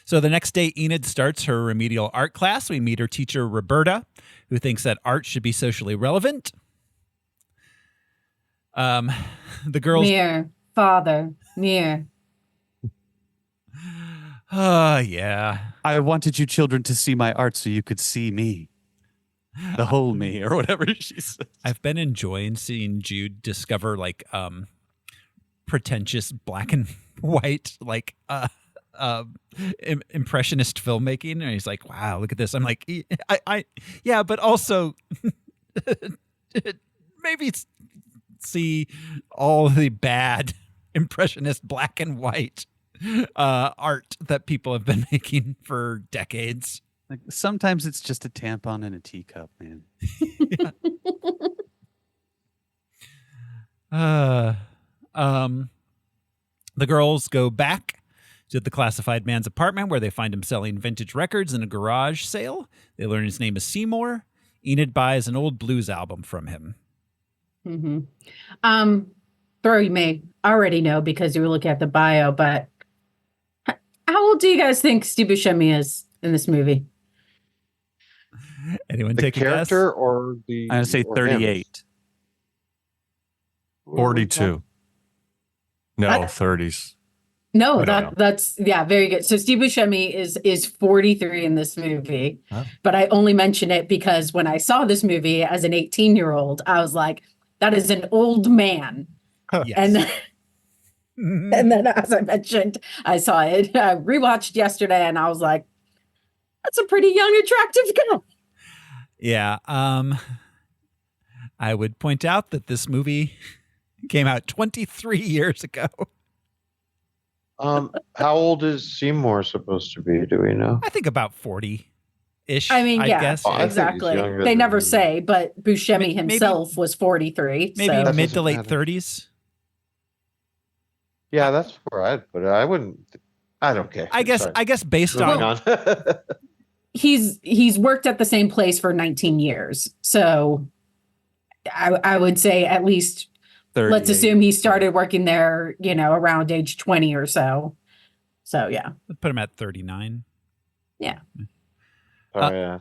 So the next day, Enid starts her remedial art class. We meet her teacher, Roberta, who thinks that art should be socially relevant. The girls... Mirror, father, mirror. Yeah. I wanted you children to see my art so you could see me. The whole me, or whatever she says. I've been enjoying seeing Jude discover like pretentious black and white, like impressionist filmmaking. And he's like, wow, look at this. I'm like, yeah, but also maybe see all the bad impressionist black and white art that people have been making for decades. Like sometimes it's just a tampon and a teacup, man. The girls go back to the classified man's apartment where they find him selling vintage records in a garage sale. They learn his name is Seymour. Enid buys an old blues album from him. Mm-hmm. Thor, you may already know because you were looking at the bio, but how old do you guys think Steve Buscemi is in this movie? Anyone the take character a guess? Or the? I'm gonna say 38. 42. No, 30s. No, that's very good. So Steve Buscemi is 43 in this movie, but I only mention it because when I saw this movie as an 18-year-old, I was like, that is an old man. Yes. And then, as I mentioned, I saw it, I rewatched yesterday, and I was like, that's a pretty young, attractive guy. Yeah. I would point out that this movie came out 23 years ago. How old is Seymour supposed to be? Do we know? I think about 40-ish. I mean, yeah, guess. exactly. They never say, but Buscemi himself was 43. Maybe so. mid to late 30s. Yeah, that's where I'd put it. I don't care. I guess based on he's worked at the same place for 19 years. So I would say at least let's assume he started working there, around age 20 or so. So yeah. I'd put him at 39. Yeah. Yeah.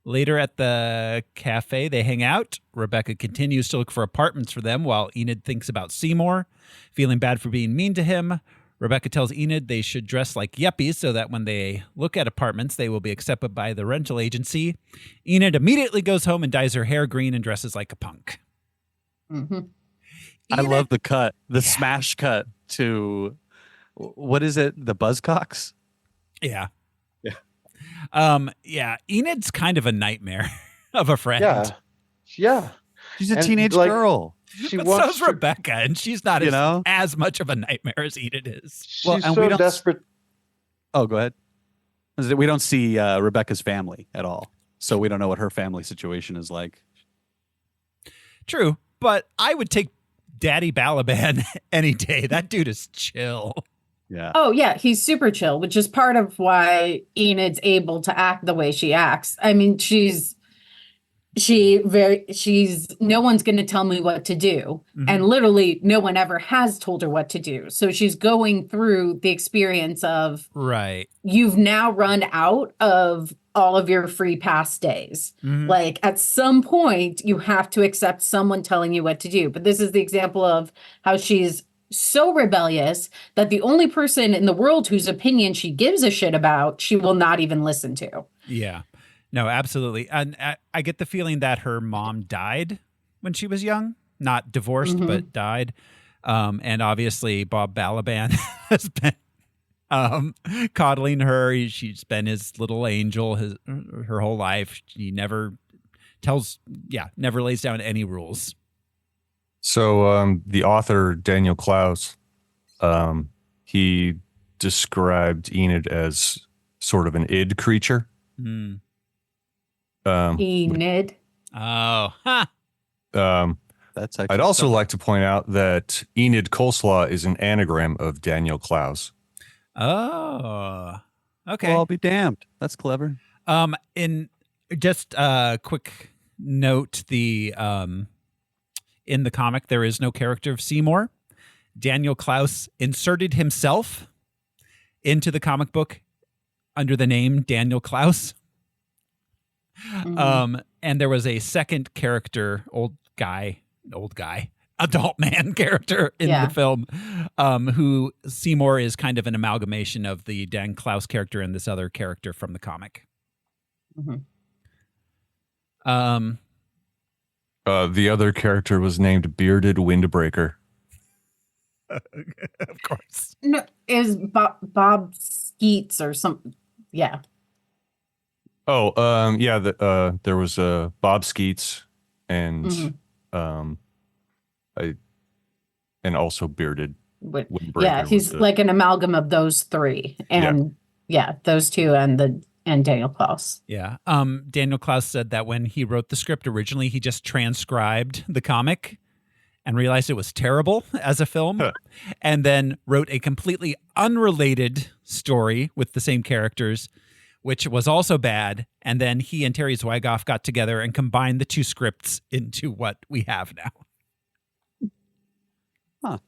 Later at the cafe, they hang out. Rebecca continues to look for apartments for them while Enid thinks about Seymour. Feeling bad for being mean to him, Rebecca tells Enid they should dress like yuppies so that when they look at apartments, they will be accepted by the rental agency. Enid immediately goes home and dyes her hair green and dresses like a punk. Mm-hmm. I love the cut, the smash cut to, what is it? The Buzzcocks? Yeah. Enid's kind of a nightmare of a friend. Yeah. She's a teenage girl. But so's Rebecca, and she's not as much of a nightmare as Enid is. She's so desperate. Oh, go ahead. We don't see Rebecca's family at all. So we don't know what her family situation is like. True, but I would take Daddy Balaban any day. That dude is chill. Yeah. Oh yeah, he's super chill, which is part of why Enid's able to act the way she acts. I mean, she's no one's going to tell me what to do. Mhm. And literally no one ever has told her what to do. So she's going through the experience of Right. you've now run out of all of your free pass days. Mhm. Like at some point you have to accept someone telling you what to do. But this is the example of how she's so rebellious that the only person in the world whose opinion she gives a shit about, she will not even listen to. Yeah. No, absolutely. And I get the feeling that her mom died when she was young, not divorced, but died. And obviously Bob Balaban has been coddling her. She's been his little angel her whole life. He never lays down any rules. So the author, Daniel Claes, he described Enid as sort of an id creature. Mm. Enid. Oh, huh. That's I'd also like to point out that Enid Coleslaw is an anagram of Daniel Claes. Oh, okay. Well, I'll be damned. That's clever. In just a quick note, in the comic, there is no character of Seymour. Daniel Claes inserted himself into the comic book under the name Daniel Claes. Mm-hmm. And there was a second character, adult man character in the film, who Seymour is kind of an amalgamation of the Dan Claus character and this other character from the comic. Mm-hmm. The other character was named Bearded Windbreaker. Of course. No, is Bob Skeets or something? Yeah. Oh, yeah. There was Bob Skeets and and also Bearded Windbreaker. Yeah, he's like an amalgam of those three, and those two, and Daniel Claus. Yeah. Daniel Claus said that when he wrote the script originally, he just transcribed the comic and realized it was terrible as a film, and then wrote a completely unrelated story with the same characters, which was also bad. And then he and Terry Zwigoff got together and combined the two scripts into what we have now. Huh.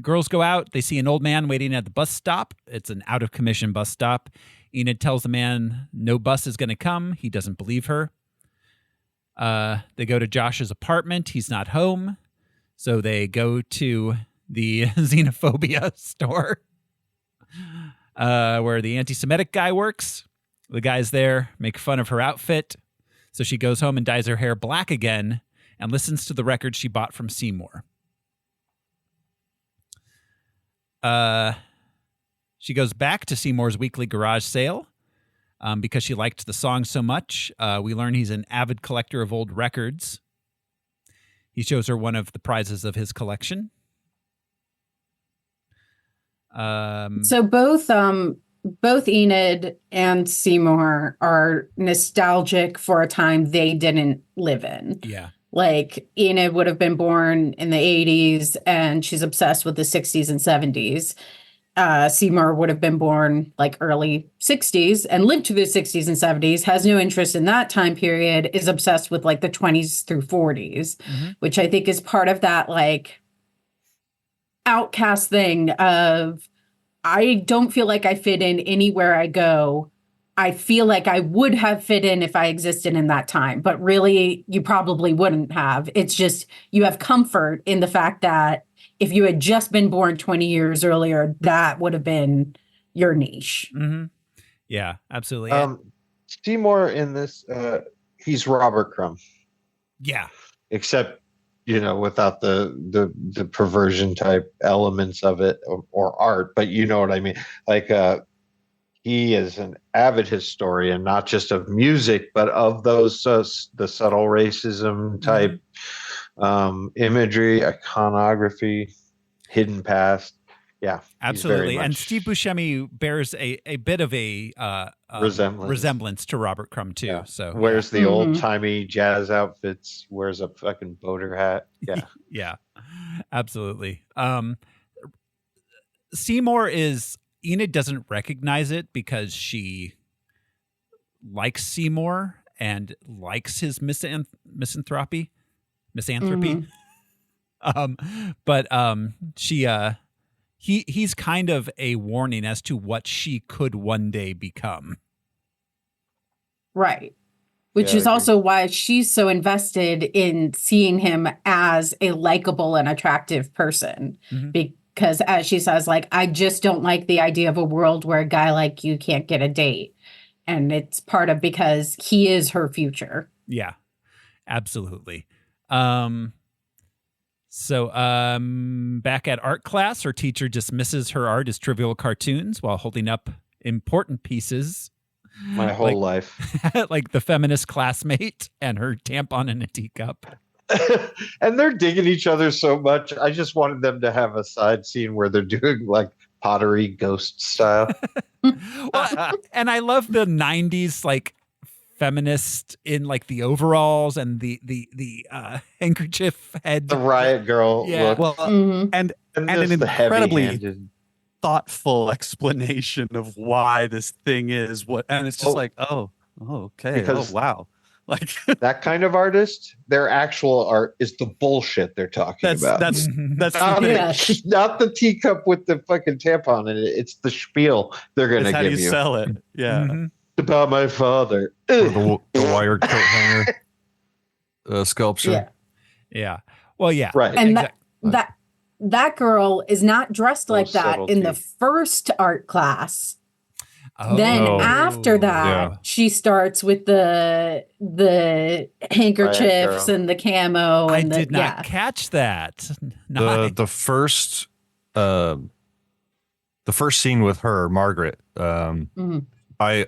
Girls go out. They see an old man waiting at the bus stop. It's an out of commission bus stop. Enid tells the man no bus is going to come. He doesn't believe her. They go to Josh's apartment. He's not home. So they go to the xenophobia store where the anti-Semitic guy works. The guys there make fun of her outfit. So she goes home and dyes her hair black again and listens to the record she bought from Seymour. She goes back to Seymour's weekly garage sale because she liked the song so much. We learn he's an avid collector of old records. He shows her one of the prizes of his collection. So both Enid and Seymour are nostalgic for a time they didn't live in. Yeah. Like Enid would have been born in the 80s and she's obsessed with the 60s and 70s. Seymour would have been born like early 60s and lived through the 60s and 70s, has no interest in that time period, is obsessed with like the 20s through 40s, which I think is part of that like outcast thing of I don't feel like I fit in anywhere I go. I feel like I would have fit in if I existed in that time, but really you probably wouldn't have. It's just you have comfort in the fact that if you had just been born 20 years earlier, that would have been your niche. Mm-hmm. Yeah, absolutely. Seymour in this, he's Robert Crumb. Yeah. Except, without the perversion type elements of it or art, but you know what I mean? Like, he is an avid historian, not just of music, but of those the subtle racism type imagery, iconography, hidden past. Yeah, absolutely. And Steve Buscemi bears a bit of a resemblance to Robert Crumb too. Yeah. So wears the old timey jazz outfits, wears a fucking boater hat. Yeah, yeah, absolutely. Seymour Enid doesn't recognize it because she likes Seymour and likes his misanthropy. But he's kind of a warning as to what she could one day become. Right. Which is also why she's so invested in seeing him as a likable and attractive person. Because as she says, like, I just don't like the idea of a world where a guy like you can't get a date. And it's part of because he is her future. Yeah, absolutely. So back at art class, her teacher dismisses her art as trivial cartoons while holding up important pieces. My whole life. Like the feminist classmate and her tampon in a teacup. And they're digging each other so much. I just wanted them to have a side scene where they're doing like pottery ghost style. Well, and I love the 90s like feminist in like the overalls and the handkerchief head. The riot girl yeah. look. Well, and an incredibly thoughtful explanation of why this thing is what, and it's just like, okay, because wow, like that kind of artist, their actual art is the bullshit they're talking about. That's not the teacup with the fucking tampon in it. It's the spiel they're going to give you. How do you sell it? Yeah, about my father. Or the wired coat hanger sculpture. Yeah. Well, yeah. Right. And that girl is not dressed like that in the first art class. Then after that, she starts with the handkerchiefs and the camo. And I did not catch that. The first scene with her, Margaret. I,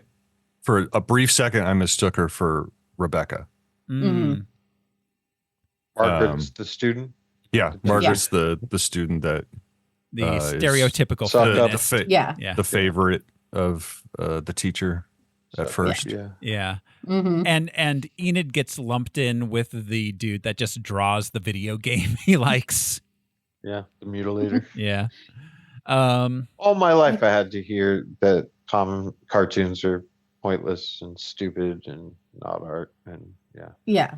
for a brief second, I mistook her for Rebecca. Margaret's the student. Yeah, Margaret's the student that the stereotypical feminist. The favorite of the teacher at first. Yeah. And Enid gets lumped in with the dude that just draws the video game he likes. Yeah, the mutilator. Yeah. All my life I had to hear that common cartoons are pointless and stupid and not art, and yeah.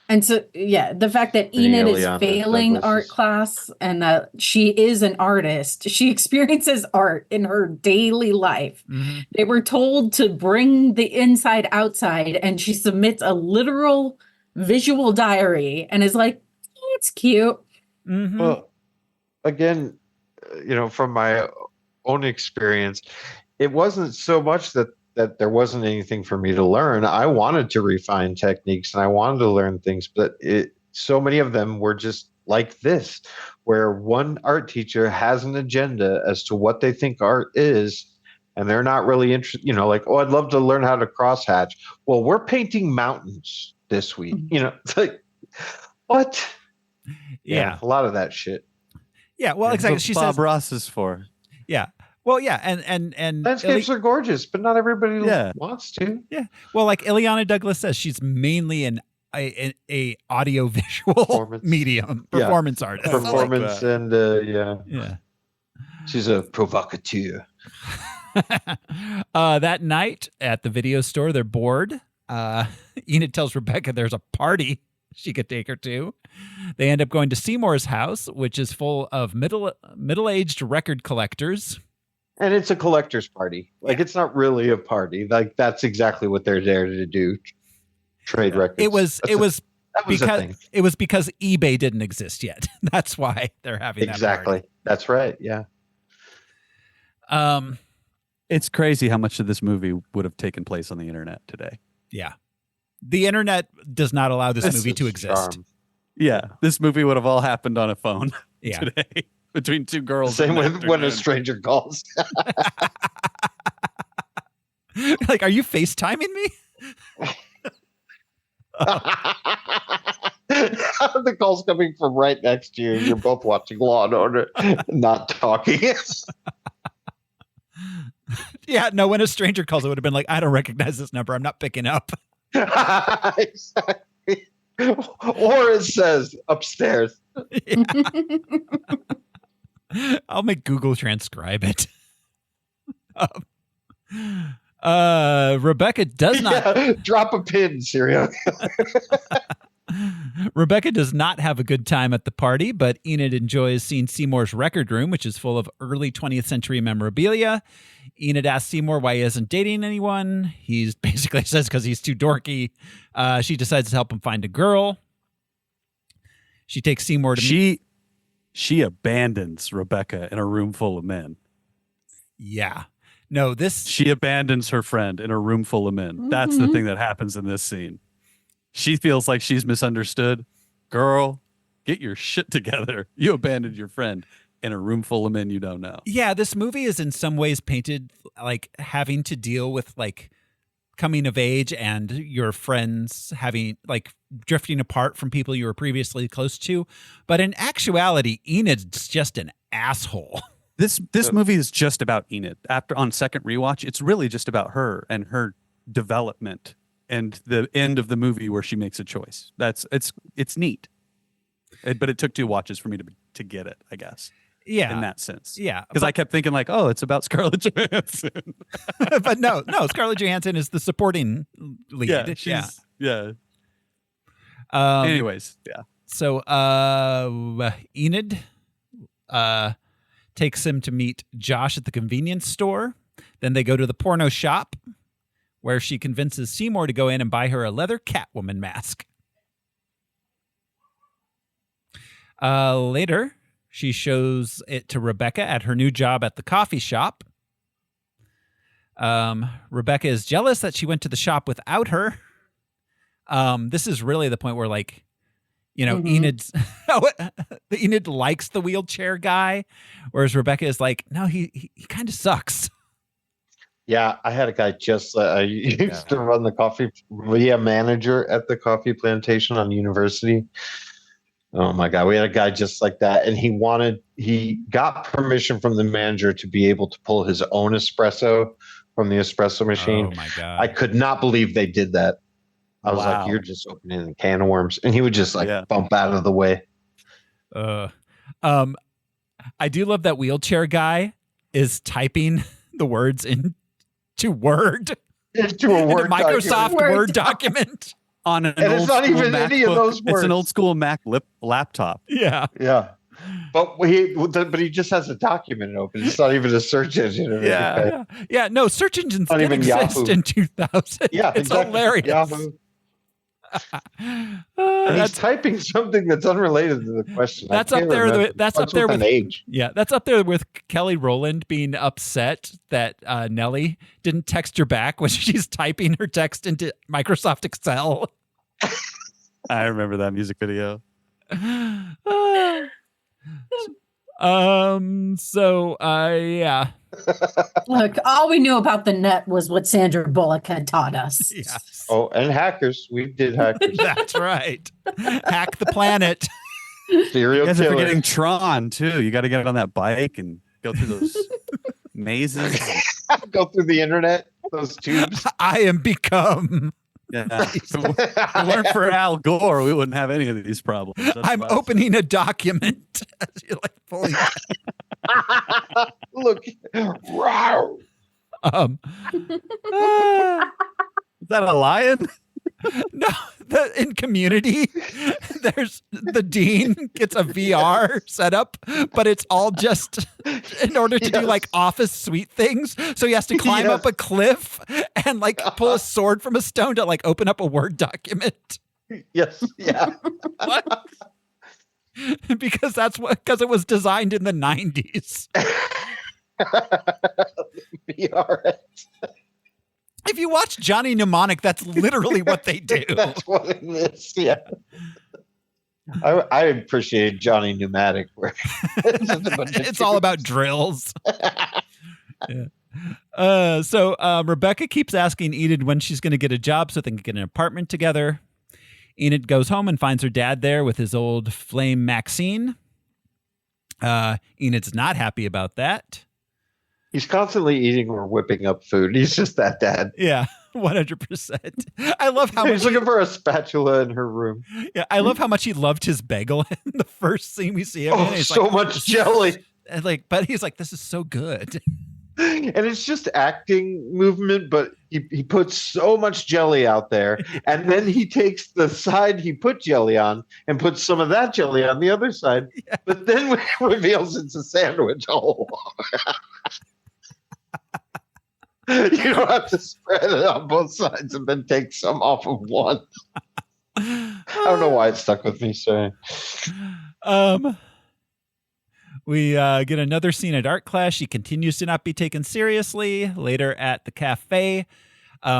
And so, the fact that Enid is failing art class and that she is an artist, she experiences art in her daily life. They were told to bring the inside outside, and she submits a literal visual diary and is like, it's cute. Well, again, from my own experience, it wasn't so much that there wasn't anything for me to learn. I wanted to refine techniques and I wanted to learn things, but so many of them were just like this, where one art teacher has an agenda as to what they think art is, and they're not really interested, like, I'd love to learn how to crosshatch. Well, we're painting mountains this week. It's like, what? Yeah. A lot of that shit. Yeah, well, exactly. She Bob Ross is for. Yeah. Well, yeah, and landscapes are gorgeous, but not everybody wants to. Yeah. Well, like Ileana Douglas says, she's mainly an audio visual medium, performance artist. Performance like and she's a provocateur. That night at the video store, they're bored. Enid tells Rebecca there's a party she could take her to. They end up going to Seymour's house, which is full of middle-aged record collectors. And it's a collector's party. Like, it's not really a party. Like, that's exactly what they're there to do. Trade records. It was because eBay didn't exist yet. That's why they're having that party. That's right. Yeah. It's crazy how much of this movie would have taken place on the internet today. Yeah. The internet does not allow this movie to exist. Charm. Yeah. This movie would have all happened on a phone today. Between two girls. Same when a stranger calls. Like, are you FaceTiming me? The call's coming from right next to you. You're both watching Law and Order, not talking. Yeah, no, when a stranger calls, it would have been like, I don't recognize this number. I'm not picking up. Exactly. Or it says upstairs. Yeah. I'll make Google transcribe it. Rebecca does not drop a pin, serial. Rebecca does not have a good time at the party, but Enid enjoys seeing Seymour's record room, which is full of early 20th century memorabilia. Enid asks Seymour why he isn't dating anyone. He's basically says because he's too dorky. She decides to help him find a girl. She takes Seymour to She abandons Rebecca in a room full of men. Yeah. No, she abandons her friend in a room full of men. That's the thing that happens in this scene. She feels like she's misunderstood. Girl, get your shit together. You abandoned your friend in a room full of men you don't know. Yeah, this movie is in some ways painted like having to deal with like coming of age and your friends having like drifting apart from people you were previously close to. But in actuality, Enid's just an asshole. This movie is just about Enid. On second rewatch, it's really just about her and her development and the end of the movie where she makes a choice. It's neat. But it took 2 watches for me to get it, I guess. Yeah. In that sense. Yeah. Because I kept thinking like, oh, it's about Scarlett Johansson. But no, Scarlett Johansson is the supporting lead. Yeah. Anyways, yeah. So Enid takes him to meet Josh at the convenience store. Then they go to the porno shop where she convinces Seymour to go in and buy her a leather Catwoman mask. Later, she shows it to Rebecca at her new job at the coffee shop. Rebecca is jealous that she went to the shop without her. This is really the point where, like, you know, Enid likes the wheelchair guy, whereas Rebecca is like, no, he kind of sucks. Yeah, I had a guy just I used to run the coffee, manager at the coffee plantation on University. Oh my God, we had a guy just like that, and he got permission from the manager to be able to pull his own espresso from the espresso machine. Oh my God. I could not believe they did that. I was like, you're just opening a can of worms. And he would just bump out of the way. I do love that wheelchair guy is typing the words into Word. Into a Word Microsoft Word document. On an and old it's not even MacBook. any of those words. It's an old school Mac laptop. Yeah. Yeah. But he just has a document open. It's not even a search engine. Or anything. Yeah. No, search engines Not didn't even exist Yahoo. in 2000. Yeah, It's exactly. hilarious. Yahoo. And he's typing something that's unrelated to the question. That's up there. That's up there with age. Yeah, that's up there with Kelly Rowland being upset that Nellie didn't text her back when she's typing her text into Microsoft Excel. I remember that music video. Yeah. Look, all we knew about the net was what Sandra Bullock had taught us. Yes. Oh, and hackers. We did hackers. That's right. Hack the planet. Serial You guys are killer. forgetting Tron too. You got to get on that bike and go through those mazes. Go through the internet. Those tubes. I am become. Yeah. If it weren't for Al Gore, we wouldn't have any of these problems. That's I'm why. opening a document. You're like pulling. Look. Wow. Is that a lion? No, in Community, there's the dean gets a VR setup, but it's all just in order to do like office suite things. So he has to climb up a cliff and like pull a sword from a stone to like open up a Word document. Yes. Yeah. What? Because it was designed in the 90s. VR. If you watch Johnny Mnemonic, that's literally what they do. That's what it is. Yeah. I appreciate Johnny Pneumatic. Where It's all about drills. Yeah. So Rebecca keeps asking Enid when she's going to get a job so they can get an apartment together. Enid goes home and finds her dad there with his old flame Maxine. Enid's not happy about that. He's constantly eating or whipping up food. He's just that dad. Yeah, 100%. I love how he's looking for a spatula in her room. Yeah, I love how much he loved his bagel in the first scene we see him. Oh, so much jelly. And but he's like, this is so good. And it's just acting movement, but he puts so much jelly out there, and then he takes the side he put jelly on and puts some of that jelly on the other side, but then reveals it's a sandwich. Oh. You don't have to spread it on both sides and then take some off of one. I don't know why it stuck with me, sorry. We get another scene at art class. She continues to not be taken seriously. Later at the cafe.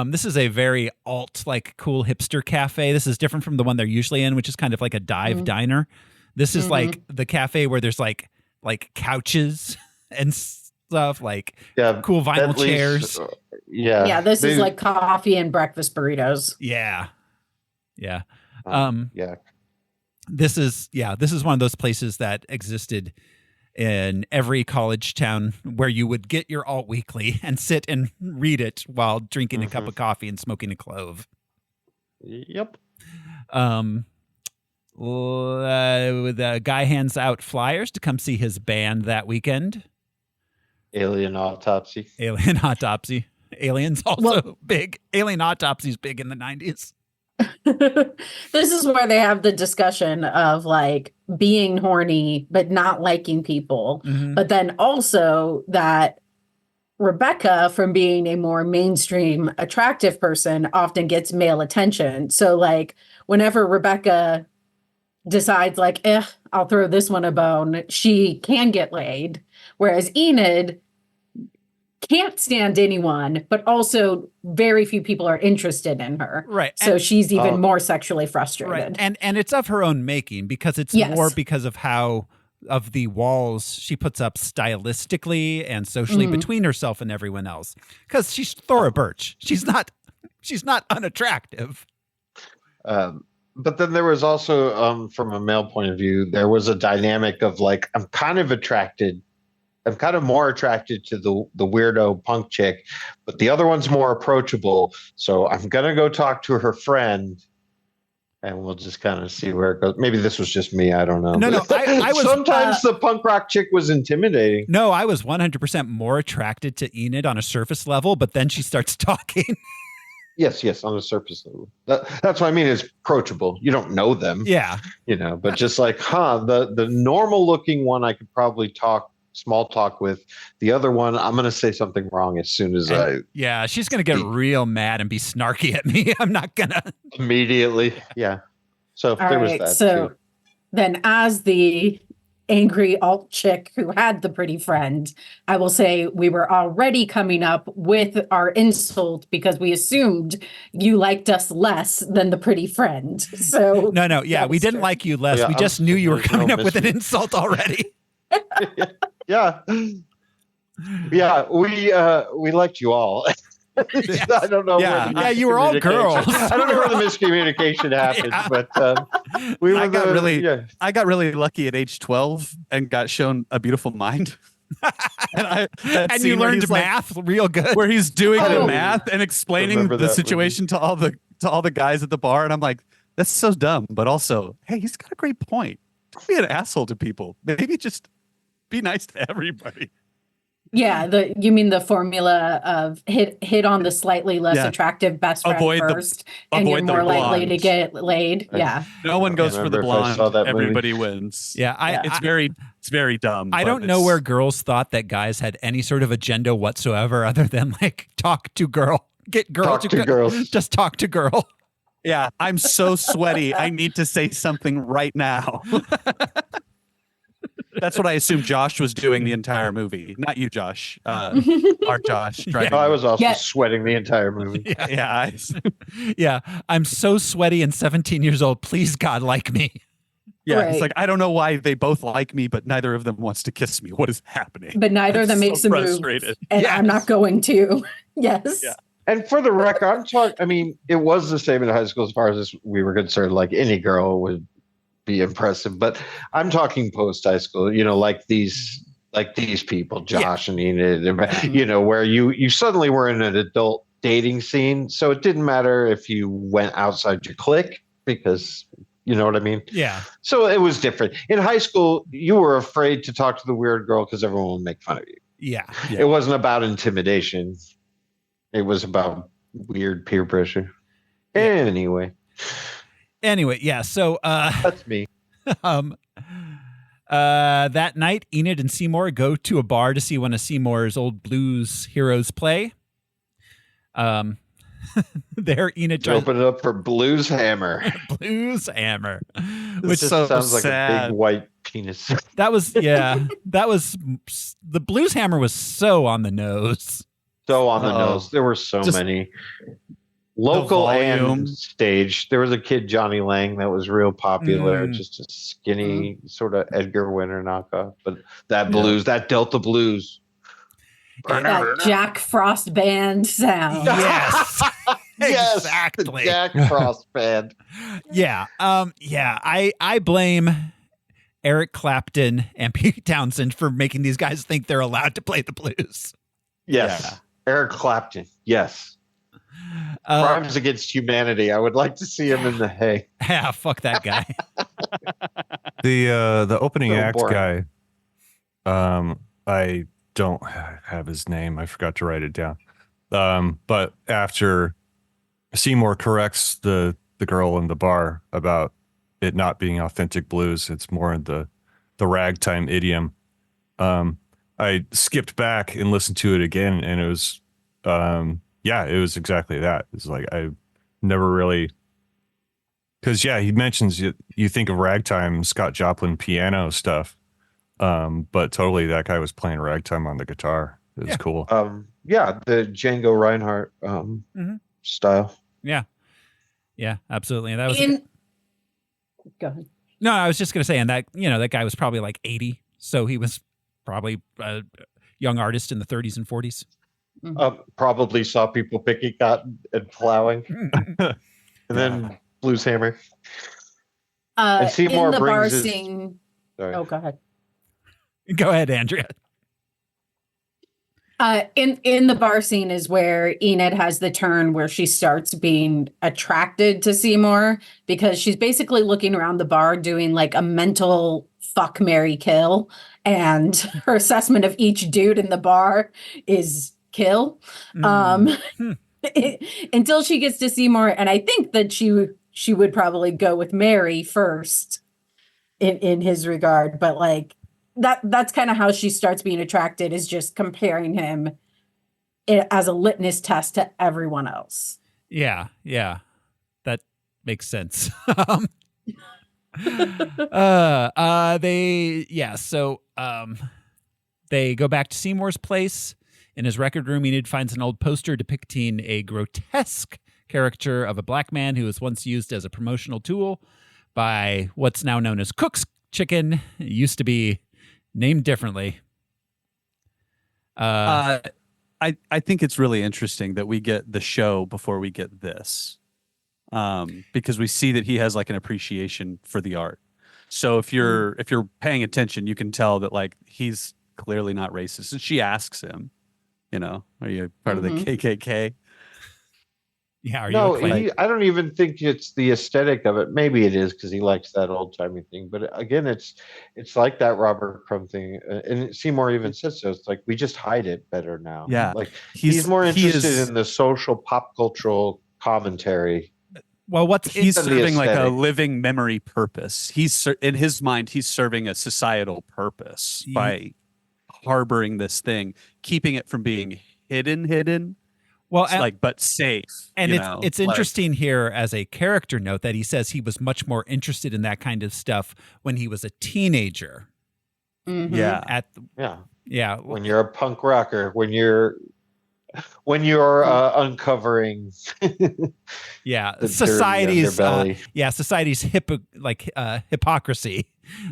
This is a very alt, cool hipster cafe. This is different from the one they're usually in, which is kind of like a dive diner. This is like the cafe where there's like couches and stuff, cool vinyl chairs. Yeah, this is like coffee and breakfast burritos. Yeah. This is one of those places that existed in every college town where you would get your alt weekly and sit and read it while drinking a cup of coffee and smoking a clove. Yep. The guy hands out flyers to come see his band that weekend. Alien Autopsy. Aliens also big. Alien Autopsy's big in the 90s. This is where they have the discussion of being horny but not liking people, but then also that Rebecca, from being a more mainstream attractive person, often gets male attention. So whenever Rebecca decides I'll throw this one a bone, she can get laid, whereas Enid can't stand anyone, but also very few people are interested in her. Right. So she's even more sexually frustrated. Right. And it's of her own making, because it's more because of how of the walls she puts up stylistically and socially between herself and everyone else. Because she's Thora Birch. She's not unattractive. But then there was also, from a male point of view, there was a dynamic of I'm kind of more attracted to the weirdo punk chick, but the other one's more approachable. So I'm going to go talk to her friend, and we'll just kind of see where it goes. Maybe this was just me. I don't know. No, I was sometimes the punk rock chick was intimidating. No, I was 100% more attracted to Enid on a surface level, but then she starts talking. Yes, on the surface level. That's what I mean is approachable. You don't know them. Yeah. But just the normal looking one I could probably small talk with. The other one, I'm going to say something wrong as soon as Yeah, she's going to get real mad and be snarky at me. I'm not going to. Immediately. Yeah. So there was that. So too. Then as the angry alt chick who had the pretty friend, I will say we were already coming up with our insult because we assumed you liked us less than the pretty friend. So No. Yeah, we didn't like you less. We just knew you were coming up with an insult already. Yeah, we liked you all. I don't know. Yeah, you were all girls. I don't know where the miscommunication happened, but I got really lucky at age 12 and got shown A Beautiful Mind. And you learned math real good, where he's doing the math and explaining the situation to all the guys at the bar, and I'm like, that's so dumb, but also, hey, he's got a great point. Don't be an asshole to people. Maybe just be nice to everybody. Yeah, you mean the formula of hit on the slightly less attractive best friend first, and you're more likely to get laid. Yeah. No one goes for the blonde. Everybody wins. Yeah, it's very dumb. I don't know where girls thought that guys had any sort of agenda whatsoever other than talk to girl, get girl to girls, just talk to girl. Yeah, I'm so sweaty. I need to say something right now. That's what I assumed Josh was doing the entire movie. Not you, Josh. Our Josh. I was also sweating the entire movie. Yeah. I'm so sweaty and 17 years old. Please, God, like me. Yeah, right. It's like, I don't know why they both like me, but neither of them wants to kiss me. What is happening? But neither of them makes a move. And I'm not going to. Yes. And for the record, I'm talking. I mean, it was the same in high school as far as we were concerned. Like any girl would be impressive, but I'm talking post high school. You know, like these people, Josh and Enid. You know, where you suddenly were in an adult dating scene, so it didn't matter if you went outside your clique because you know what I mean. Yeah. So it was different. In high school, you were afraid to talk to the weird girl because everyone would make fun of you. Yeah. It wasn't about intimidation. It was about weird peer pressure. Anyway, yeah. So that's me. That night, Enid and Seymour go to a bar to see one of Seymour's old blues heroes play. There, Enid tries open it up for Blues Hammer. Blues Hammer, Which so sounds like sad. a big white penis. That was the Blues Hammer was so on the nose. So on the nose. There were so many. Local and stage. There was a kid, Johnny Lang, that was real popular. Just a skinny sort of Edgar Winter knockoff. But that blues, that Delta blues. That Jack Frost band sound. Yes. Yes, exactly. the Jack Frost band. Yeah. I blame Eric Clapton and Pete Townsend for making these guys think they're allowed to play the blues. Yes. Yeah. Eric Clapton. Yes. Crimes Against Humanity. I would like to see him in the hay. Yeah, fuck that guy. The opening act boring. guy, I don't have his name. I forgot to write it down. But after Seymour corrects the girl in the bar about it not being authentic blues, it's more in the ragtime idiom. I skipped back and listened to it again, and it was it was exactly that. It's like I never really, because he mentions you think of ragtime, Scott Joplin piano stuff, but totally that guy was playing ragtime on the guitar. It was cool. The Django Reinhardt style. Yeah, absolutely. And that was Go ahead. No, I was just gonna say, and that that guy was probably like 80, so he was probably a young artist in the 30s and 40s. Probably saw people picking cotton and plowing, and then Blues Hammer. And Seymour in the bar brings his. scene. Sorry. Oh, go ahead. Go ahead, Andrea. In the bar scene is where Enid has the turn where she starts being attracted to Seymour because she's basically looking around the bar doing like a mental fuck, marry, kill, and her assessment of each dude in the bar is kill. Until she gets to Seymour, and I think that she would probably go with Mary first in his regard, but like that's kind of how she starts being attracted, is just comparing him as a litmus test to everyone else. Yeah, that makes sense. They go back to Seymour's place. In his record room, Enid finds an old poster depicting a grotesque caricature of a black man who was once used as a promotional tool by what's now known as Cook's Chicken. It used to be named differently. I think it's really interesting that we get the show before we get this, because we see that he has like an appreciation for the art. So if you're paying attention, you can tell that like he's clearly not racist. And she asks him, are you part of the KKK? Yeah. Are No, you I don't even think it's the aesthetic of it. Maybe it is because he likes that old timey thing. But again, it's like that Robert Crumb thing, and Seymour even says so. It's like we just hide it better now. Yeah, like he's more interested in the social pop cultural commentary. Well, he's serving like a living memory purpose. He's in his mind, he's serving a societal purpose by harboring this thing, keeping it from being hidden. Well, but safe. And it's interesting here as a character note that he says he was much more interested in that kind of stuff when he was a teenager. Mm-hmm. Yeah. When you're a punk rocker, when you're uncovering. Society's society's hypocrisy.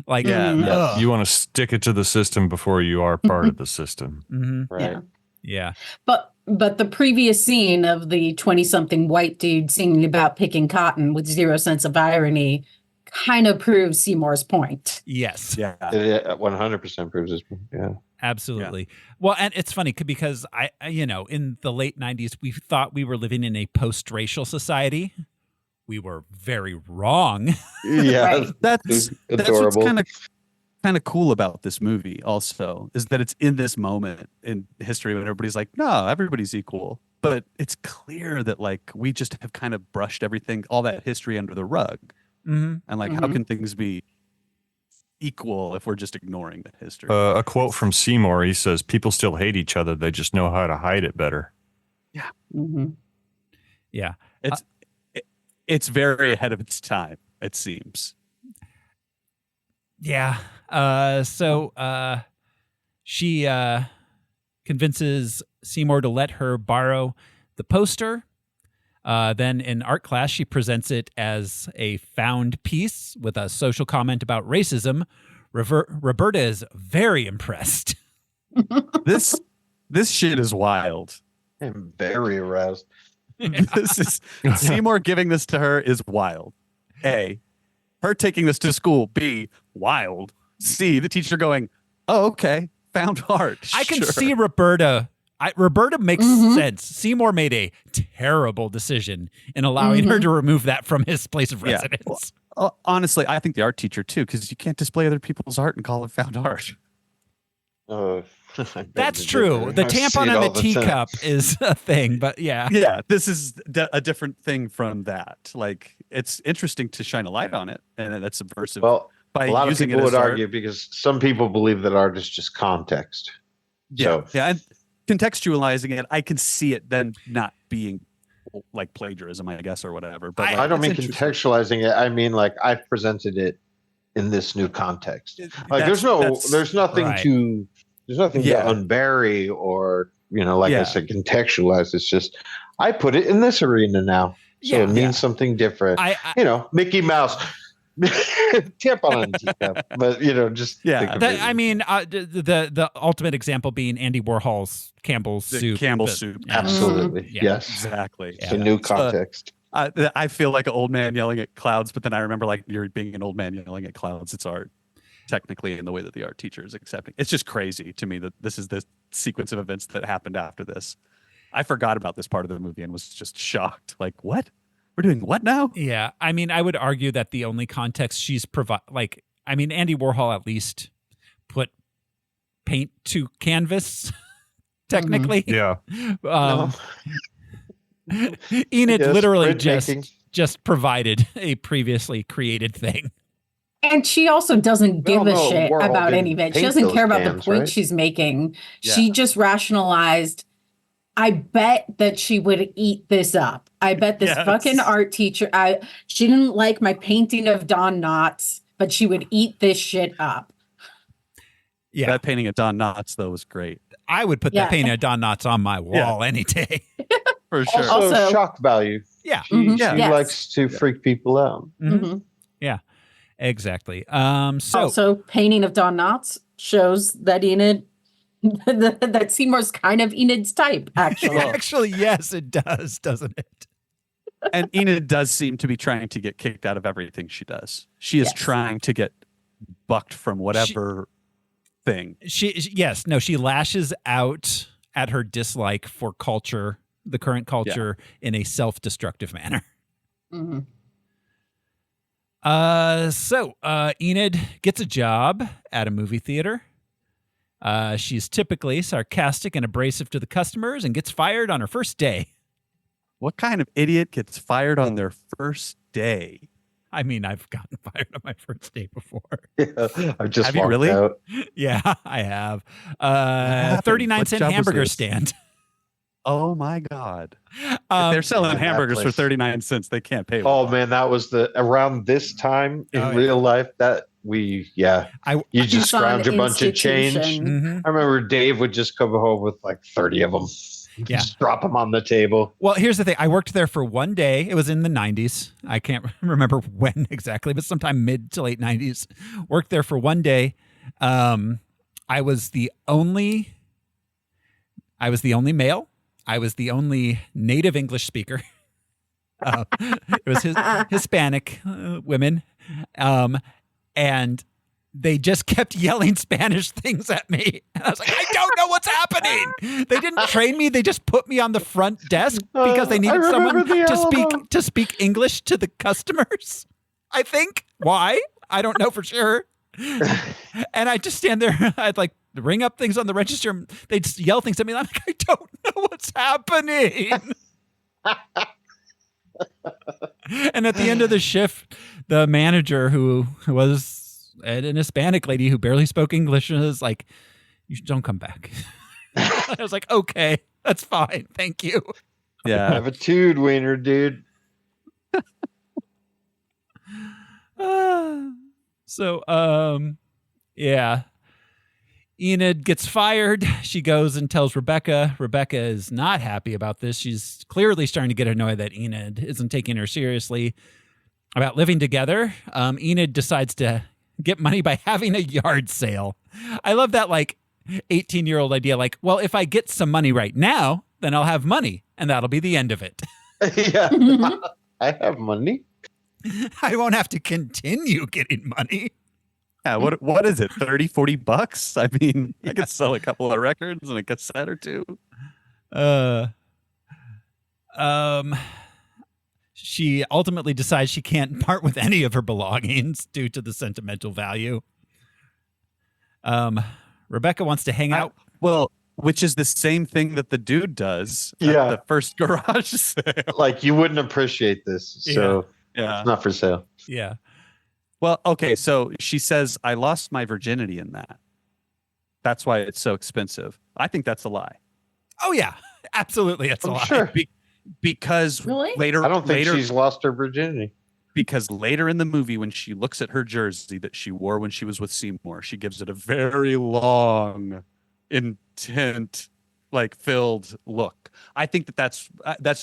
Like you want to stick it to the system before you are part of the system. Mm-hmm. Right. Yeah. But But the previous scene of the 20-something white dude singing about picking cotton with zero sense of irony kind of proves Seymour's point. Yes. Yeah. It 100% proves his point. Yeah. Absolutely. Yeah. Well, and it's funny because in the late 90s, we thought we were living in a post-racial society. We were very wrong. Yeah. Right. That's adorable. what's kind of cool about this movie also is that it's in this moment in history when everybody's like, no, everybody's equal. But it's clear that like we just have kind of brushed everything, all that history under the rug. Mm-hmm. And like, how can things be equal if we're just ignoring the history? A quote from Seymour, he says, people still hate each other. They just know how to hide it better. Yeah. Mm-hmm. Yeah. It's very ahead of its time, it seems. Yeah. So she convinces Seymour to let her borrow the poster. Then in art class, she presents it as a found piece with a social comment about racism. Roberta is very impressed. This shit is wild. I'm very aroused. This is Seymour giving this to her is wild. A, her taking this to school. B, wild. C, the teacher going, oh, okay, found art. I can Sure. see Roberta. Roberta makes sense. Seymour made a terrible decision in allowing her to remove that from his place of Yeah. residence. Well, honestly, I think the art teacher too, because you can't display other people's art and call it found art. That's true. The tampon on the teacup is a thing, but yeah. Yeah, this is a different thing from that. Like, it's interesting to shine a light on it, and that's subversive. Well, by a lot of using people it as would art. argue because some people believe that art is just context. Yeah, yeah, and contextualizing it, I can see it then not being like plagiarism, I guess, or whatever. But like, I don't mean it's interesting. contextualizing it. I mean, like, I presented it in this new context. Like, there's nothing right. to unbury or, like I said, contextualize. It's just, I put it in this arena now. So it means something different. Mickey Mouse. Tampon on teacup, but just think of it. I mean, the ultimate example being Andy Warhol's Campbell's soup. Campbell's soup, absolutely, yes, exactly. It's a new context. I feel like an old man yelling at clouds, but then I remember like you're being an old man yelling at clouds. It's art, technically, in the way that the art teacher is accepting. It's just crazy to me that this is the sequence of events that happened after this. I forgot about this part of the movie and was just shocked. Like, what? We're doing what now? Yeah. I mean, I would argue that the only context she's Andy Warhol at least put paint to canvas, technically. Yeah. Enid literally just provided a previously created thing. And she also doesn't give a shit Warhol about didn't any of it. She paint doesn't those care about the cans, point right? she's making. Yeah. She just rationalized, I bet that she would eat this up. I bet this fucking art teacher, she didn't like my painting of Don Knotts, but she would eat this shit up. Yeah. That painting of Don Knotts, though, was great. I would put that painting of Don Knotts on my wall any day. For sure. Also, shock value. Yeah. She likes to freak people out. Mm-hmm. Yeah, exactly. Also, painting of Don Knotts shows that Enid, that Seymour's kind of Enid's type, actually. Actually, yes, it does, doesn't it? And Enid does seem to be trying to get kicked out of everything she does. She is trying to get bucked from whatever thing. She lashes out at her dislike for culture, the current culture, in a self-destructive manner. Mm-hmm. So Enid gets a job at a movie theater. She's typically sarcastic and abrasive to the customers and gets fired on her first day. What kind of idiot gets fired on their first day? I mean, I've gotten fired on my first day before. Yeah, I've just Have you walked really? out. Yeah, I have. 39-cent job was hamburger this? stand. Oh my God. If they're selling hamburgers for 39 cents, they can't pay. Oh man, that was around this time in real life that you just scrounge a bunch of change. Mm-hmm. I remember Dave would just come home with like 30 of them. Yeah. Just drop them on the table. Well, here's the thing. I worked there for one day. It was in the 90s. I can't remember when exactly, but sometime mid to late 90s. Worked there for one day. I was the only male. I was the only native English speaker. It was Hispanic women. And they just kept yelling Spanish things at me. And I was like, I don't know what's happening. They didn't train me. They just put me on the front desk because they needed someone to speak English to the customers. I think. Why? I don't know for sure. And I just stand there. I'd like ring up things on the register. And they'd yell things at me. And I'm like, I don't know what's happening. And at the end of the shift, the manager, who was an Hispanic lady who barely spoke English, was like, "You don't come back." I was like, "Okay, that's fine, thank you." Yeah, have a tude wiener, dude. Yeah. Enid gets fired. She goes and tells Rebecca. Rebecca is not happy about this. She's clearly starting to get annoyed that Enid isn't taking her seriously about living together. Enid decides to get money by having a yard sale. I love that, like, 18-year-old idea. Like, well, if I get some money right now, then I'll have money, and that'll be the end of it. Yeah, I have money. I won't have to continue getting money. Yeah, what is it, 30, 40 bucks? I mean, I could sell a couple of records and a cassette or two. She ultimately decides she can't part with any of her belongings due to the sentimental value. Rebecca wants to hang out. Well, which is the same thing that the dude does at the first garage sale. Like, you wouldn't appreciate this, so it's not for sale. Yeah. Well, okay, so she says, I lost my virginity in that. That's why it's so expensive. I think that's a lie. Oh, yeah. Absolutely, it's a lie. Sure. Because later... I don't think she's lost her virginity. Because later in the movie, when she looks at her jersey that she wore when she was with Seymour, she gives it a very long, intent, like, filled look. I think that's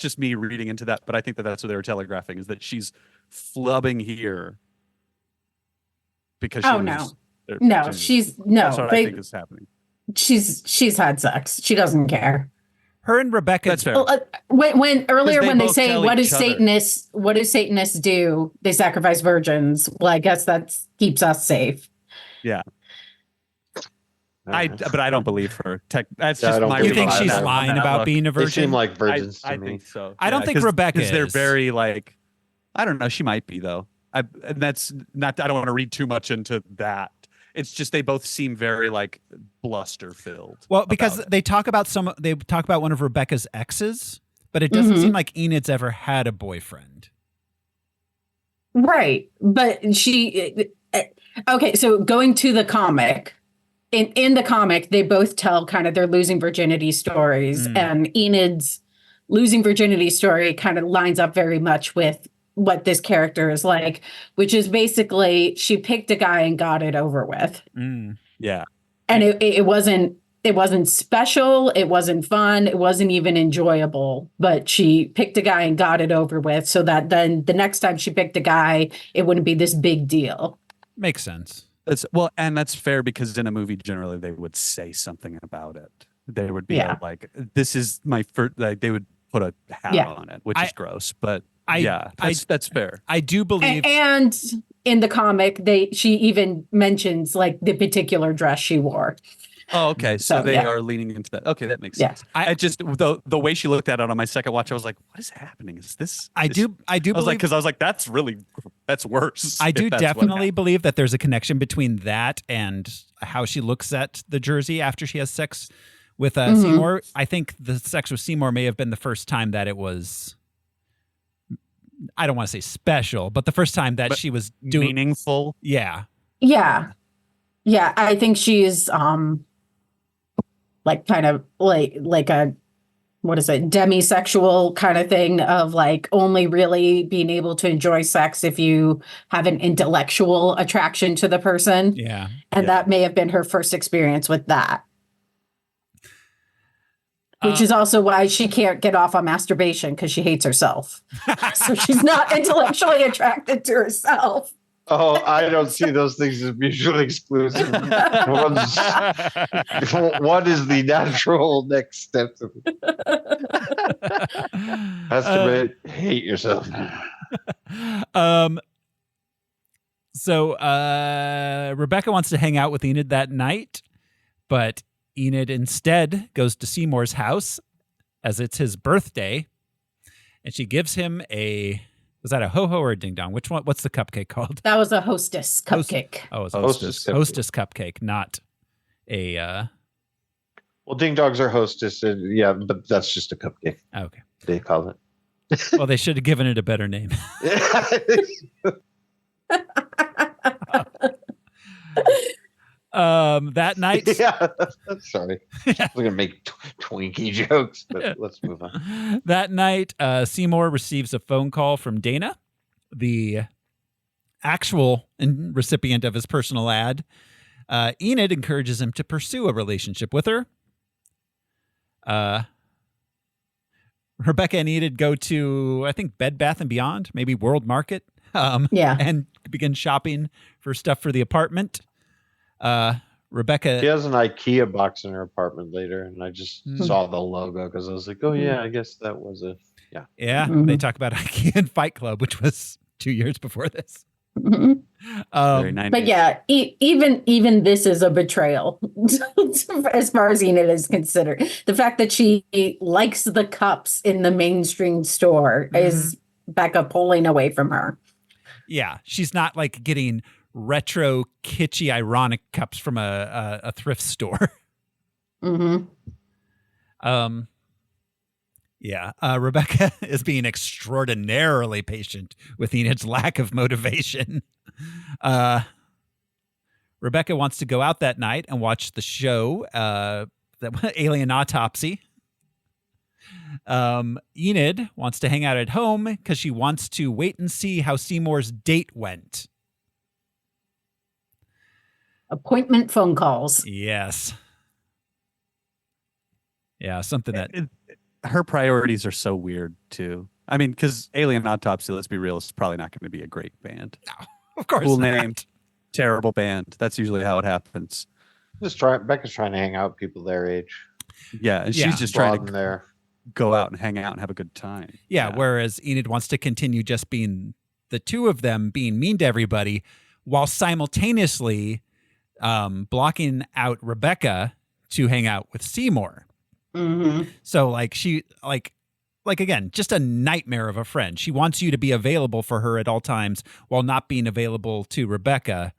just me reading into that, but I think that's what they were telegraphing, is that she's flubbing here. Because she's that's what I think is happening. She's had sex. She doesn't care. Her and Rebecca. That's fair. When they say what do Satanists do? They sacrifice virgins. Well, I guess that keeps us safe. Yeah. But I don't believe her. That's Yeah, just my. You think she's lying about being a They virgin? seem like virgins to I me. think so. I don't think Rebecca They're is. very like. I don't know. She might be though. And that's not. I don't want to read too much into that. It's just they both seem very like bluster filled. Well, because they talk about one of Rebecca's exes, but it doesn't seem like Enid's ever had a boyfriend. Right, but she. Okay, so going to the comic. In the comic, they both tell kind of their losing virginity stories, and Enid's losing virginity story kind of lines up very much with what this character is like, which is basically she picked a guy and got it over with. Yeah. And it wasn't special. It wasn't fun. It wasn't even enjoyable, but she picked a guy and got it over with so that then the next time she picked a guy, it wouldn't be this big deal. Makes sense. And that's fair because in a movie, generally they would say something about it. They would be like, this is my first, like they would put a hat on it, which is gross, but that's fair. I do believe. And in the comic, she even mentions like the particular dress she wore. Oh, okay. So they are leaning into that. Okay, that makes sense. I just the way she looked at it on my second watch, I was like, "What is happening? Is this?" I do. I was like, because I was like, "That's worse." I do definitely believe that there's a connection between that and how she looks at the jersey after she has sex with Seymour. I think the sex with Seymour may have been the first time that it was. I don't want to say special, but the first time that she was doing meaningful. Yeah. Yeah. I think she's like kind of like a what is it, demisexual kind of thing of like only really being able to enjoy sex if you have an intellectual attraction to the person. Yeah. And that may have been her first experience with that. Which is also why she can't get off on masturbation because she hates herself. So she's not intellectually attracted to herself. Oh, I don't see those things as mutually exclusive. One is the natural next step. Has to hate yourself. So Rebecca wants to hang out with Enid that night, but Enid instead goes to Seymour's house as it's his birthday, and she gives him was that a ho-ho or a ding-dong? Which one? What's the cupcake called? That was a hostess cupcake. It's a hostess cupcake, not a... Well, ding-dongs are hostess, yeah, but that's just a cupcake. Okay. They call it. Well, they should have given it a better name. That night... Yeah, sorry. I was going to make Twinkie jokes, but let's move on. That night, Seymour receives a phone call from Dana, the actual recipient of his personal ad. Enid encourages him to pursue a relationship with her. Rebecca and Enid go to, I think, Bed Bath & Beyond, maybe World Market, and begin shopping for stuff for the apartment. Rebecca... She has an IKEA box in her apartment later, and I just saw the logo because I was like, oh, yeah, I guess that was a... Yeah. Yeah, they talk about IKEA and Fight Club, which was 2 years before this. But yeah, even this is a betrayal as far as Enid is considered. The fact that she likes the cups in the mainstream store is Becca pulling away from her. Yeah, she's not like getting retro, kitschy, ironic cups from a thrift store. Rebecca is being extraordinarily patient with Enid's lack of motivation. Rebecca wants to go out that night and watch the show, Alien Autopsy. Enid wants to hang out at home because she wants to wait and see how Seymour's date went. Appointment phone calls. Yes. Yeah, something that... Her priorities are so weird, too. I mean, because Alien Autopsy, let's be real, is probably not going to be a great band. No, of course cool not. Name, terrible band. That's usually how it happens. Becca's trying to hang out with people their age. Yeah, and she's just trying to go out and hang out and have a good time. Yeah, whereas Enid wants to continue just being the two of them being mean to everybody while simultaneously blocking out Rebecca to hang out with Seymour. So like she like again, just a nightmare of a friend. She wants you to be available for her at all times while not being available to Rebecca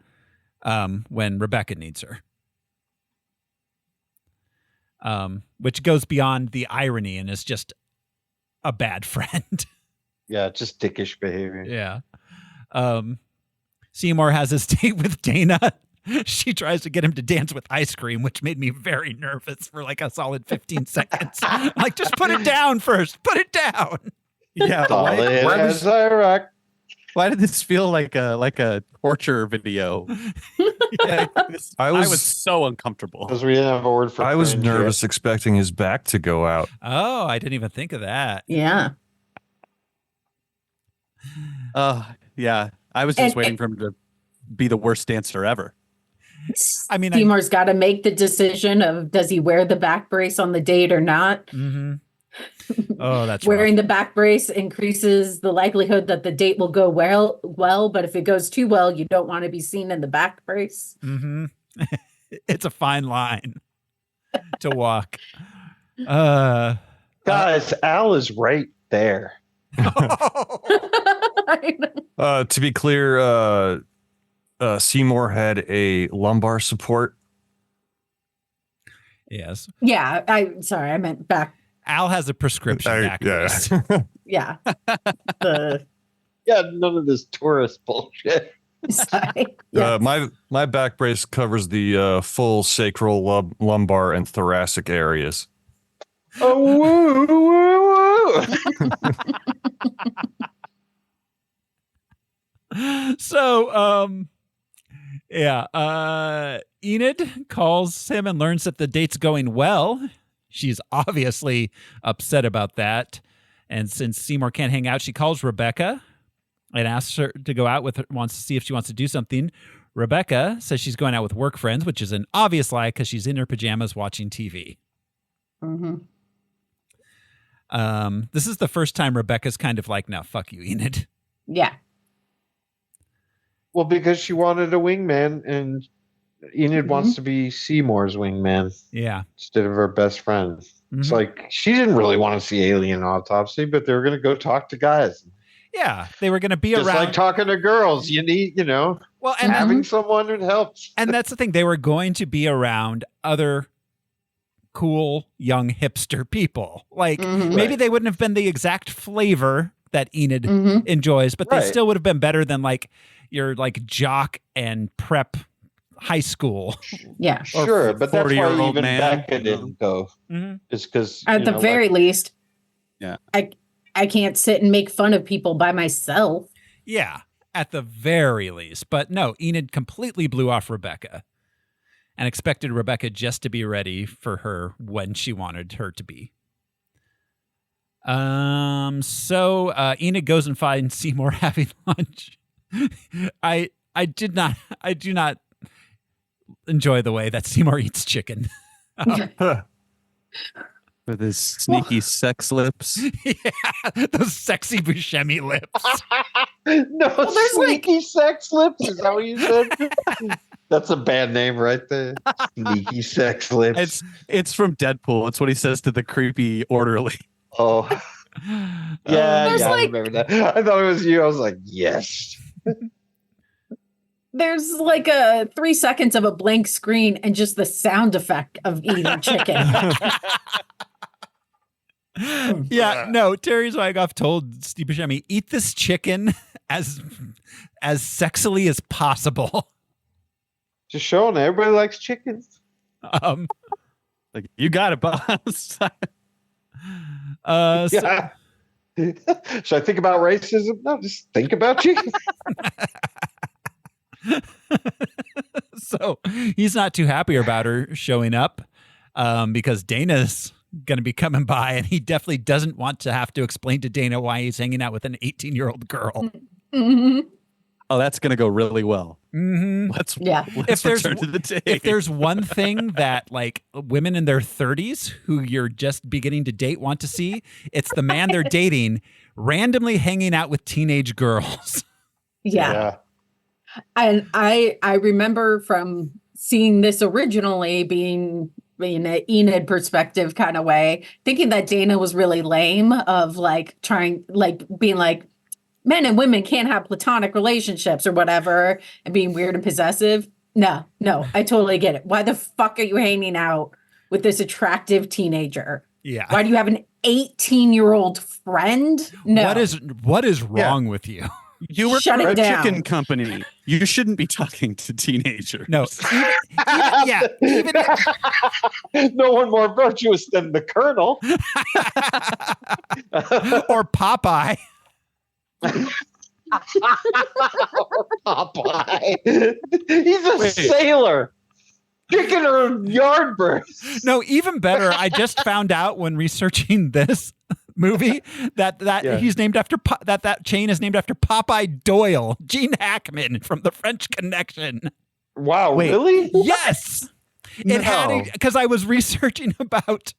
when Rebecca needs her. Which goes beyond the irony and is just a bad friend. Yeah, just dickish behavior. Yeah. Seymour has his date with Dana. She tries to get him to dance with ice cream, which made me very nervous for like a solid 15 seconds. Like, just put it down first. Put it down. Yeah. Why did this feel like a torture video? I was so uncomfortable. Because we didn't have a word for I was nervous expecting his back to go out. Oh, I didn't even think of that. Yeah. Yeah. I was just waiting for him to be the worst dancer ever. I mean, Seymour's got to make the decision of does he wear the back brace on the date or not. Oh, that's wearing the back brace increases the likelihood that the date will go well, but if it goes too well, you don't want to be seen in the back brace. It's a fine line to walk. Guys, Al is right there. To be clear, Seymour had a lumbar support. Yes. Yeah. I meant back. Al has a prescription back brace. Yeah. Yeah, none of this tourist bullshit. Sorry. Yes. My back brace covers the full sacral, lumbar, and thoracic areas. Oh, woo, woo, woo. So, Enid calls him and learns that the date's going well. She's obviously upset about that. And since Seymour can't hang out, she calls Rebecca. and asks her to go out with her, wants to see if she wants to do something. Rebecca says she's going out with work friends, which is an obvious lie because she's in her pajamas watching TV. Mm-hmm. This is the first time Rebecca's kind of like, no, fuck you, Enid. Yeah. Well, because she wanted a wingman, and Enid wants to be Seymour's wingman. Yeah. Instead of her best friend. Mm-hmm. It's like she didn't really want to see Alien Autopsy, but they were going to go talk to guys. Yeah, they were going to be Just around. like talking to girls. You need, well, and having someone who helps. And that's the thing. They were going to be around other cool young hipster people. Like maybe they wouldn't have been the exact flavor that Enid enjoys, but they still would have been better than like your like jock and prep high school. Yeah, sure, but that's why even man. Becca didn't go. It's because at the very least, yeah, I can't sit and make fun of people by myself. Yeah, at the very least. But no, Enid completely blew off Rebecca and expected Rebecca just to be ready for her when she wanted her to be. So Enid goes and finds Seymour having lunch. I do not enjoy the way that Seymour eats chicken. With his sneaky sex lips. Yeah, those sexy Buscemi lips. No, there's sneaky sex lips. Is that what you said? That's a bad name right there. Sneaky sex lips. It's from Deadpool. It's what he says to the creepy orderly. Oh, yeah, like, I remember that. I thought it was you. I was like, yes. There's like a 3 seconds of a blank screen and just the sound effect of eating chicken. Yeah, no, Terry Zwigoff told Steve Buscemi, eat this chicken as sexily as possible. Just showing everybody likes chicken. Like, you got it, boss. Yeah. Should I think about racism? No, just think about chicken. So he's not too happy about her showing up because Dana's going to be coming by, and he definitely doesn't want to have to explain to Dana why he's hanging out with an 18-year-old girl. Mm-hmm. Oh, that's going to go really well. Mm-hmm. Let's if return to the tape. If there's one thing that like women in their 30s who you're just beginning to date want to see, it's the man they're dating randomly hanging out with teenage girls. Yeah. And I remember from seeing this originally being in an Enid perspective kind of way, thinking that Dana was really lame of like being like, men and women can't have platonic relationships or whatever and being weird and possessive. No, I totally get it. Why the fuck are you hanging out with this attractive teenager? Yeah. Why do you have an 18-year-old friend? No. What is wrong with you? You work Shut for it a down. chicken company. You shouldn't be talking to teenagers. No, even no one more virtuous than the Colonel. or Popeye. Popeye. He's a sailor. Chicken or yard birds. No, even better. I just found out when researching this movie that he's named after that chain is named after Popeye Doyle, Gene Hackman from The French Connection. Wow, really? Yes. It had because I was researching about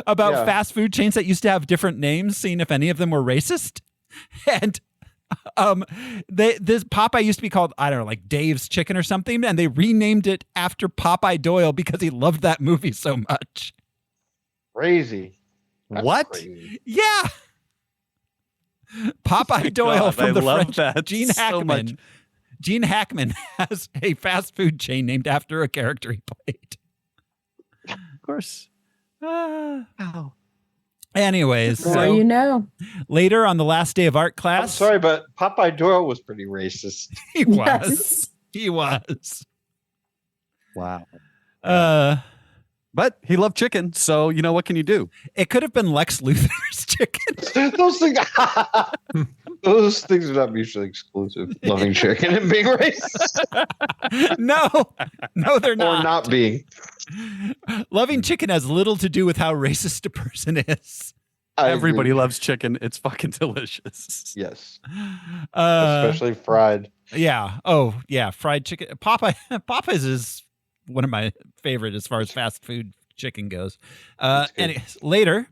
fast food chains that used to have different names, seeing if any of them were racist. And this Popeye used to be called, I don't know, like Dave's Chicken or something, and they renamed it after Popeye Doyle because he loved that movie so much. Crazy. What? Crazy. Yeah. Popeye Doyle God, from I the love French. that Gene so Hackman. much. Gene Hackman has a fast food chain named after a character he played. Of course. Wow. Anyways, So you know. Later on the last day of art class. I'm sorry, but Popeye Doyle was pretty racist. He was. Yes. He was. Wow. But he loved chicken, so you know what can you do? It could have been Lex Luthor's chicken. Those things are not mutually exclusive. Loving chicken and being racist. No, they're not. Or not being. Loving chicken has little to do with how racist a person is. Everybody agree. loves chicken. It's fucking delicious. Yes, Uh, especially fried. yeah. Oh, yeah. Fried chicken. Popeyes is one of my favorite as far as fast food chicken goes. Anyways, later,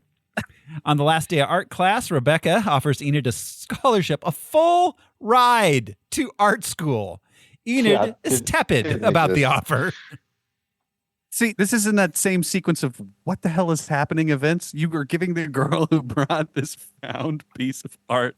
on the last day of art class, Rebecca offers Enid a scholarship, a full ride to art school. Enid is tepid about the offer. See, this is in that same sequence of what the hell is happening events. You were giving the girl who brought this found piece of art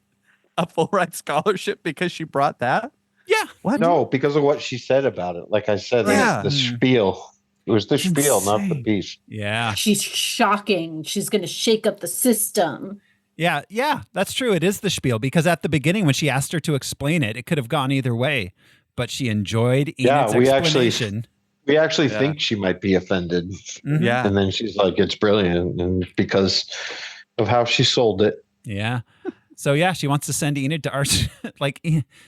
a full ride scholarship because she brought that? Yeah. What? No, because of what she said about it. Like I said, Yeah. the spiel. It was the spiel, not the piece. Yeah. She's shocking. She's going to shake up the system. Yeah. Yeah. That's true. It is the spiel because at the beginning when she asked her to explain it, it could have gone either way. But she enjoyed Enid's explanation. We actually think she might be offended. Mhm. Yeah. And then she's like, it's brilliant. And because of how she sold it. Yeah. So yeah, she wants to send Enid to art. Like,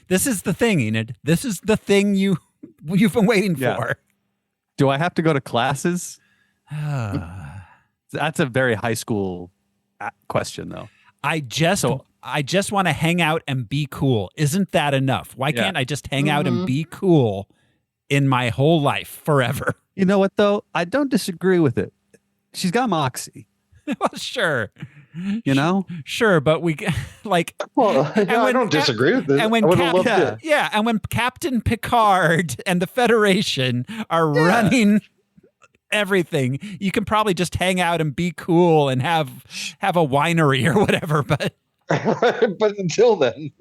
this is the thing, Enid. This is the thing you've been waiting for. Do I have to go to classes? That's a very high school question, though. I just want to hang out and be cool. Isn't that enough? Why can't I just hang out and be cool in my whole life forever? You know what, though? I don't disagree with it. She's got moxie. Well, sure. You know? Sure, but we like. Well, I don't disagree with it. And when I would have loved it. Yeah, and when Captain Picard and the Federation are running everything, you can probably just hang out and be cool and have a winery or whatever. But but until then,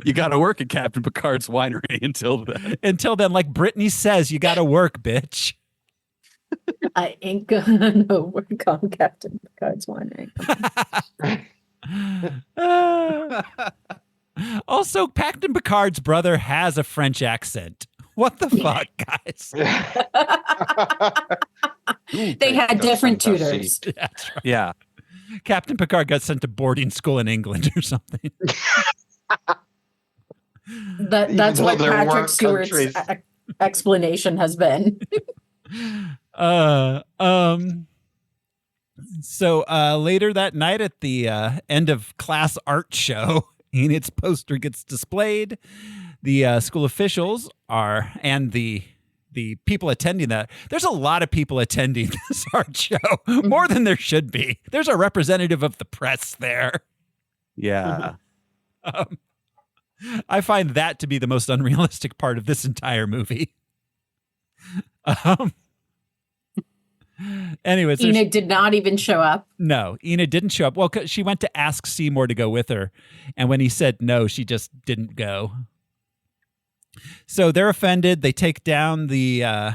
you got to work at Captain Picard's winery until then. Until then, like Brittany says, you got to work, bitch. I ain't gonna work on Captain Picard's winery. Also, Captain Picard's brother has a French accent. What the fuck, guys? They had different tutors. That's right. Yeah. Captain Picard got sent to boarding school in England or something. That's what there Patrick weren't Stewart's countries. explanation has been. So later that night at the end of class art show, Enid's poster gets displayed. The school officials and the people attending that. There's a lot of people attending this art show, more than there should be. There's a representative of the press there. Yeah. I find that to be the most unrealistic part of this entire movie. Anyways, Enid did not even show up. No, Enid didn't show up. Well, 'cause she went to ask Seymour to go with her. And when he said no, she just didn't go. So they're offended. They take down the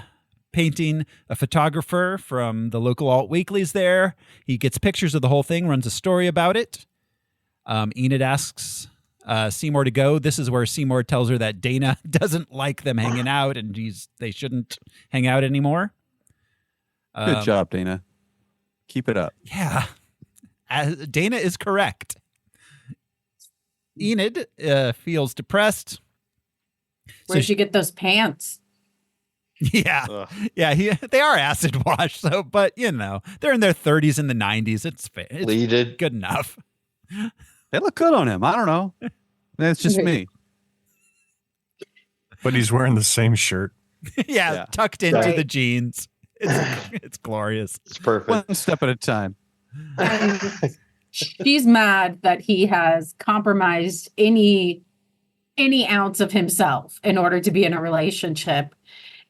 painting. A photographer from the local alt weeklies there. He gets pictures of the whole thing, runs a story about it. Enid asks Seymour to go. This is where Seymour tells her that Dana doesn't like them hanging out and they shouldn't hang out anymore. Good job, Dana. Keep it up. Yeah. Dana is correct. Enid feels depressed. Where'd you get those pants? Yeah. Yeah, they are acid wash, so but you know, they're in their 30s and the 90s. It's Pleated. good enough. They look good on him. I don't know. That's just me. But he's wearing the same shirt. Yeah, tucked into Right. the jeans. It's glorious. It's perfect. One step at a time. She's mad that he has compromised any ounce of himself in order to be in a relationship.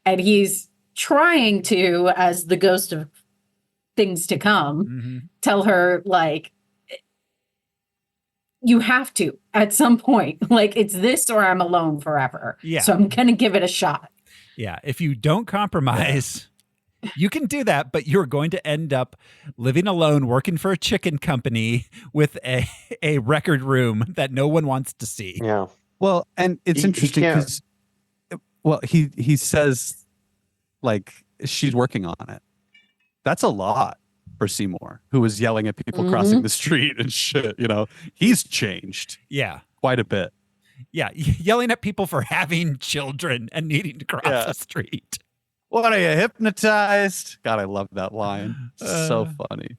And he's trying to, as the ghost of things to come, tell her, like, you have to at some point. Like, it's this or I'm alone forever. Yeah. So I'm going to give it a shot. Yeah, if you don't compromise, you can do that, but you're going to end up living alone, working for a chicken company with a record room that no one wants to see. Yeah. Well, and it's He interesting can't- because, well, he says, like, she's working on it. That's a lot for Seymour, who was yelling at people crossing the street and shit. You know, he's changed Yeah. quite a bit. Yeah, yelling at people for having children and needing to cross the street. What are you, hypnotized? God, I love that line. So funny.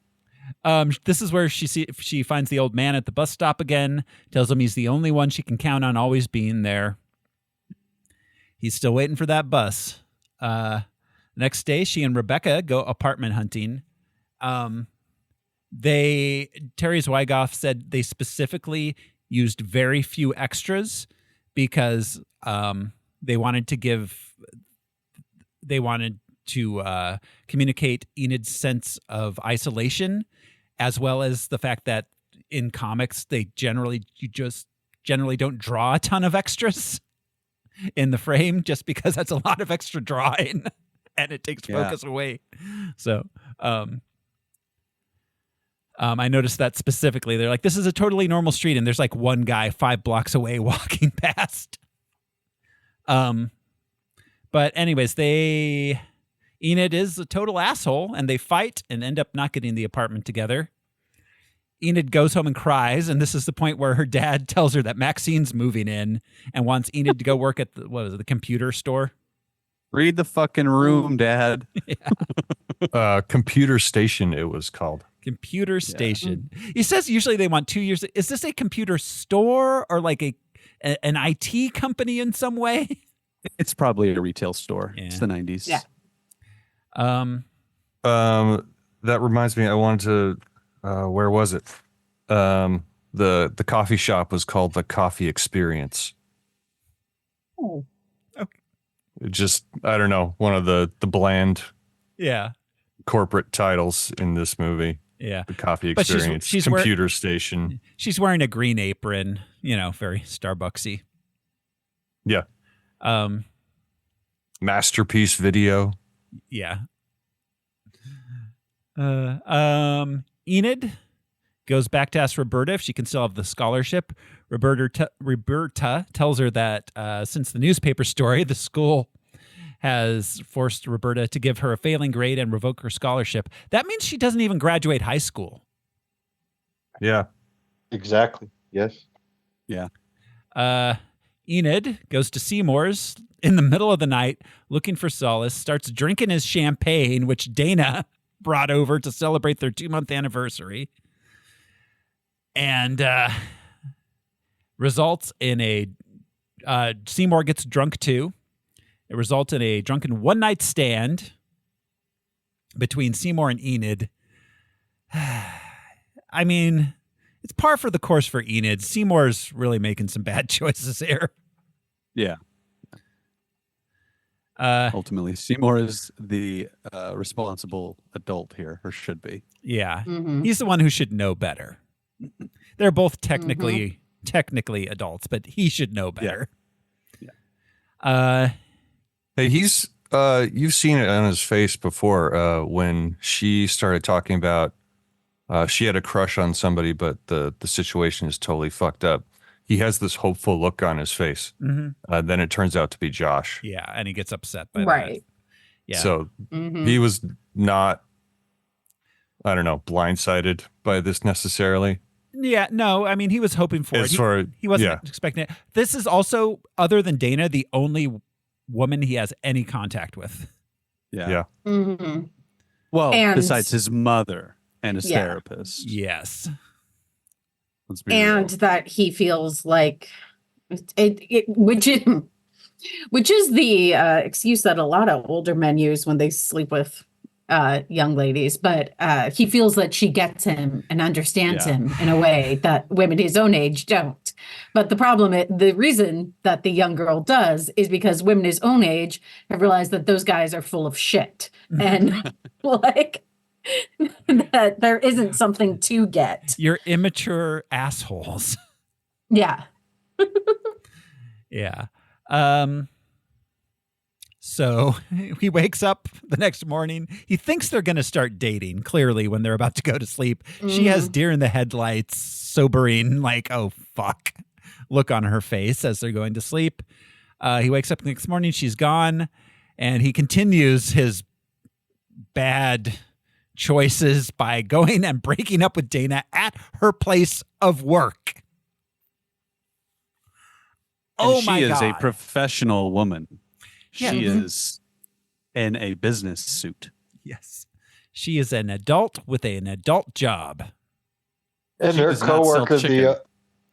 This is where she finds the old man at the bus stop again, tells him he's the only one she can count on always being there. He's still waiting for that bus. Next day, she and Rebecca go apartment hunting. Terry Zwigoff said they specifically used very few extras because they wanted to communicate Enid's sense of isolation, as well as the fact that in comics you generally don't draw a ton of extras in the frame, just because that's a lot of extra drawing and it takes focus away. So I noticed that specifically. They're like, this is a totally normal street, and there's like one guy 5 blocks away walking past. But anyways, Enid is a total asshole, and they fight and end up not getting the apartment together. Enid goes home and cries, and this is the point where her dad tells her that Maxine's moving in and wants Enid to go work at the computer store. Read the fucking room, Dad. Computer Station, it was called. Computer Station. He says usually they want 2 years. Is this a computer store or like an IT company in some way? It's probably a retail store. Yeah. It's the 90s. Yeah. That reminds me, I wanted to, where was it? The coffee shop was called the Coffee Experience. Oh, okay. Just, I don't know, one of the bland corporate titles in this movie. Yeah. The Coffee But Experience, she's Computer Station. She's wearing a green apron, very Starbucksy. Yeah. Masterpiece Video. Yeah. Enid goes back to ask Roberta if she can still have the scholarship. Roberta tells her that since the newspaper story, the school has forced Roberta to give her a failing grade and revoke her scholarship. That means she doesn't even graduate high school. Yeah. Exactly. Yes. Yeah. Enid goes to Seymour's in the middle of the night looking for solace, starts drinking his champagne, which Dana brought over to celebrate their 2-month anniversary, and results in Seymour gets drunk too. It results in a drunken one-night stand between Seymour and Enid. I mean, it's par for the course for Enid. Seymour's really making some bad choices here. Yeah. Ultimately, Seymour is the responsible adult here, or should be. Yeah. Mm-hmm. He's the one who should know better. They're both technically adults, but he should know better. Yeah. Hey, he's you've seen it on his face before when she started talking about she had a crush on somebody, but the situation is totally fucked up. He has this hopeful look on his face. Mm-hmm. Then it turns out to be Josh. Yeah, and he gets upset by Right. that. Yeah. So he was not, I don't know, blindsided by this necessarily. Yeah, no, I mean, he was hoping for it. He wasn't expecting it. This is also, other than Dana, the only woman he has any contact with. Yeah. Mm-hmm. Well, And- besides his mother and his therapist. Yes. Let's be And real. that he feels like which is the excuse that a lot of older men use when they sleep with young ladies, but he feels that she gets him and understands him in a way that women his own age don't. But the reason that the young girl does is because women his own age have realized that those guys are full of shit and like that there isn't something to get. You're immature assholes. Yeah. Yeah. So he wakes up the next morning. He thinks they're going to start dating, clearly, when they're about to go to sleep. She has deer in the headlights, sobering, like, oh, fuck, look on her face as they're going to sleep. He wakes up the next morning. She's gone. And he continues his bad choices by going and breaking up with Dana at her place of work. And Oh, my God. She is a professional woman. Yeah. She is in a business suit. Yes. She is an adult with an adult job. And She her does not sell coworker, chicken. the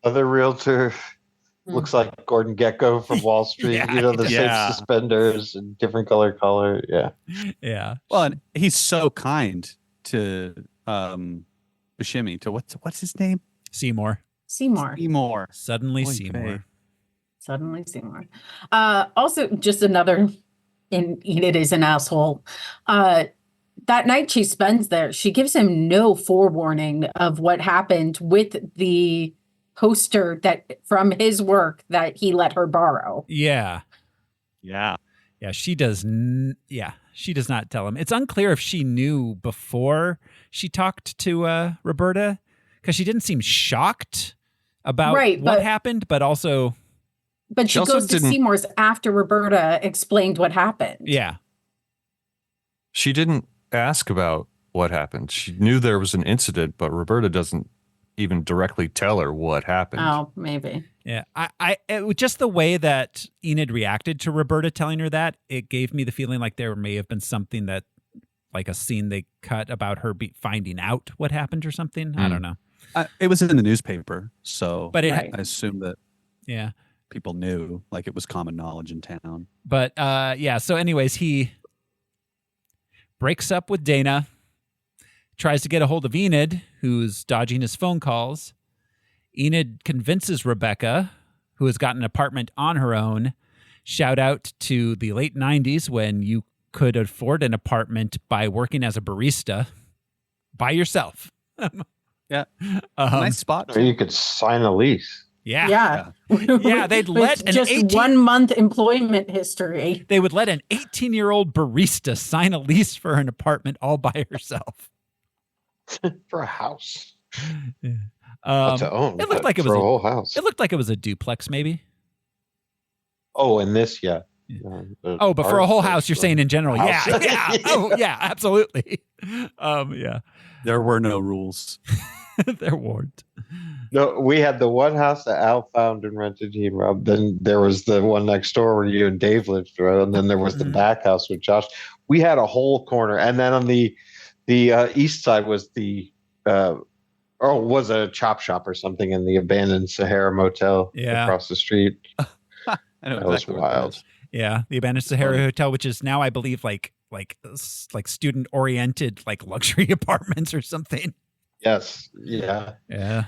other realtor, looks like Gordon Gecko from Wall Street. Yeah, you know, the he same does. suspenders and different color. Yeah. Yeah. Well, and he's so kind to Buscemi. To what's his name? Seymour. Seymour. Suddenly Oy Seymour. vey. Suddenly Seymour. Also, just another Enid is an asshole. That night she spends there, she gives him no forewarning of what happened with the poster that from his work that he let her borrow. Yeah. Yeah. Yeah, she does. She does not tell him. It's unclear if she knew before she talked to Roberta, because she didn't seem shocked about what happened, but also. But she goes to Seymour's after Roberta explained what happened. Yeah. She didn't ask about what happened. She knew there was an incident, but Roberta doesn't even directly tell her what happened. Oh, maybe. Yeah, just the way that Enid reacted to Roberta telling her that, it gave me the feeling like there may have been something that, like a scene they cut about her finding out what happened or something. I don't know. It was in the newspaper, so But I assume that yeah, people knew, like it was common knowledge in town. But yeah, so anyways, he breaks up with Dana, tries to get a hold of Enid, who's dodging his phone calls. Enid convinces Rebecca, who has got an apartment on her own. Shout out to the late 90s when you could afford an apartment by working as a barista by yourself. Yeah. Nice spot. Or you could sign a lease. Yeah. Yeah, they'd let an just 1 month employment history. They would let an 18-year-old barista sign a lease for an apartment all by herself. For a house. Yeah. To own. It looked like it was a whole house. It looked like it was a duplex, maybe. Oh, and this, yeah. Oh, but for a whole house, you're saying in general, yeah. Oh, yeah, absolutely. Yeah. There were no rules. There weren't. No, we had the one house that Al found and rented, he and Rob. Then there was the one next door where you and Dave lived, right? And then there was the back house with Josh. We had a whole corner, and then on the east side was was a chop shop or something in the abandoned Sahara Motel across the street. That was wild. Yeah, the abandoned Sahara Hotel, which is now, I believe, like student oriented, like luxury apartments or something. Yes. Yeah. Yeah.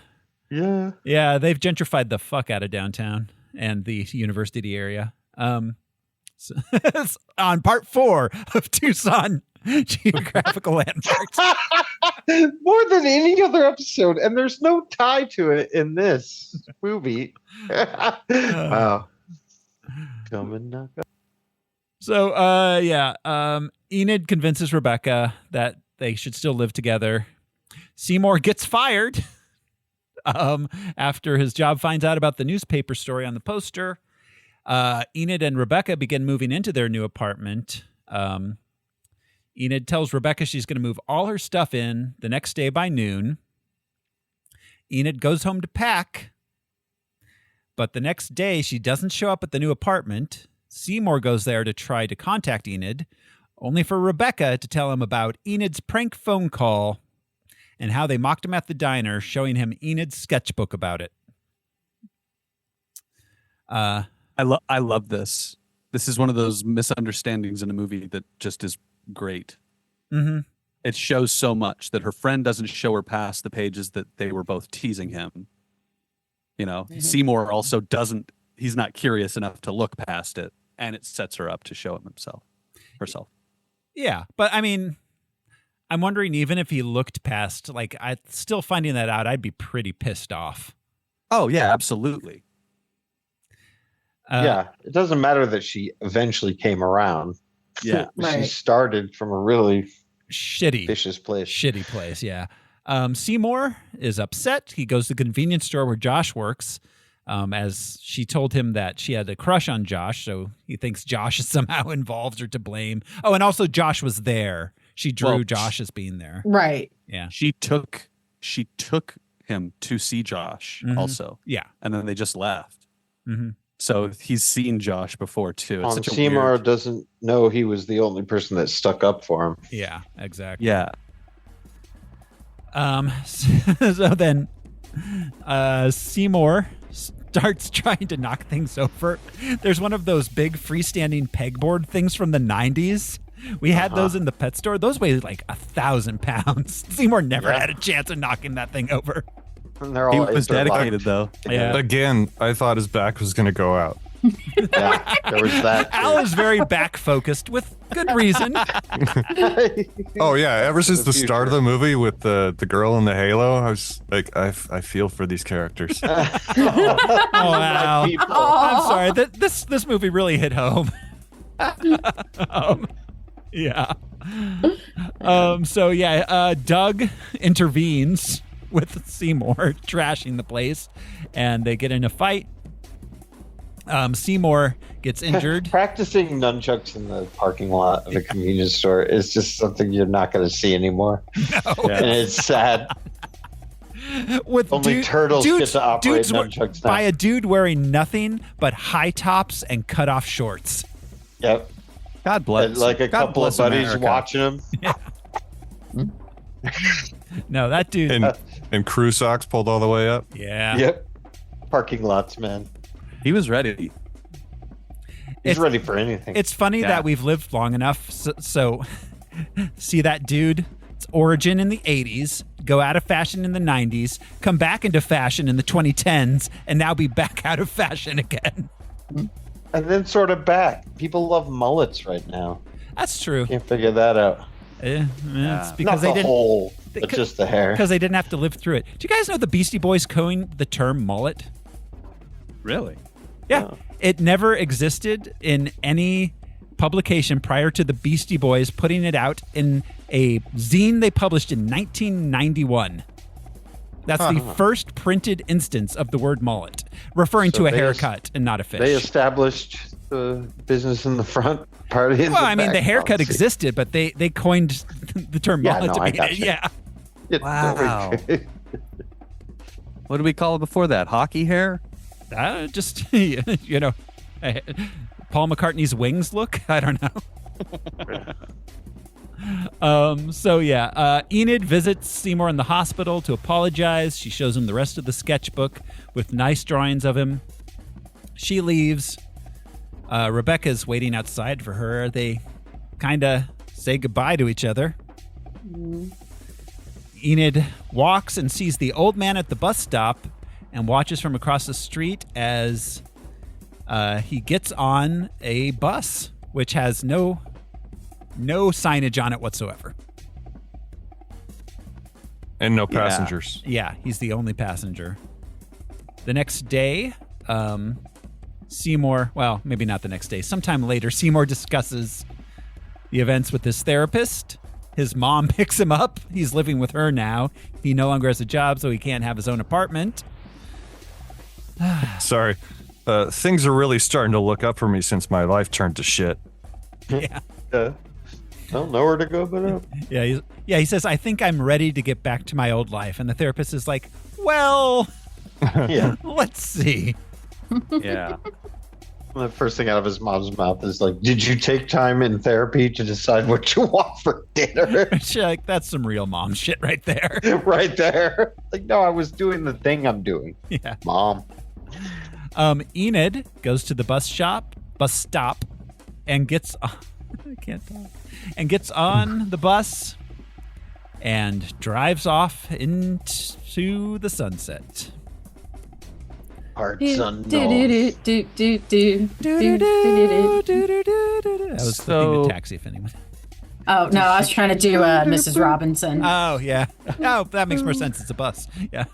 Yeah. Yeah. They've gentrified the fuck out of downtown and the university area. So on part 4 of Tucson Geographical Landmarks. More than any other episode, and there's no tie to it in this movie. Wow. Come and knock up. So, Enid convinces Rebecca that they should still live together. Seymour gets fired after his job finds out about the newspaper story on the poster. Enid and Rebecca begin moving into their new apartment. Enid tells Rebecca she's going to move all her stuff in the next day by noon. Enid goes home to pack, but the next day she doesn't show up at the new apartment. Seymour goes there to try to contact Enid, only for Rebecca to tell him about Enid's prank phone call and how they mocked him at the diner, showing him Enid's sketchbook about it. I love this. This is one of those misunderstandings in a movie that just is great. Mm-hmm. It shows so much that her friend doesn't show her past the pages that they were both teasing him. You know, Seymour also doesn't, he's not curious enough to look past it, and it sets her up to show him herself. Yeah, but I mean, I'm wondering, even if he looked past, like, I still finding that out, I'd be pretty pissed off. Oh yeah, absolutely. Yeah, it doesn't matter that she eventually came around. Yeah, she started from a really shitty, vicious place. Shitty place, yeah. Seymour is upset. He goes to the convenience store where Josh works, as she told him that she had a crush on Josh, so he thinks Josh is somehow involved or to blame. Oh, and also Josh was there. She drew Josh as being there. Right. Yeah. She took him to see Josh also. Yeah. And then they just left. Mm-hmm. So he's seen Josh before too. It's such a Seymour weird... doesn't know he was the only person that stuck up for him. Yeah, exactly. Yeah. So then Seymour starts trying to knock things over. There's one of those big freestanding pegboard things from the 90s. We had those in the pet store. Those weighed like 1,000 pounds. Seymour never had a chance of knocking that thing over. And they're He all was dedicated, though. Yeah. Again, I thought his back was going to go out. Yeah, there was that. Al is very back focused with good reason. Oh yeah, ever since the start of the movie with the girl in the halo, I was like, I feel for these characters. Oh wow! I'm sorry. This movie really hit home. Yeah. So yeah, Doug intervenes with Seymour trashing the place, and they get in a fight. Seymour gets injured. Practicing nunchucks in the parking lot of a convenience store is just something you're not going to see anymore. No. And it's sad. With Only turtles get to operate dudes nunchucks now. by a dude wearing nothing but high tops and cut off shorts. Yep. God bless. And like a God couple of bless buddies America. watching him. No, that dude. And crew socks pulled all the way up. Yeah. Yep. Parking lots, man. He was ready. He's ready for anything. It's funny Yeah. that we've lived long enough. So see that dude? Its origin in the 80s, go out of fashion in the 90s, come back into fashion in the 2010s, and now be back out of fashion again. And then sort of back. People love mullets right now. That's true. Can't figure that out. It's because Not they the didn't. whole, but just the hair. Because they didn't have to live through it. Do you guys know the Beastie Boys coined the term mullet? Really? Yeah. It never existed in any publication prior to the Beastie Boys putting it out in a zine they published in 1991. That's the first printed instance of the word mullet, referring to a haircut and not a fish. They established the business in the front, party in well, the I mean, back. the haircut Obviously. existed, but they coined the term Yeah, mullet no, to I mean it. gotcha. Yeah. Wow. What do we call it before that? Hockey hair? Just, you know, Paul McCartney's wings look? I don't know. So yeah, Enid visits Seymour in the hospital to apologize. She shows him the rest of the sketchbook with nice drawings of him. She leaves. Rebecca's waiting outside for her. They kind of say goodbye to each other. Enid walks and sees the old man at the bus stop and watches from across the street as he gets on a bus, which has no signage on it whatsoever. And no passengers. Yeah, he's the only passenger. The next day, Seymour, well, maybe not the next day, sometime later, Seymour discusses the events with his therapist. His mom picks him up. He's living with her now. He no longer has a job, so he can't have his own apartment. Sorry. Things are really starting to look up for me since my life turned to shit. Yeah. Well, nowhere to go but up. Yeah, he says, I think I'm ready to get back to my old life. And the therapist is like, well, Yeah. let's see. Yeah. The first thing out of his mom's mouth is like, did you take time in therapy to decide what you want for dinner? She's like, that's some real mom shit right there. Right there. Like, no, I was doing the thing I'm doing. Yeah. Mom. Enid goes to the bus stop, and gets I can't talk. And gets on the bus and drives off into the sunset. Hearts unknown. That was the thing to Taxi, if anyone. Oh, no, I was trying to do Mrs. Robinson. Oh, yeah. Oh, that makes more sense. It's a bus. Yeah.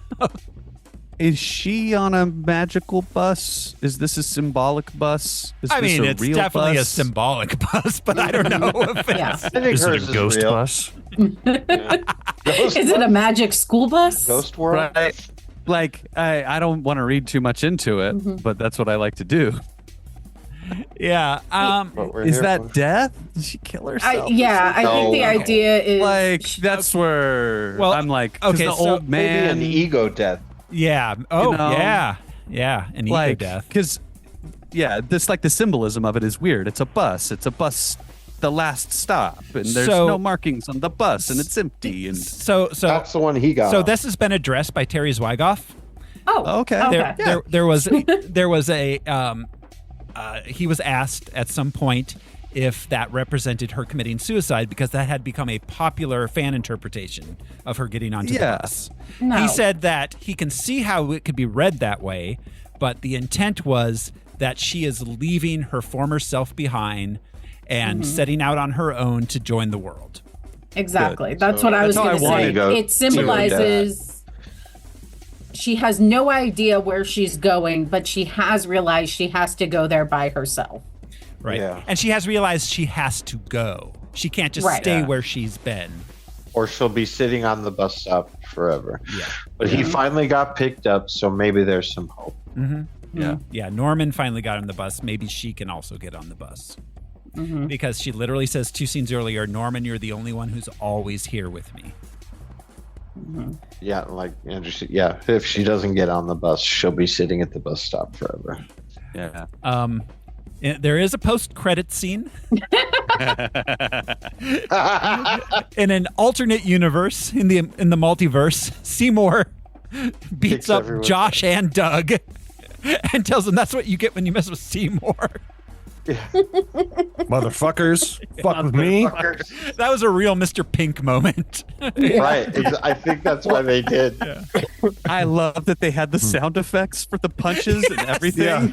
Is she on a magical bus? Is this a symbolic bus? Is I this mean, a it's real definitely a bus? symbolic bus, but I don't know if Yeah. it's... I think Is hers it a ghost real. bus? Ghost Is it a magic school bus? Ghost world? Right. Like, I don't want to read too much into it, but that's what I like to do. Yeah. What we're Is here that for. death? Did she kill herself? I think the No. idea is Like, that's where Well, I'm like, 'cause okay, the so old Maybe man. an ego death. Yeah. Oh, know, yeah. Yeah. An ego like, death. because Yeah, this like the symbolism of it is weird. It's a bus. It's a bus, the last stop, and there's So- no markings on the bus, and it's empty. And So That's the one he got. So this has been addressed by Terry Zwigoff. Oh, okay. There was he was asked at some point if that represented her committing suicide because that had become a popular fan interpretation of her getting onto the bus. No. He said that he can see how it could be read that way, but the intent was that she is leaving her former self behind and setting out on her own to join the world. Exactly. Good. That's So what I was that's how going to I wanted say. to go It symbolizes she has no idea where she's going, but she has realized she has to go there by herself. Right. Yeah. And she has realized she has to go. She can't just Right. stay Yeah. where she's been. Or she'll be sitting on the bus stop forever. Yeah. But he finally got picked up, so maybe there's some hope. yeah, Yeah, Norman finally got on the bus. Maybe she can also get on the bus. Because she literally says 2 scenes earlier, Norman, you're the only one who's always here with me. Yeah, like Andrew said, yeah, if she doesn't get on the bus, she'll be sitting at the bus stop forever. yeah. There is a post-credit scene in an alternate universe in the multiverse. Seymour beats Kicks up everyone. Josh and Doug and tells them that's what you get when you mess with Seymour. Motherfuckers, fuck with me. That was a real Mr. Pink moment. Right. I think that's why they did. I love that they had the sound effects for the punches and everything. Yeah.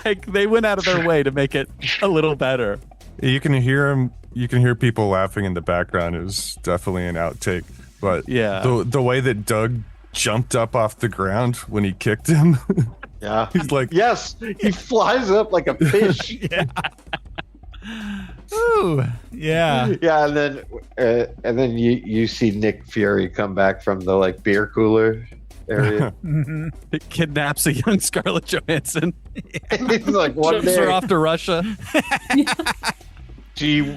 Like they went out of their way to make it a little better. You can hear him. You can hear people laughing in the background. It was definitely an outtake. But Yeah. the way that Doug jumped up off the ground when he kicked him, Yeah. he's like, Yes, he flies up like a fish. Ooh, yeah. Yeah, and then you see Nick Fury come back from the like beer cooler area. It kidnaps a young Scarlett Johansson, He's like one ships her day, off to Russia.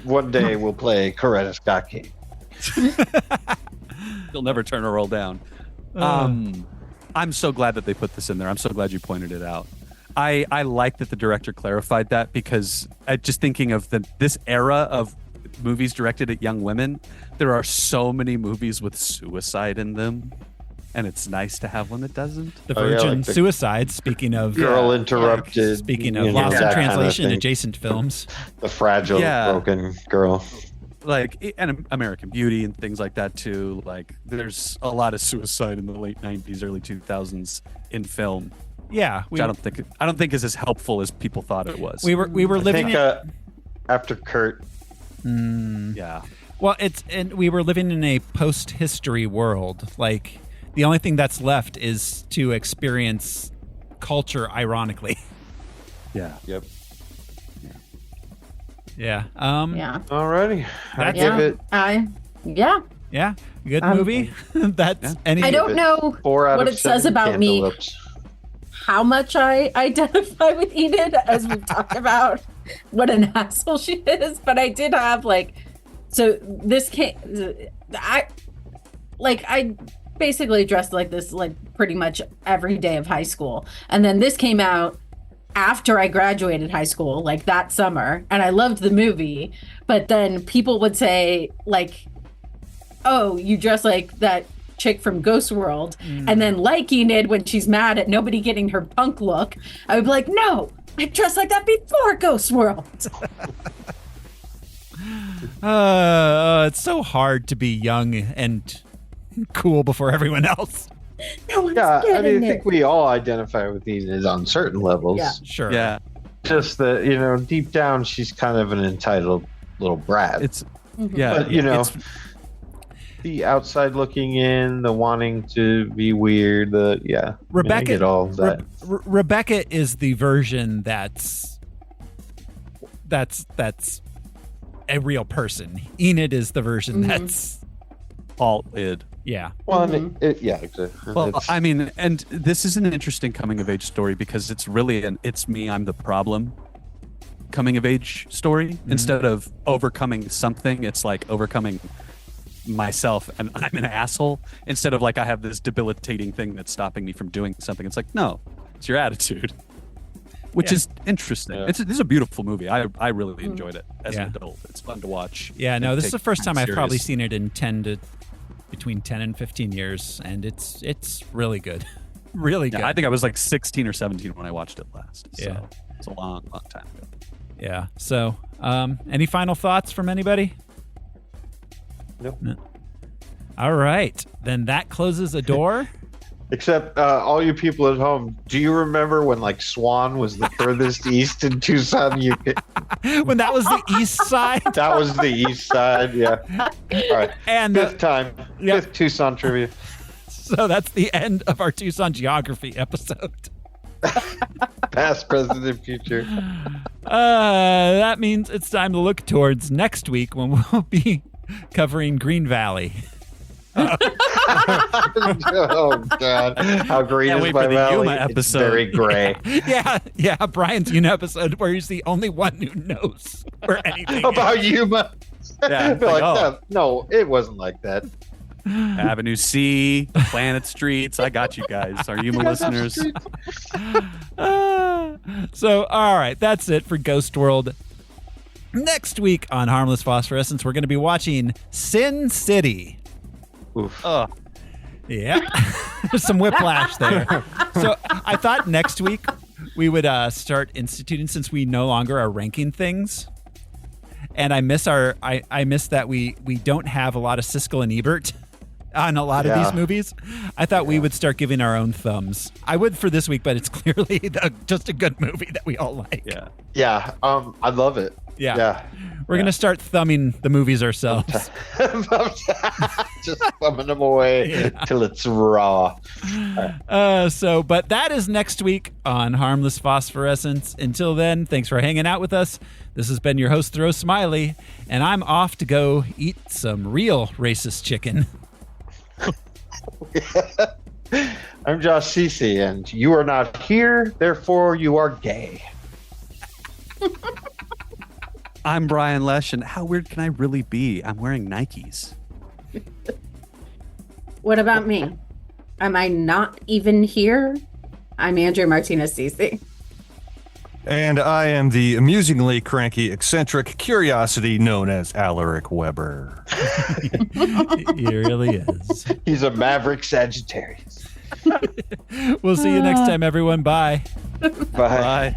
one day we'll play Coretta Scott King. She'll never turn her roll down. I'm so glad that they put this in there. I'm so glad you pointed it out. I like that the director clarified that because just thinking of this era of movies directed at young women, there are so many movies with suicide in them, and it's nice to have one that doesn't. The Virgin like the Suicide, speaking of Girl Interrupted. speaking of you know, Lost in that kind of Translation thing. adjacent films. The fragile, Yeah. broken girl. Like and American Beauty and things like that too. Like there's a lot of suicide in the late 90s, early 2000s in film. Yeah, Which I don't think is as helpful as people thought it was. we were I living think after Kurt, yeah. well, we were living in a post-history world. Like the only thing that's left is to experience culture ironically. Yeah. yep. Yeah. Yeah. Alrighty, I That's- give it Yeah. Good Um, movie. That's any. I don't know 4 out what of it says 7 about me, cantaloupes. how much I identify with Enid, as we've talked about what an asshole she is. But I did have so this came, I basically dressed like this pretty much every day of high school, and then this came out after I graduated high school, that summer, and I loved the movie. But then people would say "Oh, you dress like that chick from Ghost World," and then like Enid when she's mad at nobody getting her punk look, I would be like, "No, I dressed like that before Ghost World." It's so hard to be young and cool before everyone else. No one's Yeah, I getting think it. we all identify with Enid on certain levels. Yeah. Sure. Yeah. Just that, deep down, she's kind of an entitled little brat. It's Mm-hmm. yeah. But, it's, the outside looking in, the wanting to be weird, I Rebecca, get all that. Rebecca is the version that's a real person. Enid is the version that's all id. yeah. Well, and exactly. Well, It's- I mean, and this is an interesting coming of age story because it's really it's me, I'm the problem coming of age story. Instead of overcoming something, it's like overcoming myself and I'm an asshole. Instead of I have this debilitating thing that's stopping me from doing something. It's like, no, it's your attitude. which is interesting. This is a beautiful movie. I really enjoyed it as an adult. It's fun to watch. Yeah, no, this is the first time I've probably serious. seen it in between 10 and 15 years, and it's really good. Really good. I think I was like 16 or 17 when I watched it last. So Yeah. it's a long time ago. Yeah. So, any final thoughts from anybody? Nope. No. All right. Then that closes a door. Except all you people at home, do you remember when like Swan was the furthest east in Tucson? When that was the east side? That was the east side, yeah. All right. And fifth Tucson trivia. So that's the end of our Tucson geography episode. Past, present, and future. That means it's time to look towards next week when we'll be covering Green Valley. Oh God! How green Can't is wait my for the valley? Yuma It's episode. very gray. Yeah. Brian's Yuma episode where he's the only one who knows where anything About is. Yuma. Yeah, They're like, oh. no, it wasn't like that. Avenue C, Planet Streets. I got you guys. Our Yuma listeners. So, all right, that's it for Ghost World. Next week on Harmless Phosphorescence, we're going to be watching Sin City. Oof. Yeah. There's some whiplash there. So I thought next week we would start instituting, since we no longer are ranking things. And I miss that we don't have a lot of Siskel and Ebert on a lot of these movies. I thought we would start giving our own thumbs. I would for this week, but it's clearly just a good movie that we all like. Yeah. I love it. Yeah. We're going to start thumbing the movies ourselves. Just thumbing them away till it's raw. But that is next week on Harmless Phosphorescence. Until then, thanks for hanging out with us. This has been your host, Throw Smiley, and I'm off to go eat some real racist chicken. I'm Josh Cece, and you are not here, therefore you are gay. I'm Brian Lesh, and how weird can I really be? I'm wearing Nikes. What about me? Am I not even here? I'm Andrew Martinez CC. And I am the amusingly cranky, eccentric curiosity known as Alaric Weber. He really is. He's a maverick Sagittarius. We'll see you next time, everyone. Bye. Bye.